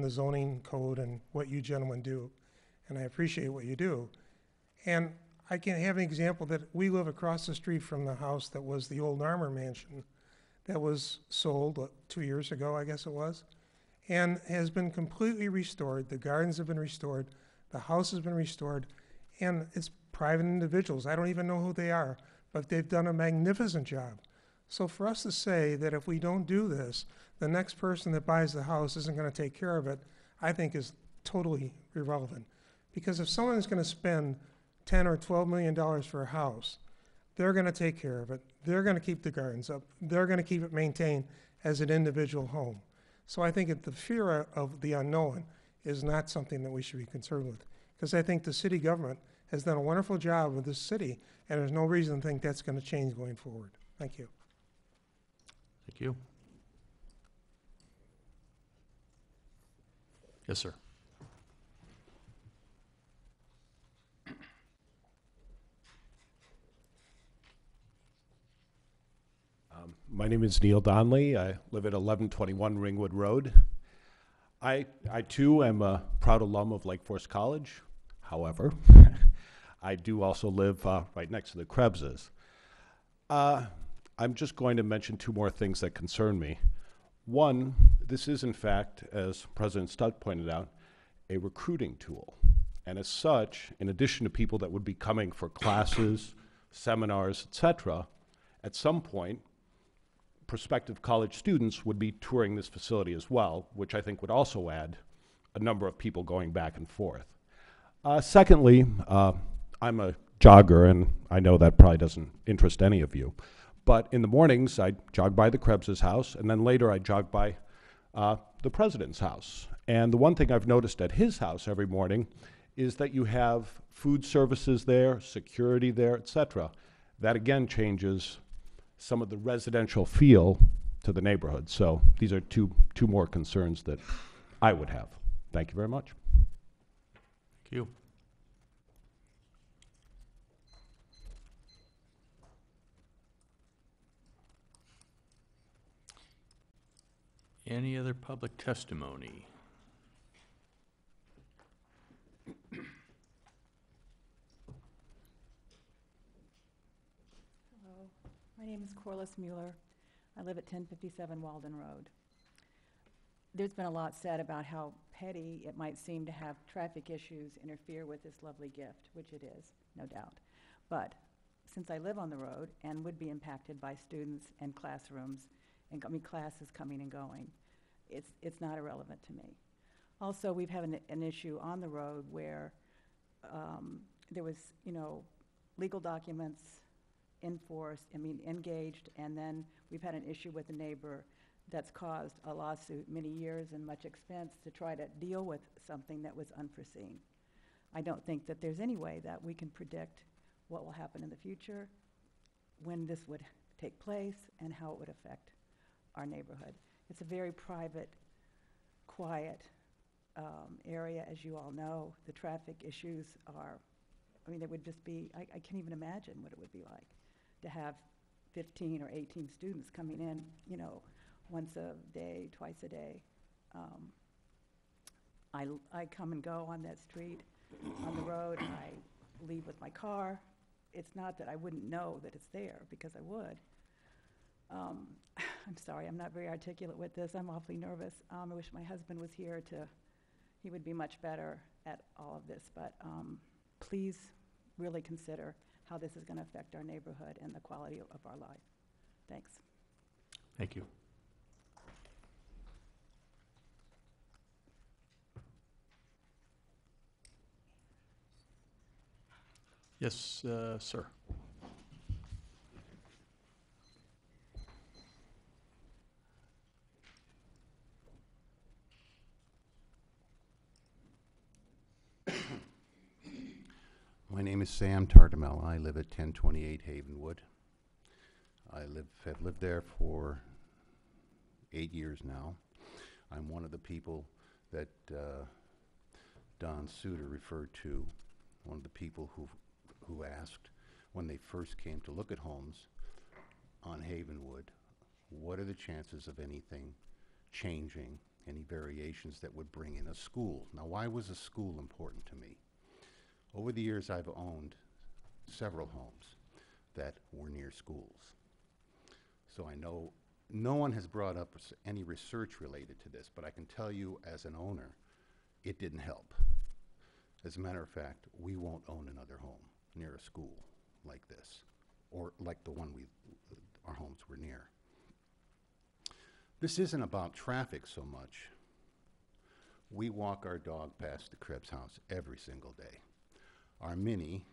zoning code and what you gentlemen do, and I appreciate what you do. And I can have an example that we live across the street from the house that was the old Armour Mansion that was sold 2 years ago, I guess it was, and has been completely restored. The gardens have been restored, the house has been restored, and it's private individuals. I don't even know who they are, but they've done a magnificent job. So for us to say that if we don't do this, the next person that buys the house isn't going to take care of it, I think is totally irrelevant. Because if someone is going to spend $10 or $12 million for a house, they're going to take care of it. They're going to keep the gardens up. They're going to keep it maintained as an individual home. So I think that the fear of the unknown is not something that we should be concerned with. Because I think the city government has done a wonderful job with this city, and there's no reason to think that's going to change going forward. Thank you. Thank you. Yes, sir. My name is Neil Donnelly. I live at 1121 Ringwood Road. I too am a proud alum of Lake Forest College. However, I do also live right next to the Krebses. I'm just going to mention two more things that concern me. One, this is in fact, as President Schutt pointed out, a recruiting tool. And as such, in addition to people that would be coming for classes, seminars, etc., at some point, prospective college students would be touring this facility as well, which I think would also add a number of people going back and forth. Secondly, I'm a jogger, and I know that probably doesn't interest any of you, but in the mornings I jog by the Krebs' house, and then later I jog by the president's house. And the one thing I've noticed at his house every morning is that you have food services there, security there, etc. That again changes some of the residential feel to the neighborhood. So these are two more concerns that I would have. Thank you very much. Thank you. Any other public testimony? My My name is Corliss Mueller. I live at 1057 Walden Road. There's been a lot said about how petty it might seem to have traffic issues interfere with this lovely gift, which it is, no doubt. But since I live on the road and would be impacted by students and classrooms, and classes coming and going, it's not irrelevant to me. Also, we've had an issue on the road where there was, legal documents engaged, and then we've had an issue with a neighbor that's caused a lawsuit, many years and much expense to try to deal with something that was unforeseen. I don't think that there's any way that we can predict what will happen in the future, when this would take place, and how it would affect our neighborhood. It's a very private, quiet area, as you all know. The traffic issues are, it would just be, I can't even imagine what it would be like to have 15 or 18 students coming in, once a day, twice a day. I come and go on that street, on the road. I leave with my car. It's not that I wouldn't know that it's there, because I would. I'm sorry, I'm not very articulate with this. I'm awfully nervous. I wish my husband was here he would be much better at all of this. But please really consider how this is going to affect our neighborhood and the quality of our life. Thanks. Thank you. Yes, sir. My name is Sam Tartamella. I live at 1028 Havenwood. Have lived there for 8 years now. I'm one of the people that Don Suter referred to, one of the people who asked when they first came to look at homes on Havenwood, what are the chances of anything changing, any variations that would bring in a school? Now, why was a school important to me? Over the years, I've owned several homes that were near schools. So I know no one has brought up any research related to this, but I can tell you as an owner, it didn't help. As a matter of fact, we won't own another home near a school like this, or like the one our homes were near. This isn't about traffic so much. We walk our dog past the Krebs house every single day. Our Minnie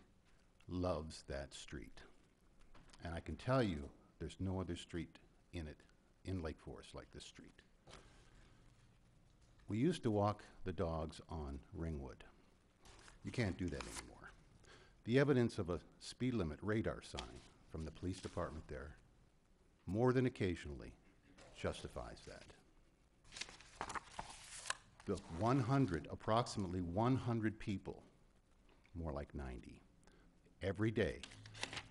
loves that street. And I can tell you, there's no other street in Lake Forest like this street. We used to walk the dogs on Ringwood. You can't do that anymore. The evidence of a speed limit radar sign from the police department there, more than occasionally, justifies that. The approximately 100 people, more like 90, every day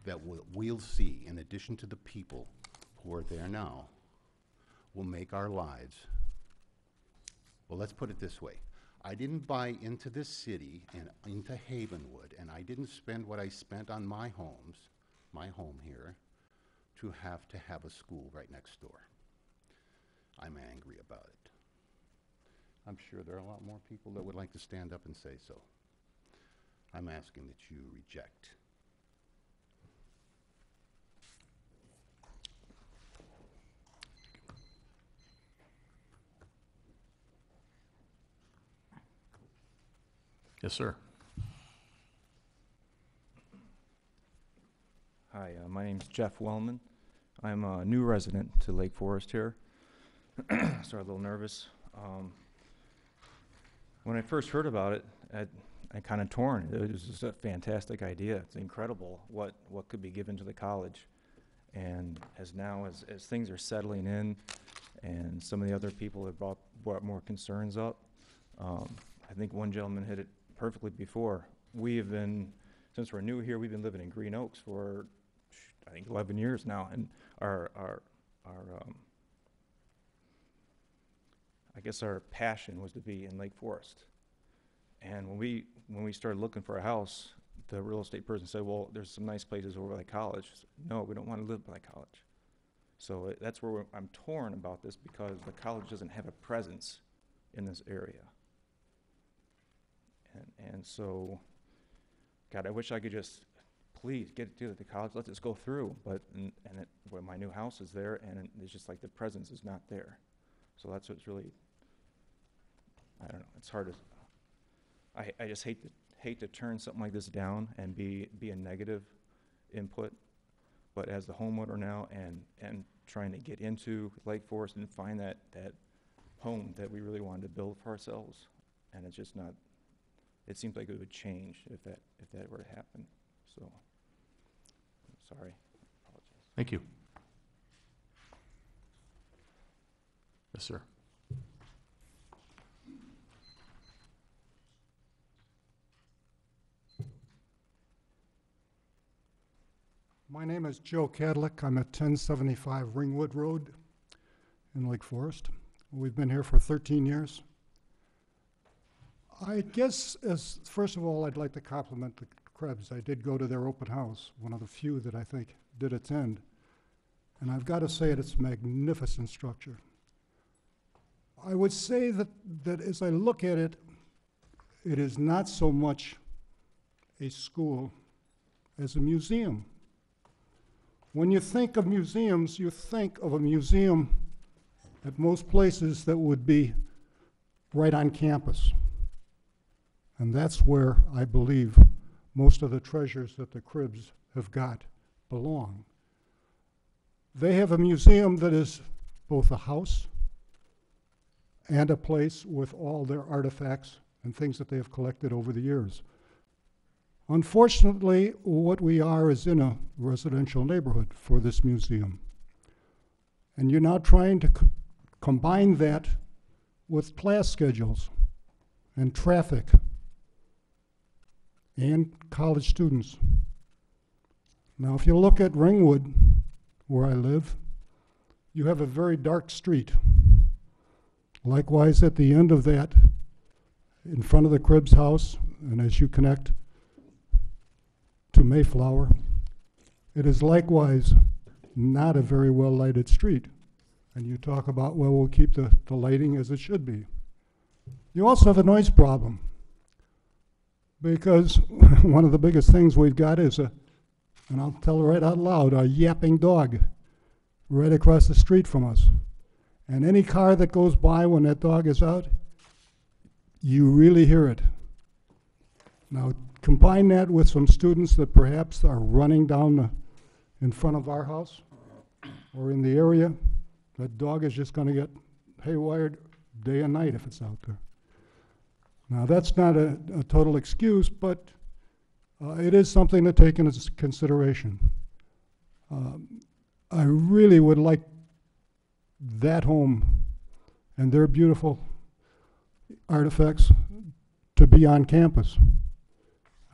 that we'll see, in addition to the people who are there now, will make our lives, well, let's put it this way. I didn't buy into this city and into Havenwood, and I didn't spend what I spent on my home here, to have a school right next door. I'm angry about it. I'm sure there are a lot more people that would like to stand up and say so. I'm asking that you reject. Yes, sir. Hi, my name's Jeff Wellman. I'm a new resident to Lake Forest here. Started a little nervous. When I first heard about it, I kind of torn. It was just a fantastic idea. It's incredible what could be given to the college. And as things are settling in, and some of the other people have brought more concerns up, I think one gentleman hit it perfectly before. We have been, since we're new here, we've been living in Green Oaks for, I think, 11 years now, and I guess our passion was to be in Lake Forest. And when we started looking for a house, the real estate person said, well, there's some nice places over by college. I said, no, we don't want to live by college. So that's where I'm torn about this, because the college doesn't have a presence in this area. And so, God, I wish I could just, please, get it to the college, let this go through. But, where my new house is there, and it's just like the presence is not there. So that's what's really, I don't know, it's hard to, I just hate to turn something like this down and be a negative input. But as the homeowner now, and trying to get into Lake Forest and find that home that we really wanted to build for ourselves, and it's just not, it seems like it would change if that were to happen. So, I'm sorry. Apologize. Thank you. Yes, sir. My name is Joe Cadlick. I'm at 1075 Ringwood Road in Lake Forest. We've been here for 13 years. I guess, first of all, I'd like to compliment the Krebs. I did go to their open house, one of the few that I think did attend. And I've got to say it's a magnificent structure. I would say that as I look at it, it is not so much a school as a museum. When you think of museums, you think of a museum at most places that would be right on campus. And that's where I believe most of the treasures that the Krebs have got belong. They have a museum that is both a house and a place with all their artifacts and things that they have collected over the years. Unfortunately, what we are is in a residential neighborhood for this museum. And you're now trying to combine that with class schedules and traffic and college students. Now, if you look at Ringwood, where I live, you have a very dark street. Likewise, at the end of that, in front of the Krebs house, and as you connect to Mayflower, it is likewise not a very well lighted street. And you talk about, well, we'll keep the lighting as it should be. You also have a noise problem, because one of the biggest things we've got is and I'll tell it right out loud, a yapping dog right across the street from us. And any car that goes by when that dog is out, you really hear it. Now, combine that with some students that perhaps are running down in front of our house or in the area, that dog is just going to get haywired day and night if it's out there. Now, that's not a total excuse, but it is something to take into consideration. I really would like that home and their beautiful artifacts to be on campus.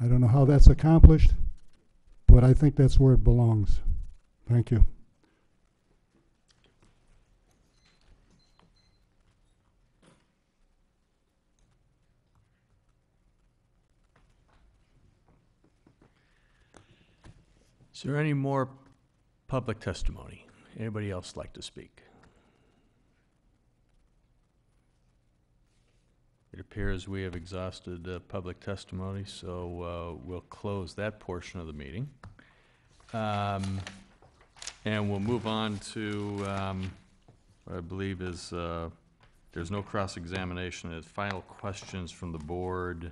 I don't know how that's accomplished, but I think that's where it belongs. Thank you. Is there any more public testimony? Anybody else like to speak? It appears we have exhausted public testimony, so we'll close that portion of the meeting. And we'll move on to what I believe is there's no cross-examination. It's final questions from the board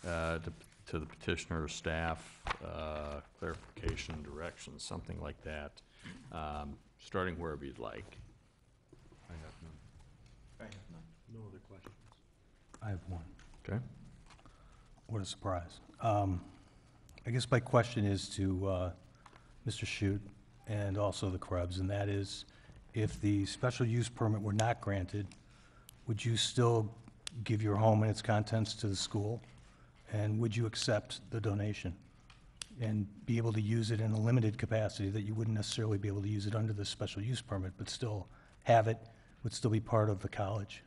to the petitioner or staff, clarification, direction, something like that, starting wherever you'd like. I have none. I have none. No other questions. I have one. Okay. What a surprise. I guess my question is to Mr. Schutt and also the Krebs, and that is, if the special use permit were not granted, would you still give your home and its contents to the school? And would you accept the donation and be able to use it in a limited capacity that you wouldn't necessarily be able to use it under the special use permit, but still have it, would still be part of the college,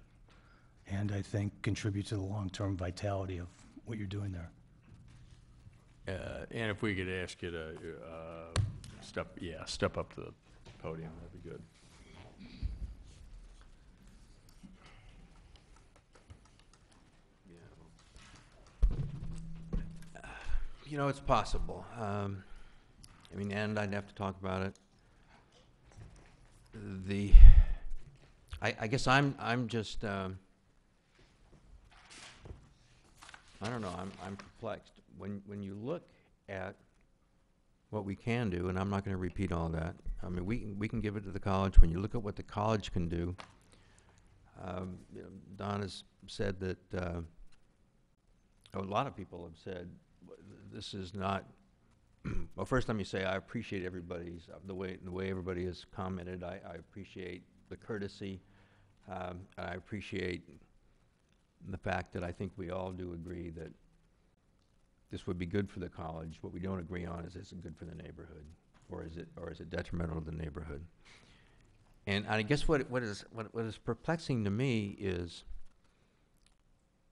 and I think contribute to the long-term vitality of what you're doing there? And if we could ask you to step up to the podium, that'd be good. You know, it's possible. I mean, and I'd have to talk about it. I guess I'm just, I don't know, I'm perplexed. When you look at what we can do, and I'm not going to repeat all that. I mean, we can give it to the college. When you look at what the college can do, you know, Don has said that, a lot of people have said, this is not, well, first let me say I appreciate everybody's, the way everybody has commented. I appreciate the courtesy. I appreciate the fact that I think we all do agree that this would be good for the college. What we don't agree on is it good for the neighborhood, or is it detrimental to the neighborhood? And I guess what is perplexing to me is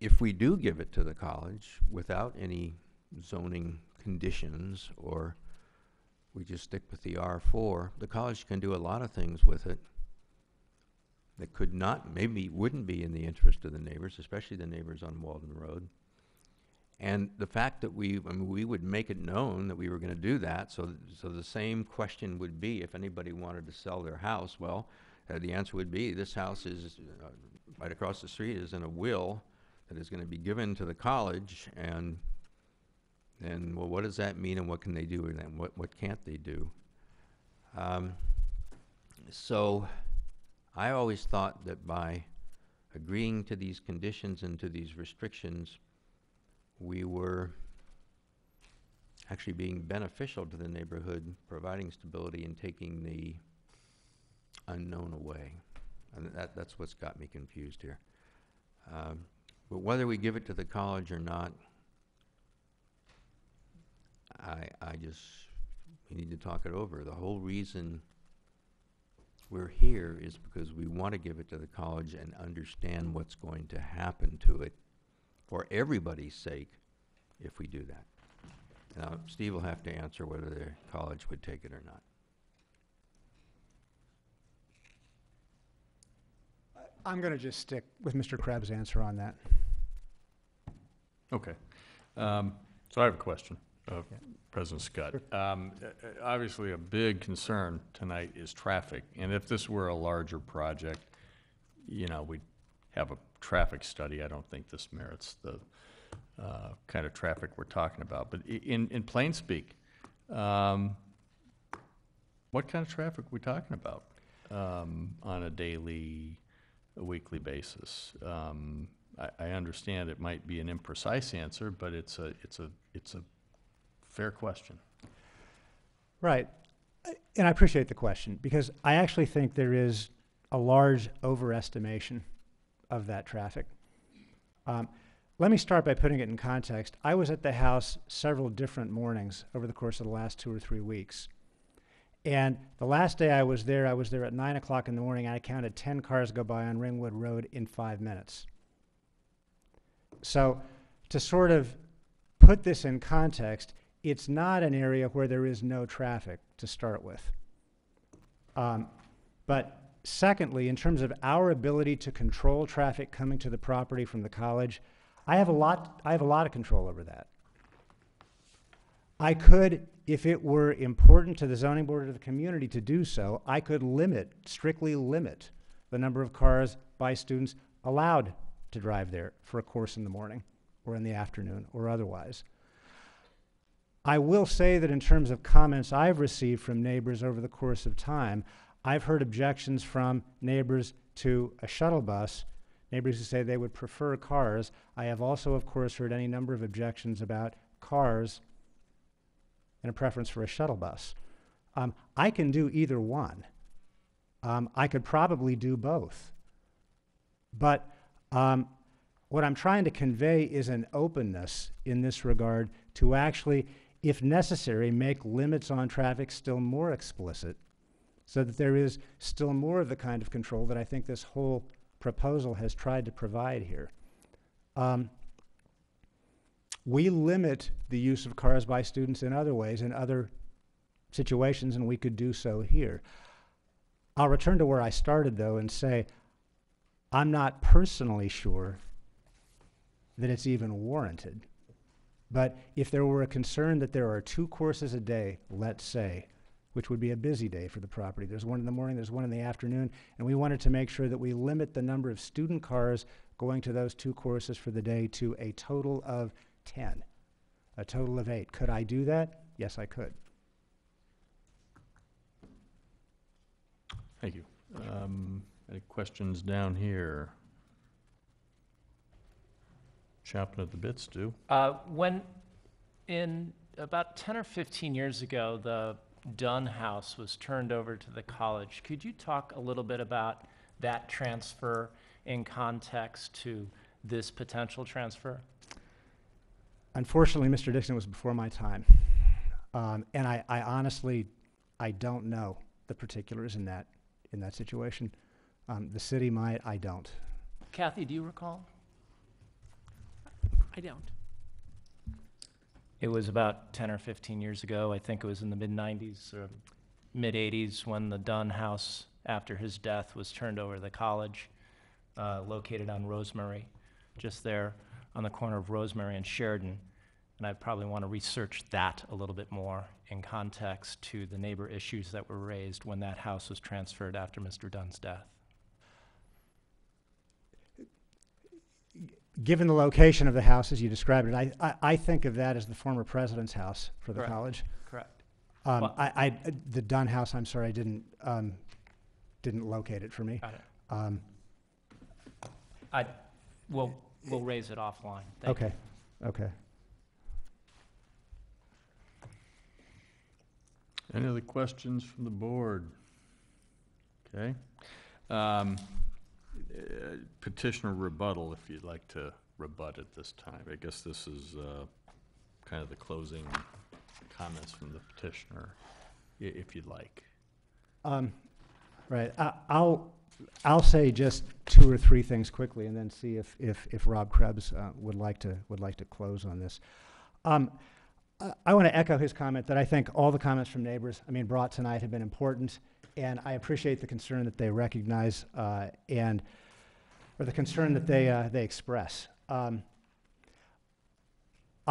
if we do give it to the college without any zoning conditions, or we just stick with the R4, the college can do a lot of things with it that could not, maybe wouldn't be in the interest of the neighbors, especially the neighbors on Walden Road. And the fact that we would make it known that we were going to do that, so the same question would be if anybody wanted to sell their house, well, the answer would be this house is right across the street is in a will that is going to be given to the college, and well, what does that mean, and what can they do, and what can't they do? So I always thought that by agreeing to these conditions and to these restrictions, we were actually being beneficial to the neighborhood, providing stability and taking the unknown away. And that's what's got me confused here. But whether we give it to the college or not, we need to talk it over. The whole reason we're here is because we want to give it to the college and understand what's going to happen to it for everybody's sake if we do that. Now, Steve will have to answer whether the college would take it or not. I'm going to just stick with Mr. Krebs' answer on that. Okay. So I have a question of President Schutt. Obviously, a big concern tonight is traffic. And if this were a larger project, you know, we'd have a traffic study. I don't think this merits the kind of traffic we're talking about. But in plain speak, what kind of traffic are we talking about on a daily, a weekly basis? I understand it might be an imprecise answer, but it's a fair question. Right. And I appreciate the question, because I actually think there is a large overestimation of that traffic. Let me start by putting it in context. I was at the house several different mornings over the course of the last 2 or 3 weeks. And the last day I was there at 9 o'clock in the morning, and I counted 10 cars go by on Ringwood Road in 5 minutes. So to sort of put this in context, it's not an area where there is no traffic to start with. But secondly, in terms of our ability to control traffic coming to the property from the college, I have a lot of control over that. I could, if it were important to the zoning board or the community to do so, I could strictly limit the number of cars by students allowed to drive there for a course in the morning or in the afternoon or otherwise. I will say that in terms of comments I've received from neighbors over the course of time, I've heard objections from neighbors to a shuttle bus, neighbors who say they would prefer cars. I have also, of course, heard any number of objections about cars and a preference for a shuttle bus. I can do either one. I could probably do both. But what I'm trying to convey is an openness in this regard to actually, if necessary, make limits on traffic still more explicit so that there is still more of the kind of control that I think this whole proposal has tried to provide here. We limit the use of cars by students in other ways, in other situations, and we could do so here. I'll return to where I started, though, and say I'm not personally sure that it's even warranted. But if there were a concern that there are 2 courses a day, let's say, which would be a busy day for the property, there's one in the morning, there's one in the afternoon, and we wanted to make sure that we limit the number of student cars going to those 2 courses for the day to a total of 10, a total of 8. Could I do that? Yes, I could. Thank you. Any questions down here? Chomping at the bit, Stu. When, in about 10 or 15 years ago, the Dunn House was turned over to the college, could you talk a little bit about that transfer in context to this potential transfer? Unfortunately, Mr. Dixon was before my time. And I honestly, I don't know the particulars in that situation. The city might, I don't. Kathy, do you recall? I don't. It was about 10 or 15 years ago. I think it was in the mid-90s or mid-80s when the Dunn House, after his death, was turned over to the college, located on Rosemary, just there on the corner of Rosemary and Sheridan. And I probably want to research that a little bit more in context to the neighbor issues that were raised when that house was transferred after Mr. Dunn's death. Given the location of the house as you described it, I think of that as the former president's house for the Correct. college. Correct. The Dunn House, I'm sorry, didn't locate it for me. Got it. We'll raise it offline. Thank you. Okay. Okay. Any other questions from the board? Okay. Petitioner rebuttal, if you'd like to rebut at this time. I guess this is kind of the closing comments from the petitioner, if you'd like. Right. I'll say just 2 or 3 things quickly, and then see if Rob Krebs would like to close on this. I want to echo his comment that I think all the comments from neighbors, brought tonight have been important, and I appreciate the concern that they recognize or the concern that they express. I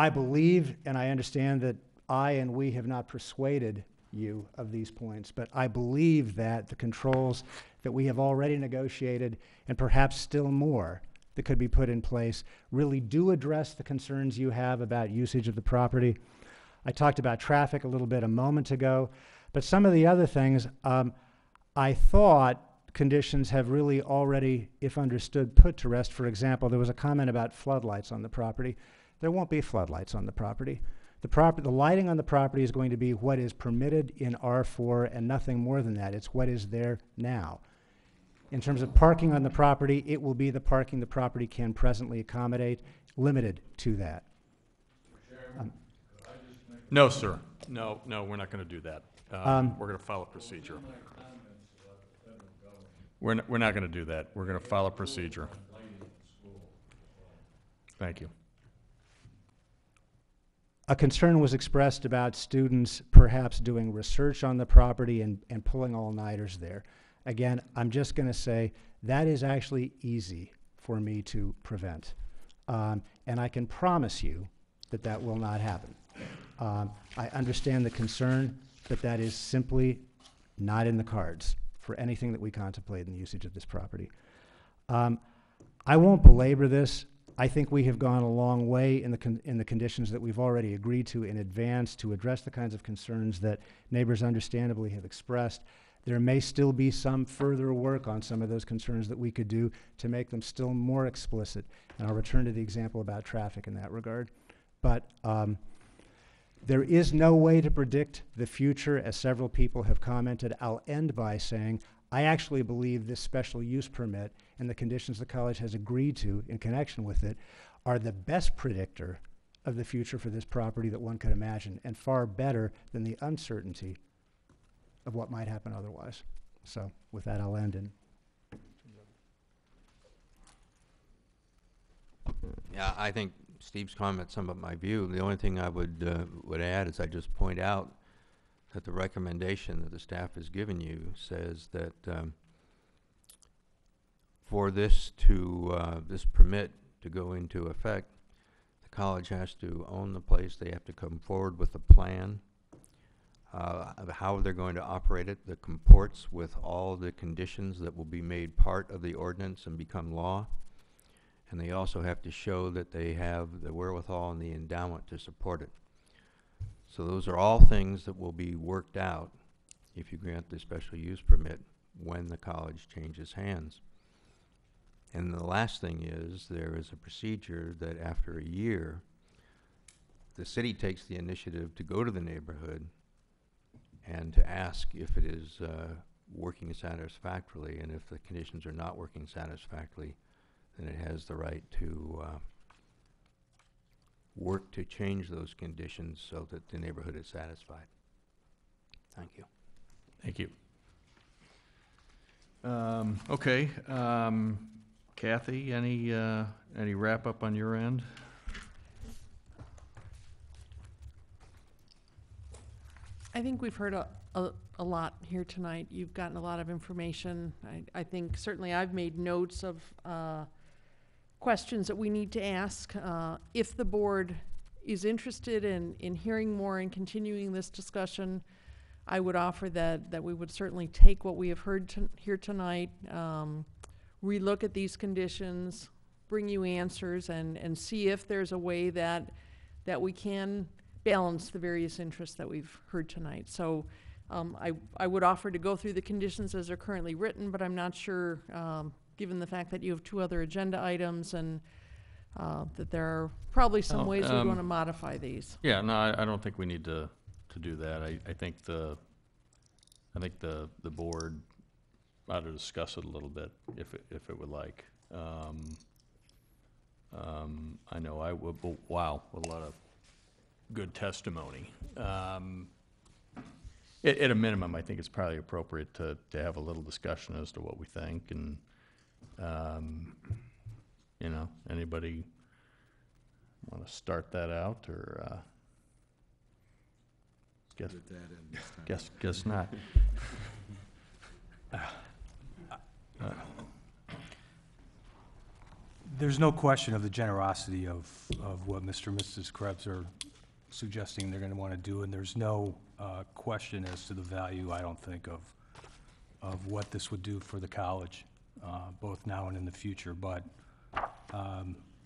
believe and I understand that I and we have not persuaded you of these points, but I believe that the controls that we have already negotiated, and perhaps still more that could be put in place, really do address the concerns you have about usage of the property. I talked about traffic a little bit a moment ago, but some of the other things, I thought conditions have really already, if understood, put to rest. For example, there was a comment about floodlights on the property. There won't be floodlights on the property. The lighting on the property is going to be what is permitted in R4 and nothing more than that. It's what is there now. In terms of parking on the property, it will be the parking the property can presently accommodate, limited to that. No, sir. No, we're not going to do that. We're going to follow procedure. We're not going to do that. We're going to follow procedure. Thank you. A concern was expressed about students perhaps doing research on the property and pulling all-nighters there. Again, I'm just going to say that is actually easy for me to prevent. And I can promise you that that will not happen. I understand the concern, but that is simply not in the cards for anything that we contemplate in the usage of this property. I won't belabor this. I think we have gone a long way in the conditions that we've already agreed to in advance to address the kinds of concerns that neighbors understandably have expressed. There may still be some further work on some of those concerns that we could do to make them still more explicit. And I'll return to the example about traffic in that regard. But there is no way to predict the future, as several people have commented. I'll end by saying I actually believe this special use permit and the conditions the college has agreed to in connection with it are the best predictor of the future for this property that one could imagine, and far better than the uncertainty of what might happen otherwise. So with that, I'll end. Yeah, I think Steve's comment sum up my view. The only thing I would add is I just point out that the recommendation that the staff has given you says that for this permit to go into effect, the college has to own the place. They have to come forward with a plan of how they're going to operate it that comports with all the conditions that will be made part of the ordinance and become law. And they also have to show that they have the wherewithal and the endowment to support it. So those are all things that will be worked out if you grant the special use permit when the college changes hands. And the last thing is there is a procedure that after a year, the city takes the initiative to go to the neighborhood and to ask if it is working satisfactorily, and if the conditions are not working satisfactorily, then it has the right to work to change those conditions so that the neighborhood is satisfied. Thank you. Thank you. Okay, Kathy, any wrap up on your end? I think we've heard a lot here tonight. You've gotten a lot of information. I think certainly I've made notes of questions that we need to ask. If the board is interested in hearing more and continuing this discussion, I would offer that we would certainly take what we have heard here tonight, relook at these conditions, bring you answers, and see if there's a way that we can balance the various interests that we've heard tonight. So I would offer to go through the conditions as they're currently written, but I'm not sure, given the fact that you have 2 other agenda items and that there are probably some ways we're going to modify these. Yeah, no, I don't think we need to do that. I think the board ought to discuss it a little bit if it would like. I know I would. Wow, a lot of good testimony. At a minimum, I think it's probably appropriate to have a little discussion as to what we think, and you know, anybody want to start that out, or guess not. There's no question of the generosity of what Mr. and Mrs. Krebs are suggesting they're going to want to do, and there's no question as to the value, I don't think, of what this would do for the college, both now and in the future. But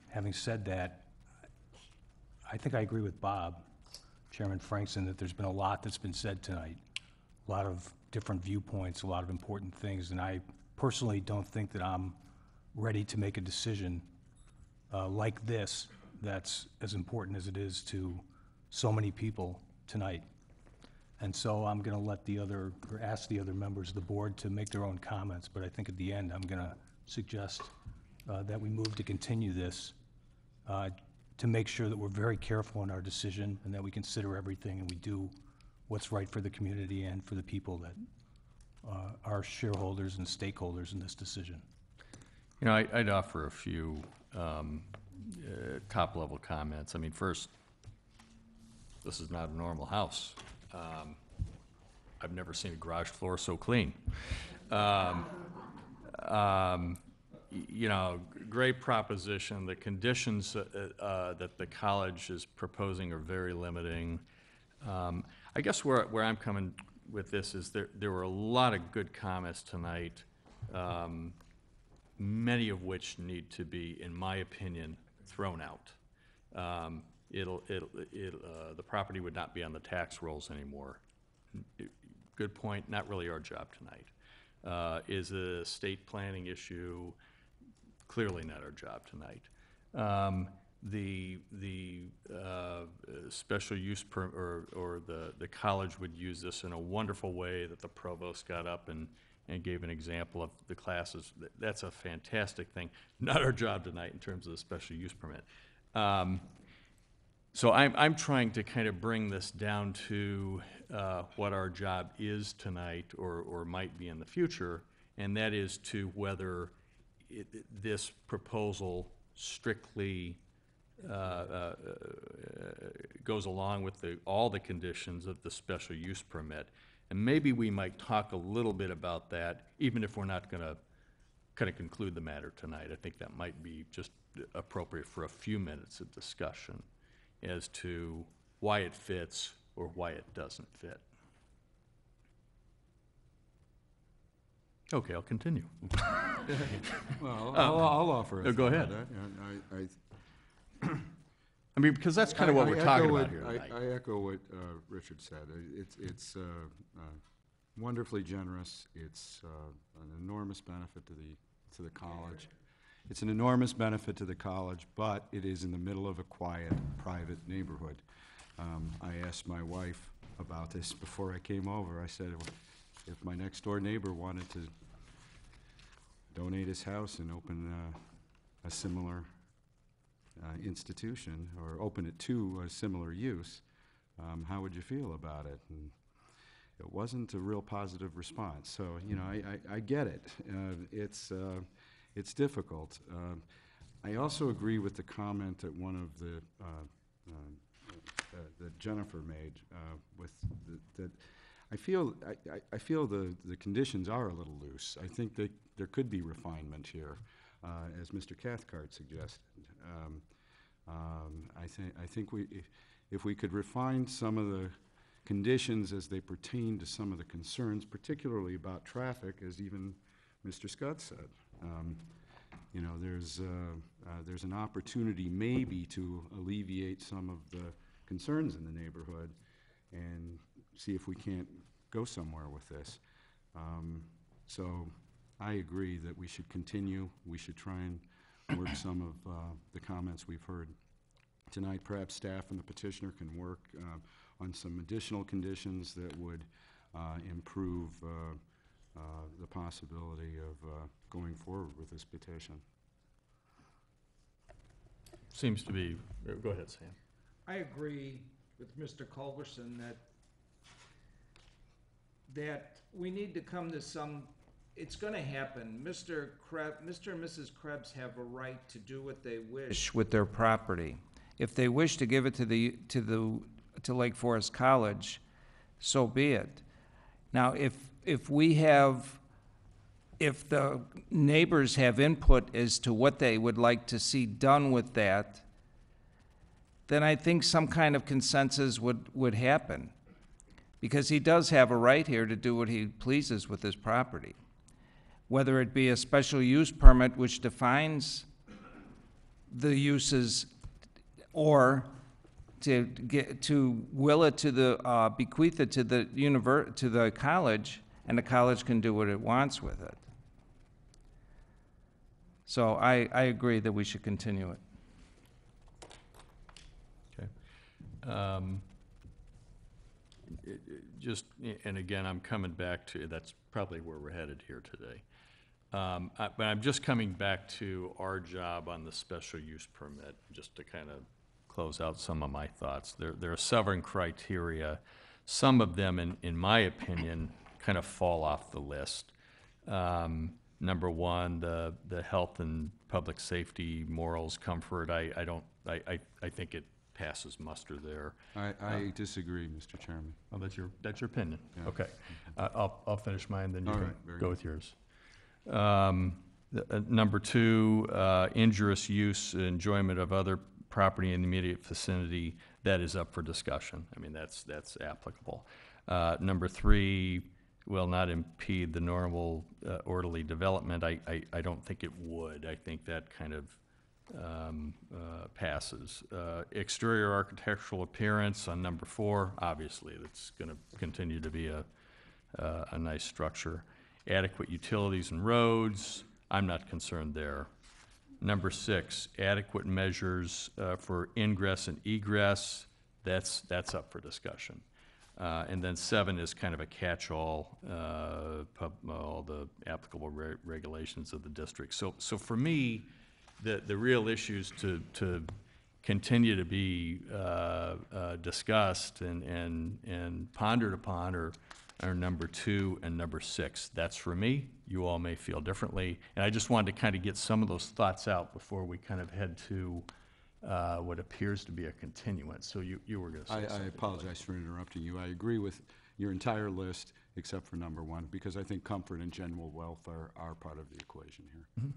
having said that, I think I agree with Bob, Chairman Franksen, that there's been a lot that's been said tonight, a lot of different viewpoints, a lot of important things, and I personally don't think that I'm ready to make a decision like this that's as important as it is to so many people tonight. And so I'm going to ask the other members of the board to make their own comments, but I think at the end I'm going to suggest that we move to continue this to make sure that we're very careful in our decision and that we consider everything and we do what's right for the community and for the people that are shareholders and stakeholders in this decision. You know, I'd offer a few top-level comments. I mean, first, this is not a normal house. I've never seen a garage floor so clean. You know, great proposition. The conditions that the college is proposing are very limiting. I guess where I'm coming with this is there were a lot of good comments tonight, many of which need to be, in my opinion, thrown out. The property would not be on the tax rolls anymore. Good point, not really our job tonight. Is a state planning issue, clearly not our job tonight. The special use or the college would use this in a wonderful way that the provost got up and gave an example of the classes. That's a fantastic thing. Not our job tonight in terms of the special use permit. So I'm trying to kind of bring this down to what our job is tonight or might be in the future, and that is to whether this proposal strictly goes along with all the conditions of the special use permit. And maybe we might talk a little bit about that, even if we're not gonna kind of conclude the matter tonight. I think that might be just appropriate for a few minutes of discussion as to why it fits or why it doesn't fit. Okay, I'll continue. Well, I'll offer a go thought ahead. on that. I mean, because that's kind of what we're talking about here tonight. I echo what Richard said. It's wonderfully generous. It's an enormous benefit to the college. It's an enormous benefit to the college, but it is in the middle of a quiet, private neighborhood. I asked my wife about this before I came over. I said, if my next-door neighbor wanted to donate his house and open a similar institution, or open it to a similar use, how would you feel about it? And it wasn't a real positive response. So, you know, I get it. It's difficult. I also agree with the comment that one of that Jennifer made with that. I feel the conditions are a little loose. I think that there could be refinement here, as Mr. Cathcart suggested. I think if we could refine some of the conditions as they pertain to some of the concerns, particularly about traffic, as even Mr. Schutt said. You know, there's an opportunity maybe to alleviate some of the concerns in the neighborhood and see if we can't go somewhere with this. So I agree that we should continue. We should try and work some of the comments we've heard tonight. Perhaps staff and the petitioner can work on some additional conditions that would improve the possibility of going forward with this petition. Seems to be, go ahead, Sam. I agree with Mr. Culbertson that we need to come to some, it's gonna happen. Mr. and Mrs. Krebs have a right to do what they wish with their property. If they wish to give it to Lake Forest College, so be it. Now, if the neighbors have input as to what they would like to see done with that, then I think some kind of consensus would happen. Because he does have a right here to do what he pleases with his property. Whether it be a special use permit which defines the uses, or to will it to the, bequeath it to the college, and the college can do what it wants with it. So I agree that we should continue it. Okay. Just, and again, I'm coming back to, that's probably where we're headed here today. But I'm just coming back to our job on the special use permit, just to kind of close out some of my thoughts. There are several criteria. Some of them, in my opinion, kind of fall off the list. Number one, the health and public safety, morals, comfort. I think it passes muster there. I disagree, Mr. Chairman. Oh, that's your opinion. Yeah. Okay, I'll finish mine, then you All can right, very go good. with yours. Number two, injurious use, enjoyment of other property in the immediate vicinity. That is up for discussion. I mean, that's applicable. Number three, will not impede the normal orderly development. I don't think it would. I think that kind of passes. Exterior architectural appearance on number four, obviously that's going to continue to be a nice structure. Adequate utilities and roads, I'm not concerned there. Number six, adequate measures for ingress and egress, that's up for discussion. And then seven is kind of a catch-all, all the applicable regulations of the district. So for me, the real issues to continue to be discussed and pondered upon are number two and number six. That's for me. You all may feel differently. And I just wanted to kind of get some of those thoughts out before we kind of head to what appears to be a continuance. So you were going to say something. I apologize for interrupting you. I agree with your entire list except for number 1, because I think comfort and general welfare are part of the equation here. Mm-hmm.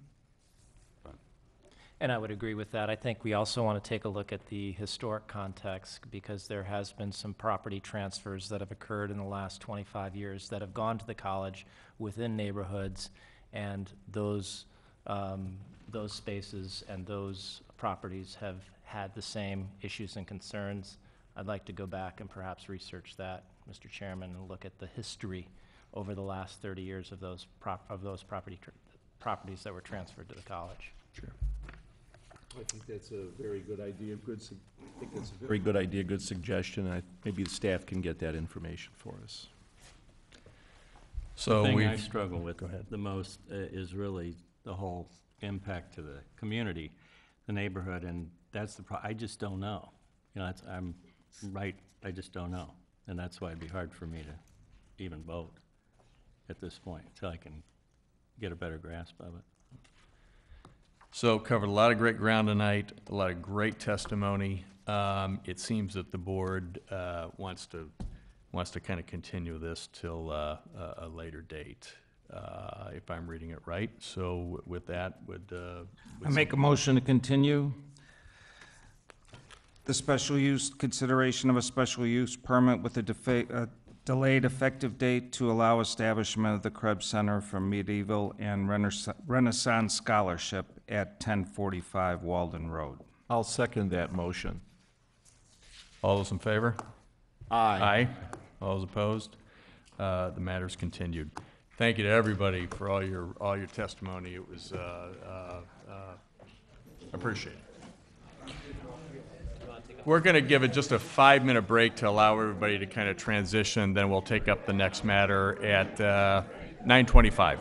And I would agree with that. I think we also want to take a look at the historic context, because there has been some property transfers that have occurred in the last 25 years that have gone to the college within neighborhoods, and those spaces and those properties have had the same issues and concerns. I'd like to go back and perhaps research that, Mr. Chairman, and look at the history over the last 30 years of those properties that were transferred to the college. Sure. I think that's a very good idea, very good idea, good suggestion. Maybe the staff can get that information for us. So the thing I we've- struggle with the most is really the whole impact to the community, the neighborhood, and that's the I just don't know. You know, I'm right, I just don't know. And that's why it'd be hard for me to even vote at this point, until I can get a better grasp of it. So covered a lot of great ground tonight, a lot of great testimony. It seems that the board wants to kind of continue this till a later date, if I'm reading it right. So with that, I make a motion to continue the special use, consideration of a special use permit with a delayed effective date to allow establishment of the Krebs Center for Medieval and Renaissance Scholarship at 1045 Walden Road. I'll second that motion. All those in favor? Aye. Aye. All those opposed? The matter's continued. Thank you to everybody for all your testimony. It was appreciated. We're going to give it just a 5-minute break to allow everybody to kind of transition. Then we'll take up the next matter at 9:25.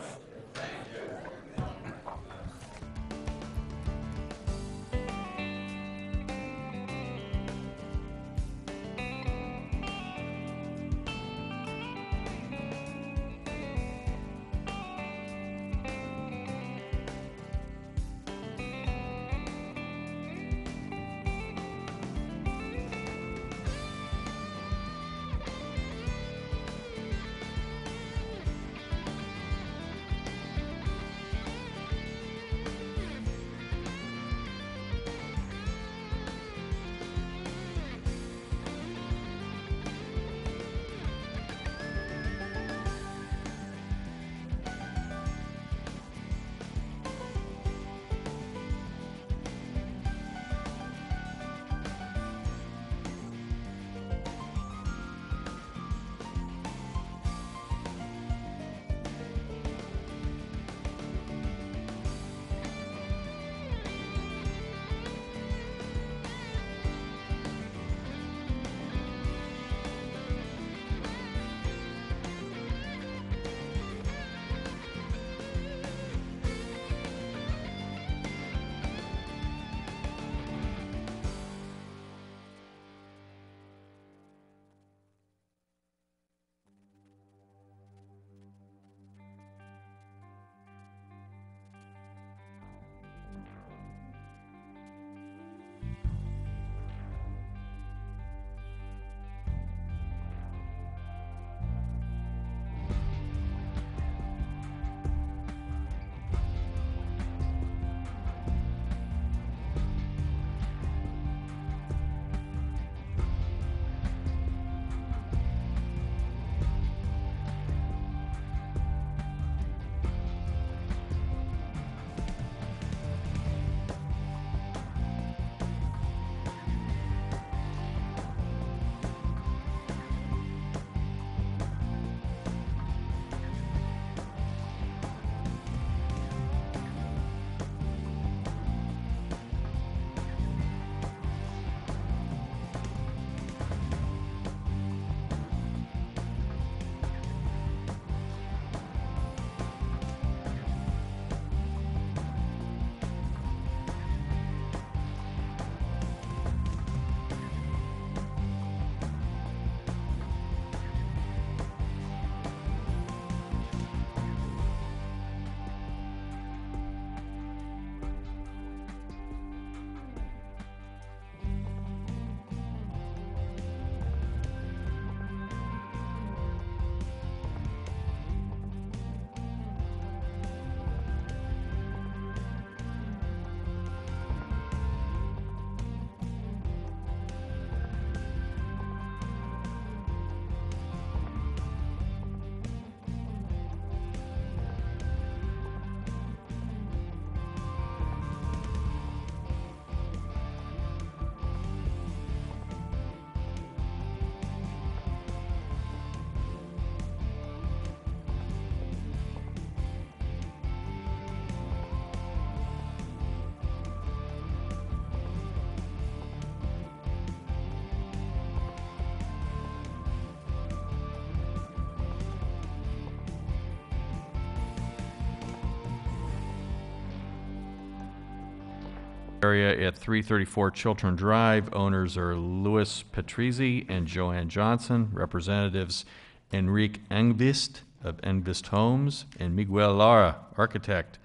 area at 334 Chiltern Drive. Owners are Louis Patrizzi and Joanne Johnson. Representatives Enrique Engvist of Engvist Homes and Miguel Lara, architect.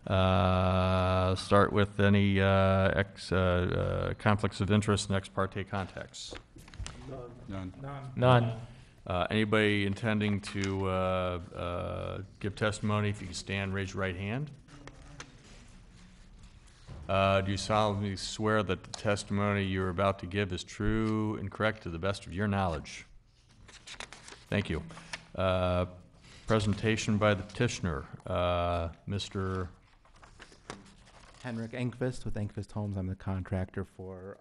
Start with any conflicts of interest and ex parte contacts. None. None. Anybody intending to give testimony, if you can stand, raise your right hand. Do you solemnly swear that the testimony you're about to give is true and correct to the best of your knowledge? Thank you. Presentation by the petitioner. Mr. Henrik Engvist with Engvist Homes. I'm the contractor for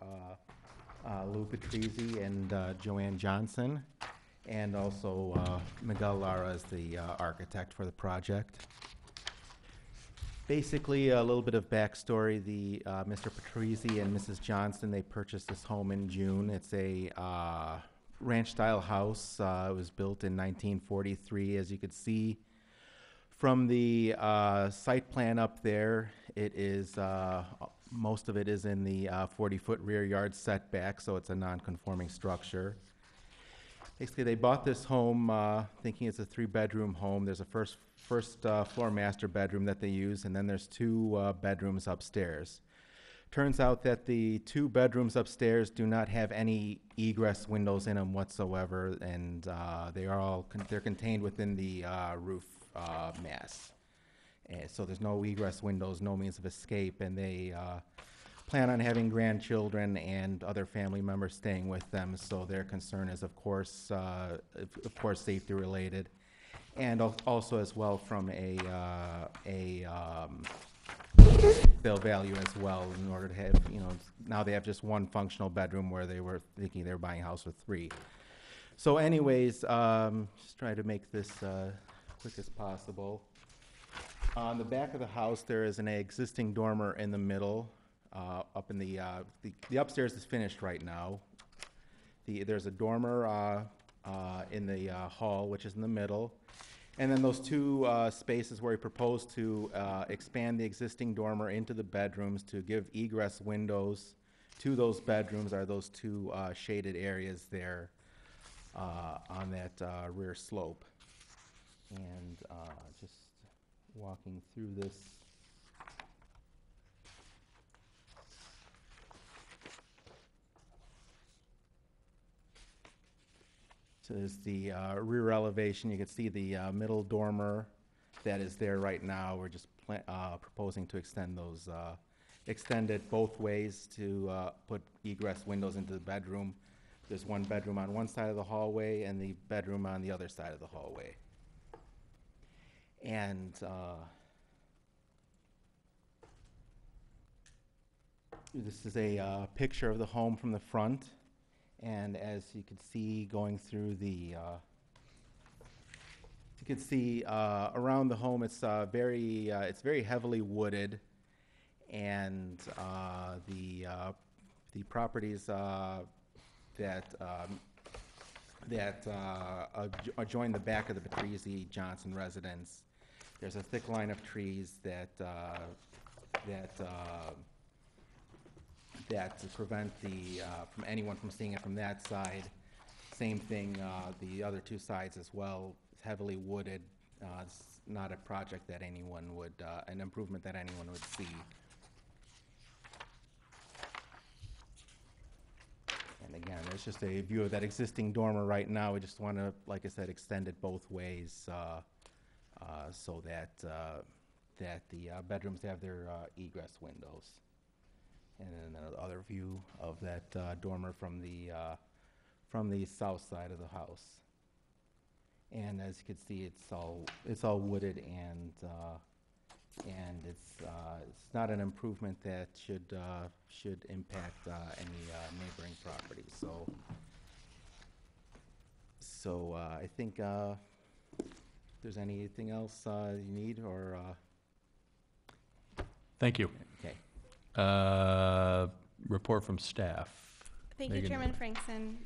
Lou Patrizzi and Joanne Johnson. And also Miguel Lara is the architect for the project. Basically, a little bit of backstory. The Mr. Patrizzi and Mrs. Johnson, they purchased this home in June. It's a ranch-style house. It was built in 1943. As you could see from the site plan up there, it is most of it is in the 40-foot rear yard setback, so it's a non-conforming structure. Basically, they bought this home thinking it's a 3-bedroom home. There's a first floor master bedroom that they use, and then there's 2 bedrooms upstairs. Turns out that the 2 bedrooms upstairs do not have any egress windows in them whatsoever, and they're contained within the roof mass. And so there's no egress windows, no means of escape, and they plan on having grandchildren and other family members staying with them. So their concern is, of course, safety related, and also as well from a sale value as well. In order to have, now they have just 1 functional bedroom where they were thinking they were buying a house with 3. So, anyways, just try to make this quick as possible. On the back of the house, there is an existing dormer in the middle. Up in the upstairs is finished right now. There's a dormer in the hall, which is in the middle, and then those 2 spaces where we propose to expand the existing dormer into the bedrooms to give egress windows to those bedrooms are those 2 shaded areas there on that rear slope. And just walking through this. So there's the rear elevation. You can see the middle dormer that is there right now. We're just proposing to extend those, extend it both ways to put egress windows into the bedroom. There's 1 bedroom on one side of the hallway and the bedroom on the other side of the hallway. And this is a picture of the home from the front. And as you can see, going through the, you can see around the home, it's very heavily wooded, and the properties that adjoin the back of the Patrizzi Johnson residence, there's a thick line of trees that to prevent from anyone from seeing it from that side. Same thing, the other 2 sides as well. It's heavily wooded. It's not a project that anyone would, an improvement that anyone would see. And again, there's just a view of that existing dormer right now. We just want to, like I said, extend it both ways so that the bedrooms have their egress windows. And then another view of that dormer from the south side of the house. And as you can see, it's all wooded, and it's not an improvement that should impact any neighboring properties. So I think if there's anything else you need, or Thank you. Okay. Report from staff. Thank you, Chairman Franksen.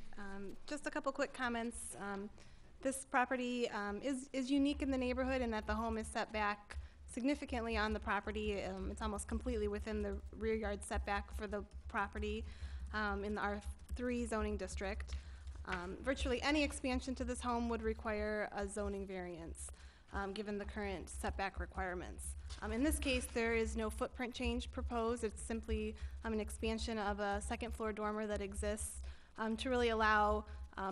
Just a couple quick comments. This property is unique in the neighborhood in that the home is set back significantly on the property. It's almost completely within the rear yard setback for the property in the R3 zoning district. Virtually any expansion to this home would require a zoning variance, given the current setback requirements. In this case, there is no footprint change proposed. It's simply an expansion of a second floor dormer that exists to really allow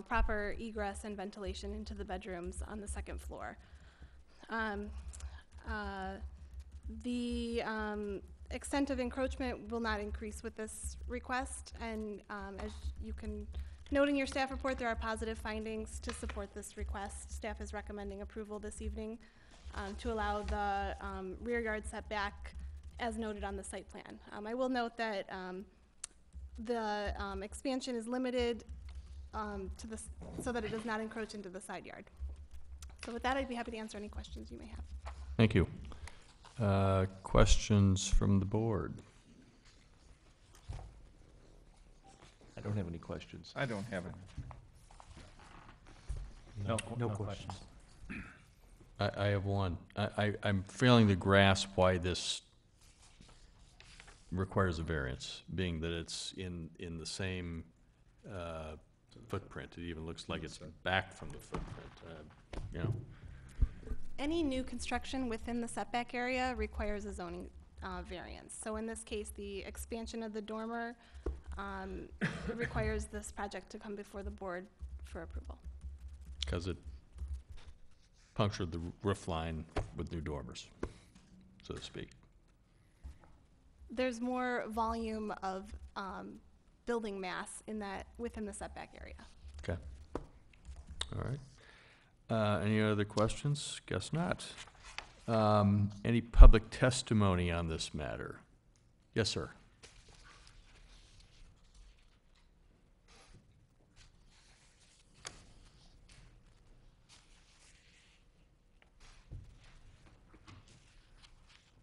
proper egress and ventilation into the bedrooms on the second floor. The extent of encroachment will not increase with this request, and as you can note in your staff report, there are positive findings to support this request. Staff is recommending approval this evening to allow the rear yard setback as noted on the site plan. I will note that the expansion is limited to this so that it does not encroach into the side yard. So with that, I'd be happy to answer any questions you may have. Thank you. Questions from the board? I don't have any questions. I don't have it. No questions. I have one. I'm failing to grasp why this requires a variance, being that it's in the same footprint. It even looks like it's back from the footprint, you know. Any new construction within the setback area requires a zoning variance. So in this case, the expansion of the dormer requires this project to come before the board for approval. Because it punctured the roof line with new dormers, so to speak. There's more volume of building mass within the setback area. Okay. All right. Any other questions? Guess not. Any public testimony on this matter? Yes, sir.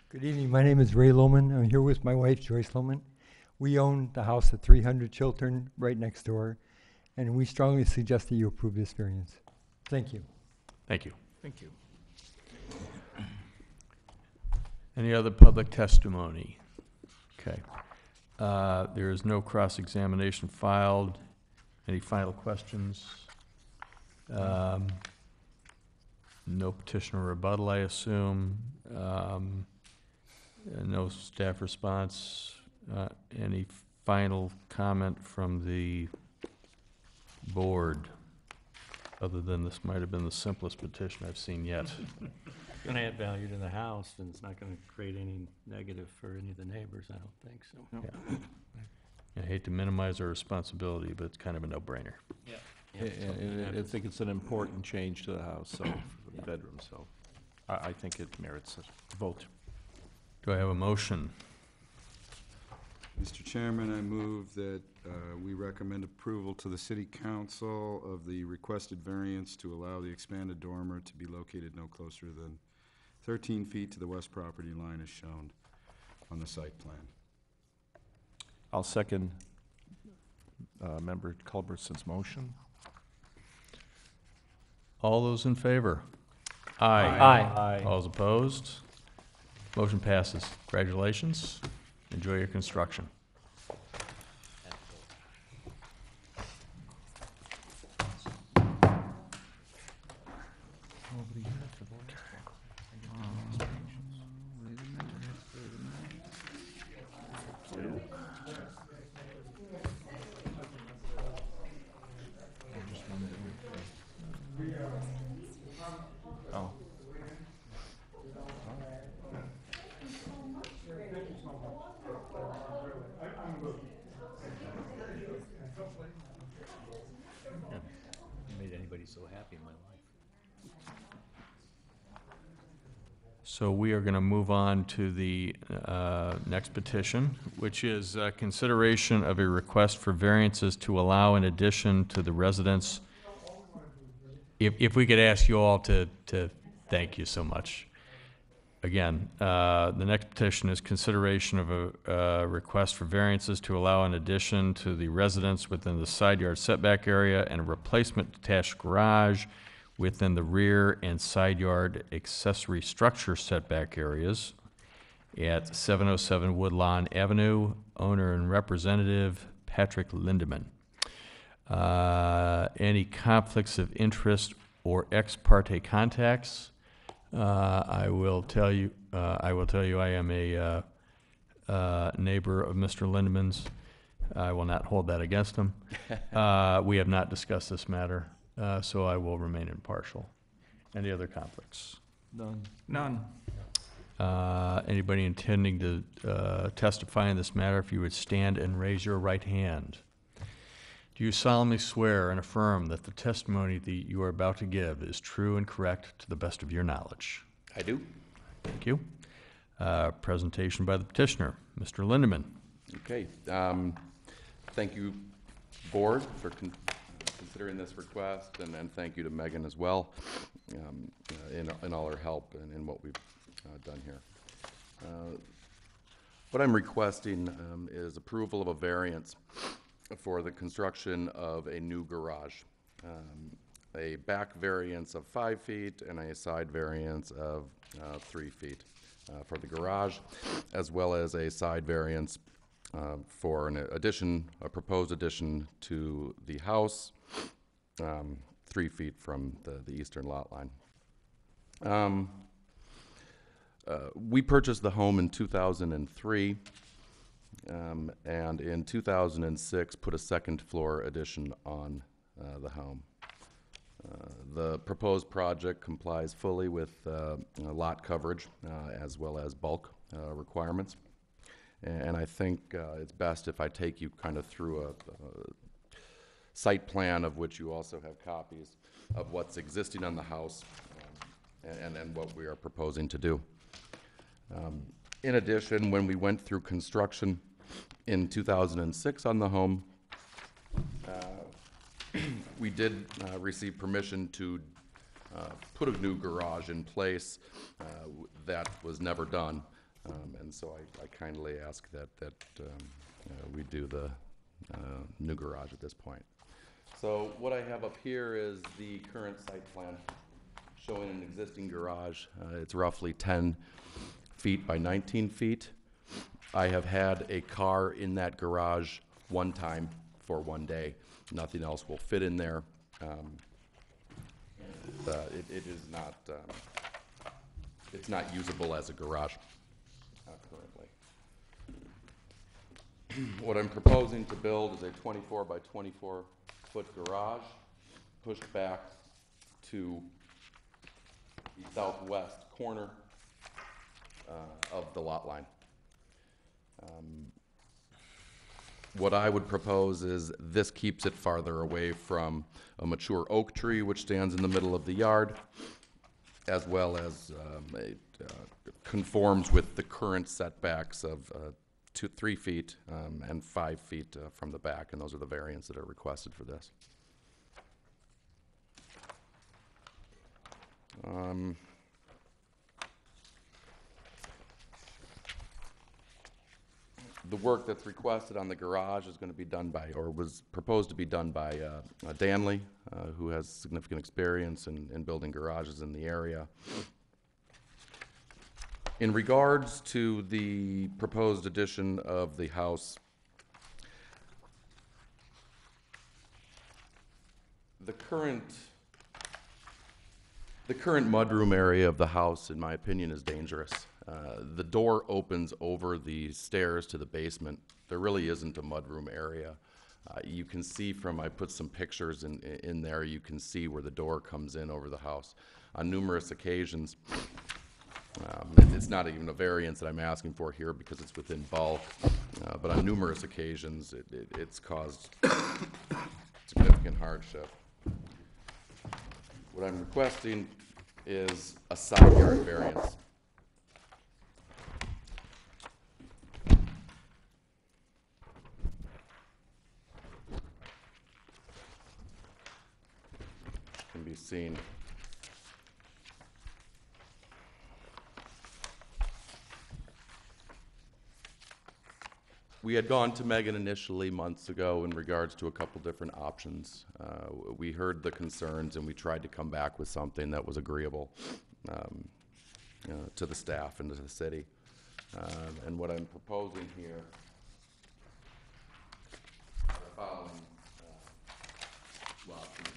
Good evening. My name is Ray Lohman. I'm here with my wife, Joyce Lohman. We own the house at 300 Chiltern, right next door, and we strongly suggest that you approve this variance. Thank you. Thank you. Thank you. Any other public testimony? Okay. There is no cross-examination filed. Any final questions? No petition or rebuttal, I assume. No staff response. Any final comment from the board? Other than this might have been the simplest petition I've seen yet. It's going to add value to the house, and it's not going to create any negative for any of the neighbors, I don't think so. Yeah. I hate to minimize our responsibility, but it's kind of a no-brainer. Yeah. I think it's an important change to the house, so, for the bedroom, so I think it merits a vote. Do I have a motion? Mr. Chairman, I move that we recommend approval to the City Council of the requested variance to allow the expanded dormer to be located no closer than 13 feet to the west property line as shown on the site plan. I'll second Member Culbertson's motion. All those in favor? Aye. Aye. All those opposed? Motion passes. Congratulations. Enjoy your construction. So happy in my life. So we are going to move on to the next petition, which is consideration of a request for variances to allow an addition to the residence. If we could ask you all to thank you so much. Again, the next petition is consideration of a request for variances to allow an addition to the residence within the side yard setback area and a replacement detached garage within the rear and side yard accessory structure setback areas at 707 Woodlawn Avenue, owner and representative Patrick Lindeman. Any conflicts of interest or ex parte contacts? I will tell you I am a neighbor of Mr. Lindeman's. I will not hold that against him. We have not discussed this matter, so I will remain impartial. Any other conflicts? None. Anybody intending to testify in this matter, if you would stand and raise your right hand. Do you solemnly swear and affirm that the testimony that you are about to give is true and correct to the best of your knowledge? I do. Thank you. Presentation by the petitioner, Mr. Lindeman. Okay. Thank you, Board, for considering this request, and thank you to Megan as well in all her help and in what we've done here. What I'm requesting is approval of a variance for the construction of a new garage. A back variance of 5 feet and a side variance of 3 feet for the garage, as well as a side variance for an addition, a proposed addition to the house, 3 feet from the eastern lot line. We purchased the home in 2003, and in 2006 put a second floor addition on the home. The proposed project complies fully with lot coverage as well as bulk requirements. And I think it's best if I take you kind of through a site plan, of which you also have copies, of what's existing on the house and what we are proposing to do. In addition, when we went through construction in 2006 on the home, we did receive permission to put a new garage in place. That was never done. And so I kindly ask that we do the new garage at this point. So what I have up here is the current site plan showing an existing garage. It's roughly 10 feet by 19 feet. I have had a car in that garage one time for one day. Nothing else will fit in there. It is not, it's not usable as a garage currently. What I'm proposing to build is a 24 by 24 foot garage pushed back to the southwest corner of the lot line. What I would propose is this keeps it farther away from a mature oak tree which stands in the middle of the yard, as well as it conforms with the current setbacks of 3 feet and 5 feet from the back, and those are the variants that are requested for this. The work that's requested on the garage is going to be done by, or was proposed to be done by Danley, who has significant experience in building garages in the area. In regards to the proposed addition of the house, the current mudroom area of the house, in my opinion, is dangerous. The door opens over the stairs to the basement. There really isn't a mudroom area. You can see from, I put some pictures in there, you can see where the door comes in over the house. On numerous occasions, it's not even a variance that I'm asking for here because it's within bulk, but on numerous occasions it's caused significant hardship. What I'm requesting is a side yard variance. Can be seen. We had gone to Megan initially months ago in regards to a couple different options. We heard the concerns and we tried to come back with something that was agreeable to the staff and to the city. And what I'm proposing here are the following options.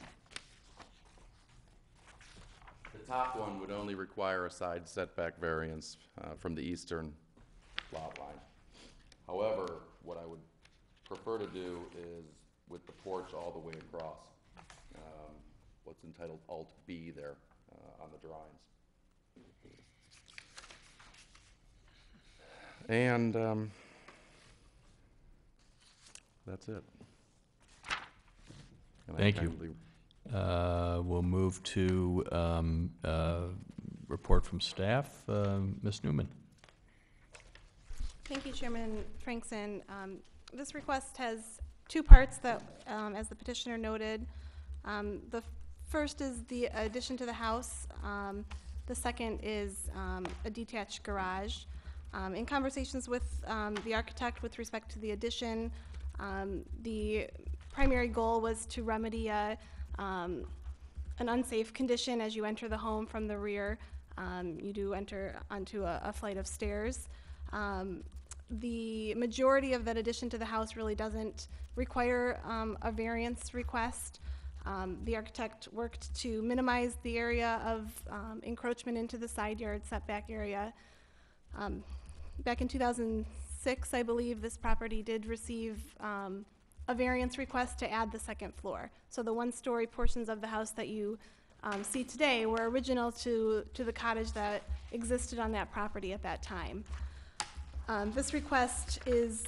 The top one would only require a side setback variance from the eastern lot line. However, what I would prefer to do is with the porch all the way across, what's entitled Alt B there on the drawings. And that's it. And I Thank you. kindly We'll move to report from staff. Ms. Newman. Thank you, Chairman Franksen. This request has two parts that, as the petitioner noted. The first is the addition to the house. The second is a detached garage. In conversations with the architect with respect to the addition, the primary goal was to remedy an unsafe condition as you enter the home from the rear. You do enter onto a flight of stairs. The majority of that addition to the house really doesn't require a variance request. The architect worked to minimize the area of encroachment into the side yard setback area. Back in 2006, I believe, this property did receive a variance request to add the second floor. So the one-story portions of the house that you see today were original to the cottage that existed on that property at that time. This request is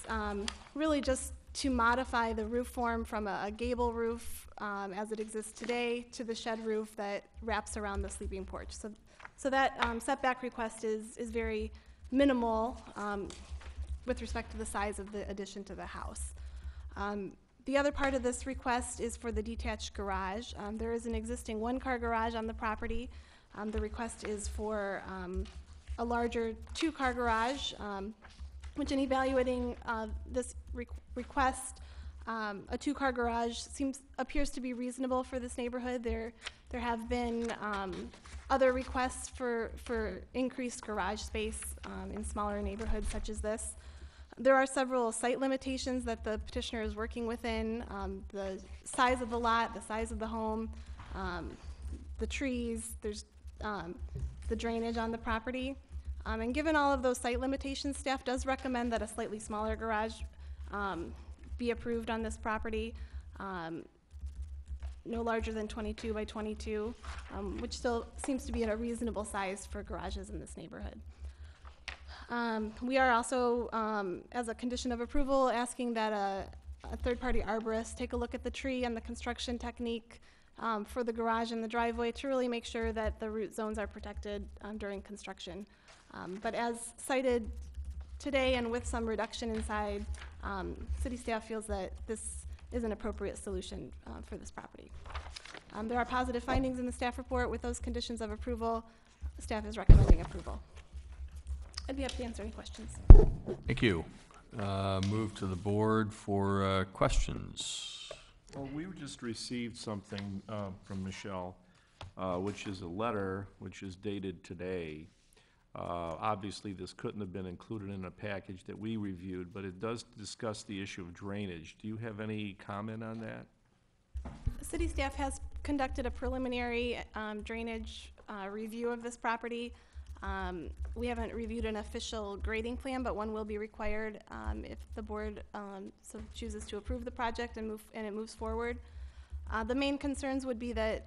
really just to modify the roof form from a gable roof as it exists today to the shed roof that wraps around the sleeping porch. So that setback request is very minimal with respect to the size of the addition to the house. The other part of this request is for the detached garage. There is an existing one-car garage on the property. The request is for a larger two-car garage, which in evaluating this request, a two-car garage appears to be reasonable for this neighborhood. There have been other requests for increased garage space in smaller neighborhoods such as this. There are several site limitations that the petitioner is working within, the size of the lot, the size of the home, the trees, there's the drainage on the property. And given all of those site limitations, staff does recommend that a slightly smaller garage be approved on this property, no larger than 22 by 22, which still seems to be at a reasonable size for garages in this neighborhood. We are also, as a condition of approval, asking that a third-party arborist take a look at the tree and the construction technique for the garage and the driveway to really make sure that the root zones are protected during construction. But as cited today and with some reduction inside, city staff feels that this is an appropriate solution for this property. There are positive findings in the staff report. With those conditions of approval, staff is recommending approval. I'd be happy to answer any questions. Thank you. Move to the board for questions. Well, we just received something from Michelle, which is a letter which is dated today. Obviously, this couldn't have been included in a package that we reviewed, but it does discuss the issue of drainage. Do you have any comment on that? City staff has conducted a preliminary drainage review of this property. We haven't reviewed an official grading plan, but one will be required if the board so chooses to approve the project and it moves forward. The main concerns would be that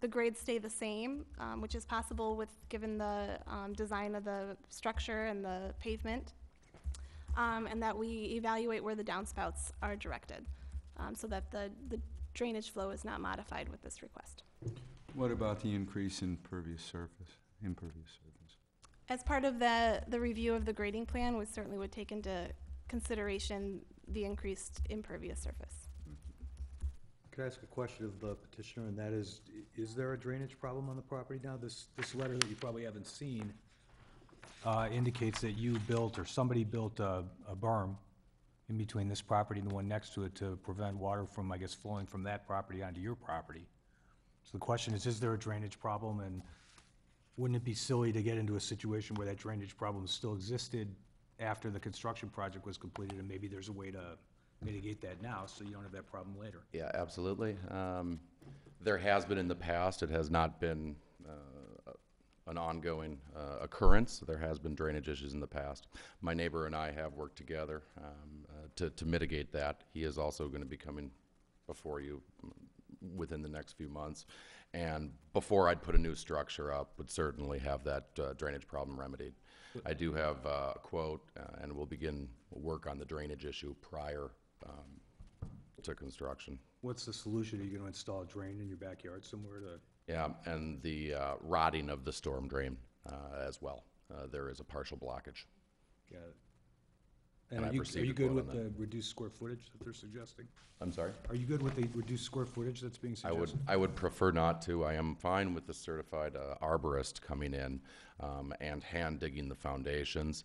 the grades stay the same, which is possible given the design of the structure and the pavement, and that we evaluate where the downspouts are directed so that the drainage flow is not modified with this request. What about the increase in impervious surface? As part of the review of the grading plan, we certainly would take into consideration the increased impervious surface. Could I ask a question of the petitioner, and that is there a drainage problem on the property now? This letter that you probably haven't seen indicates that you built or somebody built a berm in between this property and the one next to it to prevent water from, I guess, flowing from that property onto your property. So the question is there a drainage problem, and wouldn't it be silly to get into a situation where that drainage problem still existed after the construction project was completed, and maybe there's a way to mitigate that now so you don't have that problem later? Yeah, absolutely. There has been in the past. It has not been an ongoing occurrence. There has been drainage issues in the past. My neighbor and I have worked together to mitigate that. He is also going to be coming before you within the next few months. And before I'd put a new structure up, would certainly have that drainage problem remedied. I do have a quote, and we'll begin work on the drainage issue prior to construction. What's the solution? Are you going to install a drain in your backyard somewhere to? Yeah, and the rotting of the storm drain as well. There is a partial blockage. Got it. And And I've are you received a good quote with on the reduced square footage that they're suggesting? I'm sorry? Are you good with the reduced square footage that's being suggested? I would prefer not to. I am fine with the certified arborist coming in and hand digging the foundations.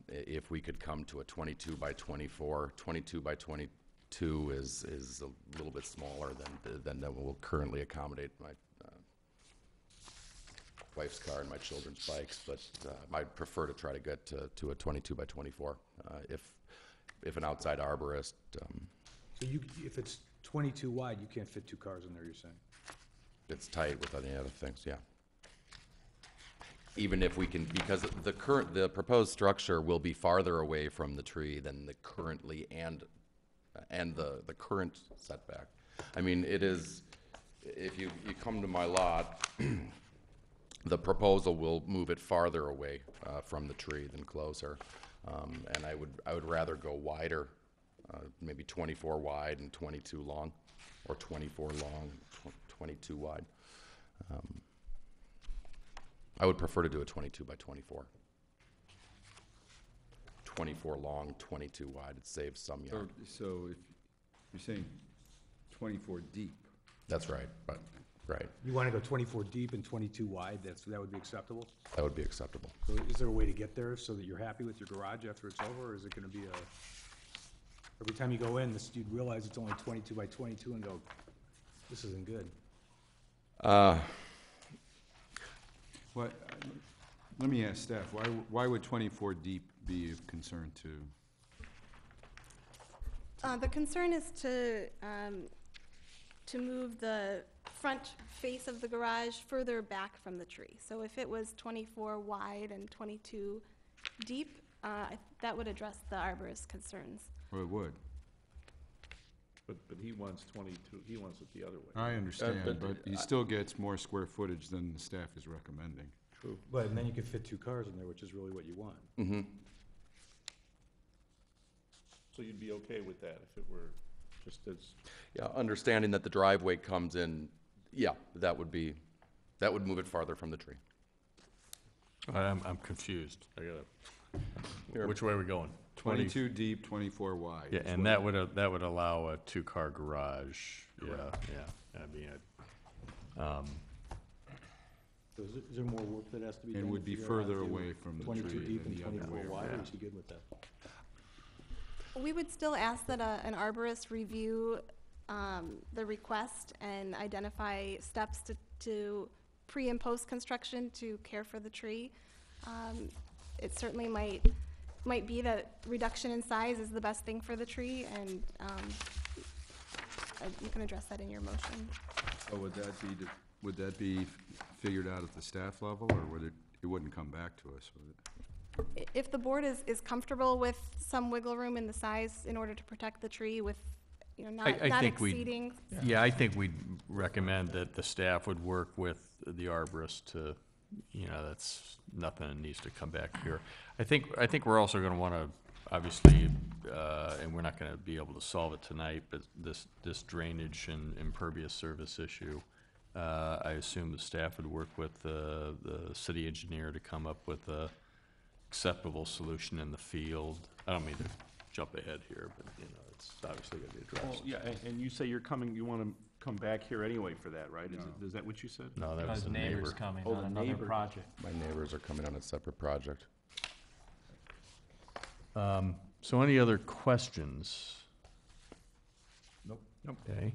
If we could come to a 22 by 24, 22 by 22 is a little bit smaller than will currently accommodate my wife's car and my children's bikes, but I'd prefer to try to get to a 22 by 24. If an outside arborist, So if it's 22 wide, you can't fit 2 cars in there, you're saying? it's tight with any other things, yeah. Even if we can, because the proposed structure will be farther away from the tree than the currently and the current setback. I mean, it is, if you come to my lot, the proposal will move it farther away from the tree than closer. And I would rather go wider, maybe 24 wide and 22 long, or 24 long, 22 wide. I would prefer to do a 22 by 24. 24 long, 22 wide. It saves some yard. So if you're saying 24 deep. That's right, but, right. You want to go 24 deep and 22 wide, that would be acceptable? That would be acceptable. So is there a way to get there so that you're happy with your garage after it's over, or is it going to be every time you go in, you'd realize it's only 22 by 22 and go, this isn't good? Let me ask staff, why would 24 deep be of concern to? The concern is to move the front face of the garage further back from the tree. So if it was 24 wide and 22 deep, that would address the arborist's concerns. Well, it would. But he wants 22, he wants it the other way. I understand, but he still gets more square footage than the staff is recommending. True. But, and then you could fit 2 cars in there, which is really what you want. Mm-hmm. So you'd be okay with that if it were just as? Yeah, understanding that the driveway comes in, yeah, that would move it farther from the tree. I'm confused. Which way are we going? 22 deep, 24 wide. Yeah, and that would allow a 2-car garage. Yeah, yeah. I mean, So is there more work that has to be done? And would be to figure out further if you away from the 22 tree deep than and the other 24 way wide, or around. is he good with that? We would still ask that an arborist review the request and identify steps to pre and post construction to care for the tree. It certainly might be that reduction in size is the best thing for the tree, and you can address that in your motion. Oh, would that be figured out at the staff level, or it wouldn't come back to us, would it? If the board is comfortable with some wiggle room in the size in order to protect the tree with, not exceeding. Yeah, I think we'd recommend that the staff would work with the arborist to, that's nothing that needs to come back here. I think we're also going to want to, obviously, and we're not going to be able to solve it tonight, but this drainage and impervious service issue, I assume the staff would work with the city engineer to come up with a acceptable solution in the field. I don't mean to jump ahead here, but it's obviously going to be addressed. Well, yeah, and you say you want to come back here anyway for that, right? Is that what you said? No, that was the neighbor's neighbor. coming Oh, on the another neighbor. project. My neighbors are coming on a separate project. So any other questions? Nope. Okay.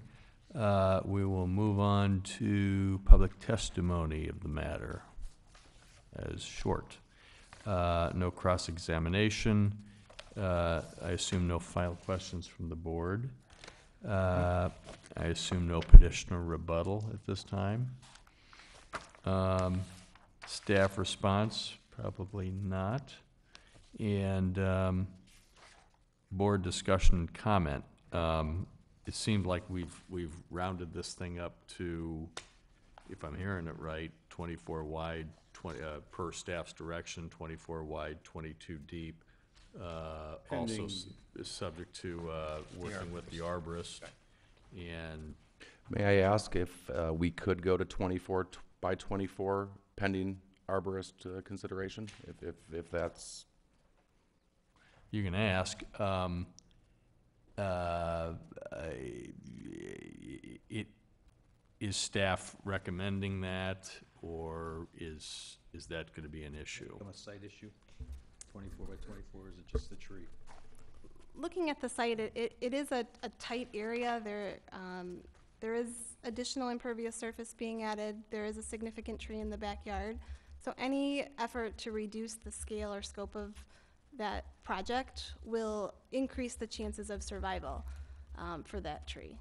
We will move on to public testimony of the matter as short. No cross-examination. I assume no final questions from the board. I assume no petitioner rebuttal at this time. Staff response, probably not. And board discussion and comment. It seemed like we've rounded this thing up to, if I'm hearing it right, 24 wide, 20 per staff's direction, 24 wide, 22 deep. Also is subject to working with the arborist. And May I ask if we could go to 24 by 24 pending arborist consideration, if that's... You can ask. Is staff recommending that, or is that going to be an issue? On a site issue, 24 by 24, is it just the tree? Looking at the site, it is a tight area. There is additional impervious surface being added. There is a significant tree in the backyard. So any effort to reduce the scale or scope of that project will increase the chances of survival for that tree.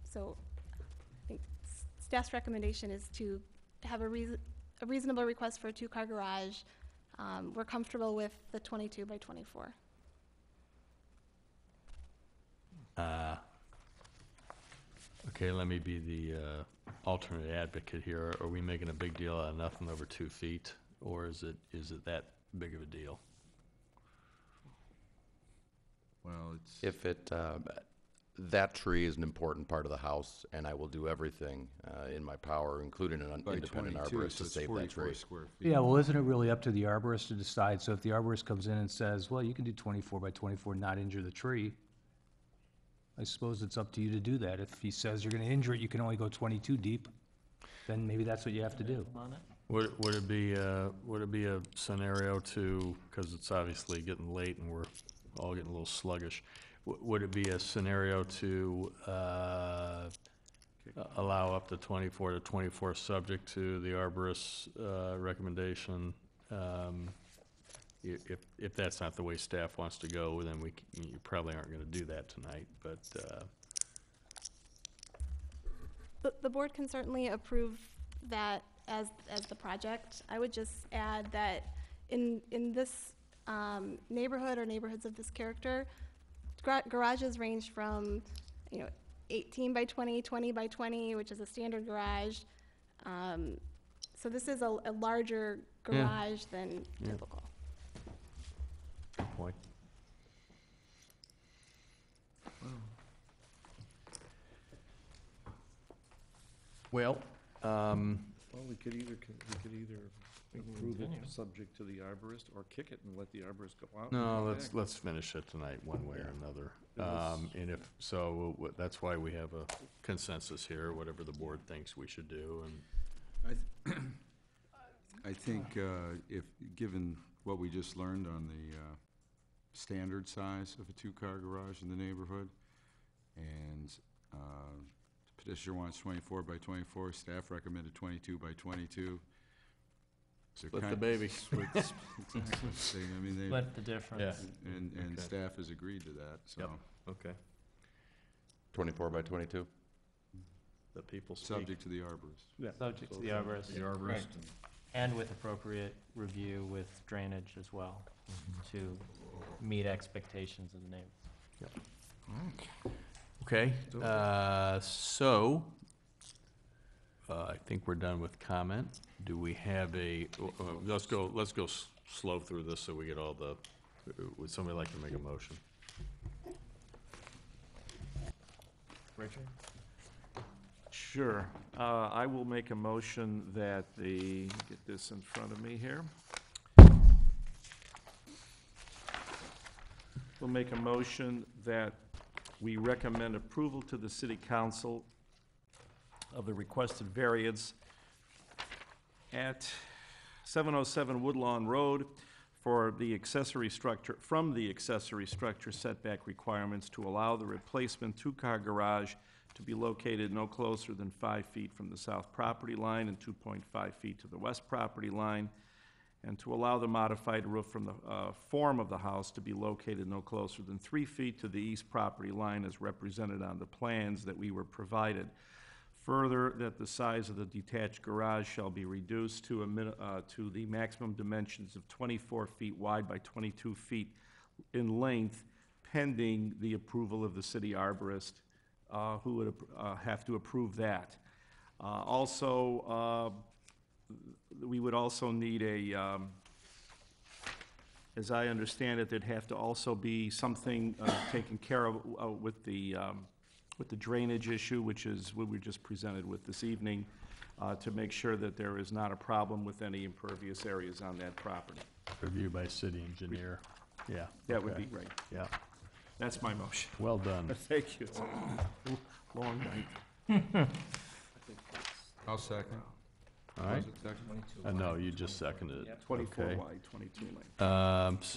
So I think staff's recommendation is to have a reasonable request for a 2-car garage. We're comfortable with the 22 by 24. Okay, let me be the alternate advocate here. Are we making a big deal out of nothing over 2 feet, or is it that big of a deal? Well, it's... If it, that tree is an important part of the house, and I will do everything in my power, including an independent arborist, to save that tree. Square feet. Yeah, well, isn't it really up to the arborist to decide? So if the arborist comes in and says, well, you can do 24 by 24, not injure the tree, I suppose it's up to you to do that. If he says you're gonna injure it, you can only go 22 deep, then maybe that's what you have to do. Would it be a scenario to, because it's obviously getting late and we're all getting a little sluggish, would it be a scenario to allow up to 24 to 24 subject to the arborist's recommendation? If that's not the way staff wants to go, then you probably aren't going to do that tonight, but... The board can certainly approve that as the project. I would just add that in this neighborhood or neighborhoods of this character, garages range from 18 by 20, 20 by 20, which is a standard garage. So this is a larger garage than typical. Good point. Well, Well, we could either approve it subject to the arborist, or kick it and let the arborist go out. no, let's finish it tonight one way or another. And if so, that's why we have a consensus here, whatever the board thinks we should do. And I think if, given what we just learned on the standard size of a 2-car garage in the neighborhood, and the petitioner wants 24 by 24, staff recommended 22 by 22. Split the baby. Split the difference. And Okay. staff has agreed to that, so. Yep. Okay. 24 by 22? The people speak. Subject to the arborist. Subject to the arborist. The arborist. Right. And with appropriate review with drainage as well, to meet expectations of the neighbors. Yep. Okay, so, I think we're done with comment. Do we have let's go slow through this so we get all the, would somebody like to make a motion? Richard? Sure. I will make a motion that get this in front of me here. We'll make a motion that we recommend approval to the City Council of the requested variance at 707 Woodlawn Road for the accessory structure, from the accessory structure setback requirements to allow the replacement two-car garage to be located no closer than 5 feet from the south property line and 2.5 feet to the west property line, and to allow the modified roof from the form of the house to be located no closer than 3 feet to the east property line as represented on the plans that we were provided. Further, that the size of the detached garage shall be reduced to the maximum dimensions of 24 feet wide by 22 feet in length, pending the approval of the city arborist, who would have to approve that. Also, we would also need a, as I understand it, there'd have to also be something taken care of with the drainage issue, which is what we just presented with this evening, to make sure that there is not a problem with any impervious areas on that property. Review by city engineer. Yeah. That would okay. be great. Yeah. That's my motion. Well done. Thank you. It's a long night. I'll second. All right. Was it second? No, you just seconded it. 24 Okay. wide, 22 length.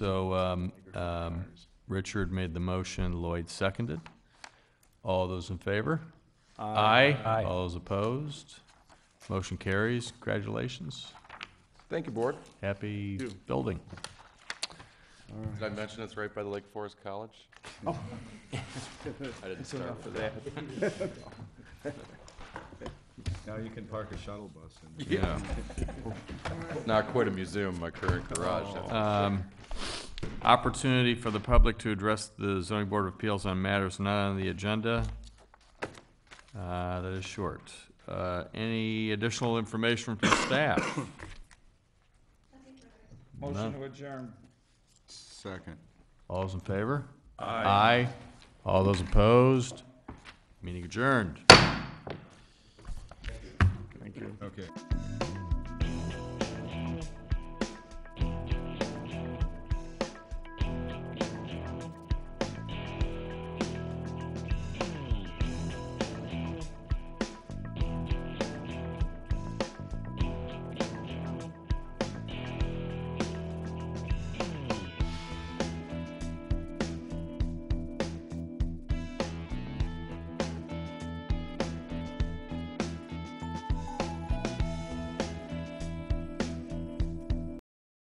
Richard made the motion, Lloyd seconded. All those in favor? Aye. Aye. All those opposed? Motion carries. Congratulations. Thank you, board. Happy Thank you. building. Did I mention it's right by the Lake Forest College? Oh. I didn't start enough with of that. Now you can park a shuttle bus in. Yeah. Not quite a museum, my current garage. Opportunity for the public to address the zoning board of appeals on matters not on the agenda. That is short. Any additional information from staff? Motion to adjourn. Second. All those in favor? Aye. All those opposed? Meeting adjourned. Thank you. Okay.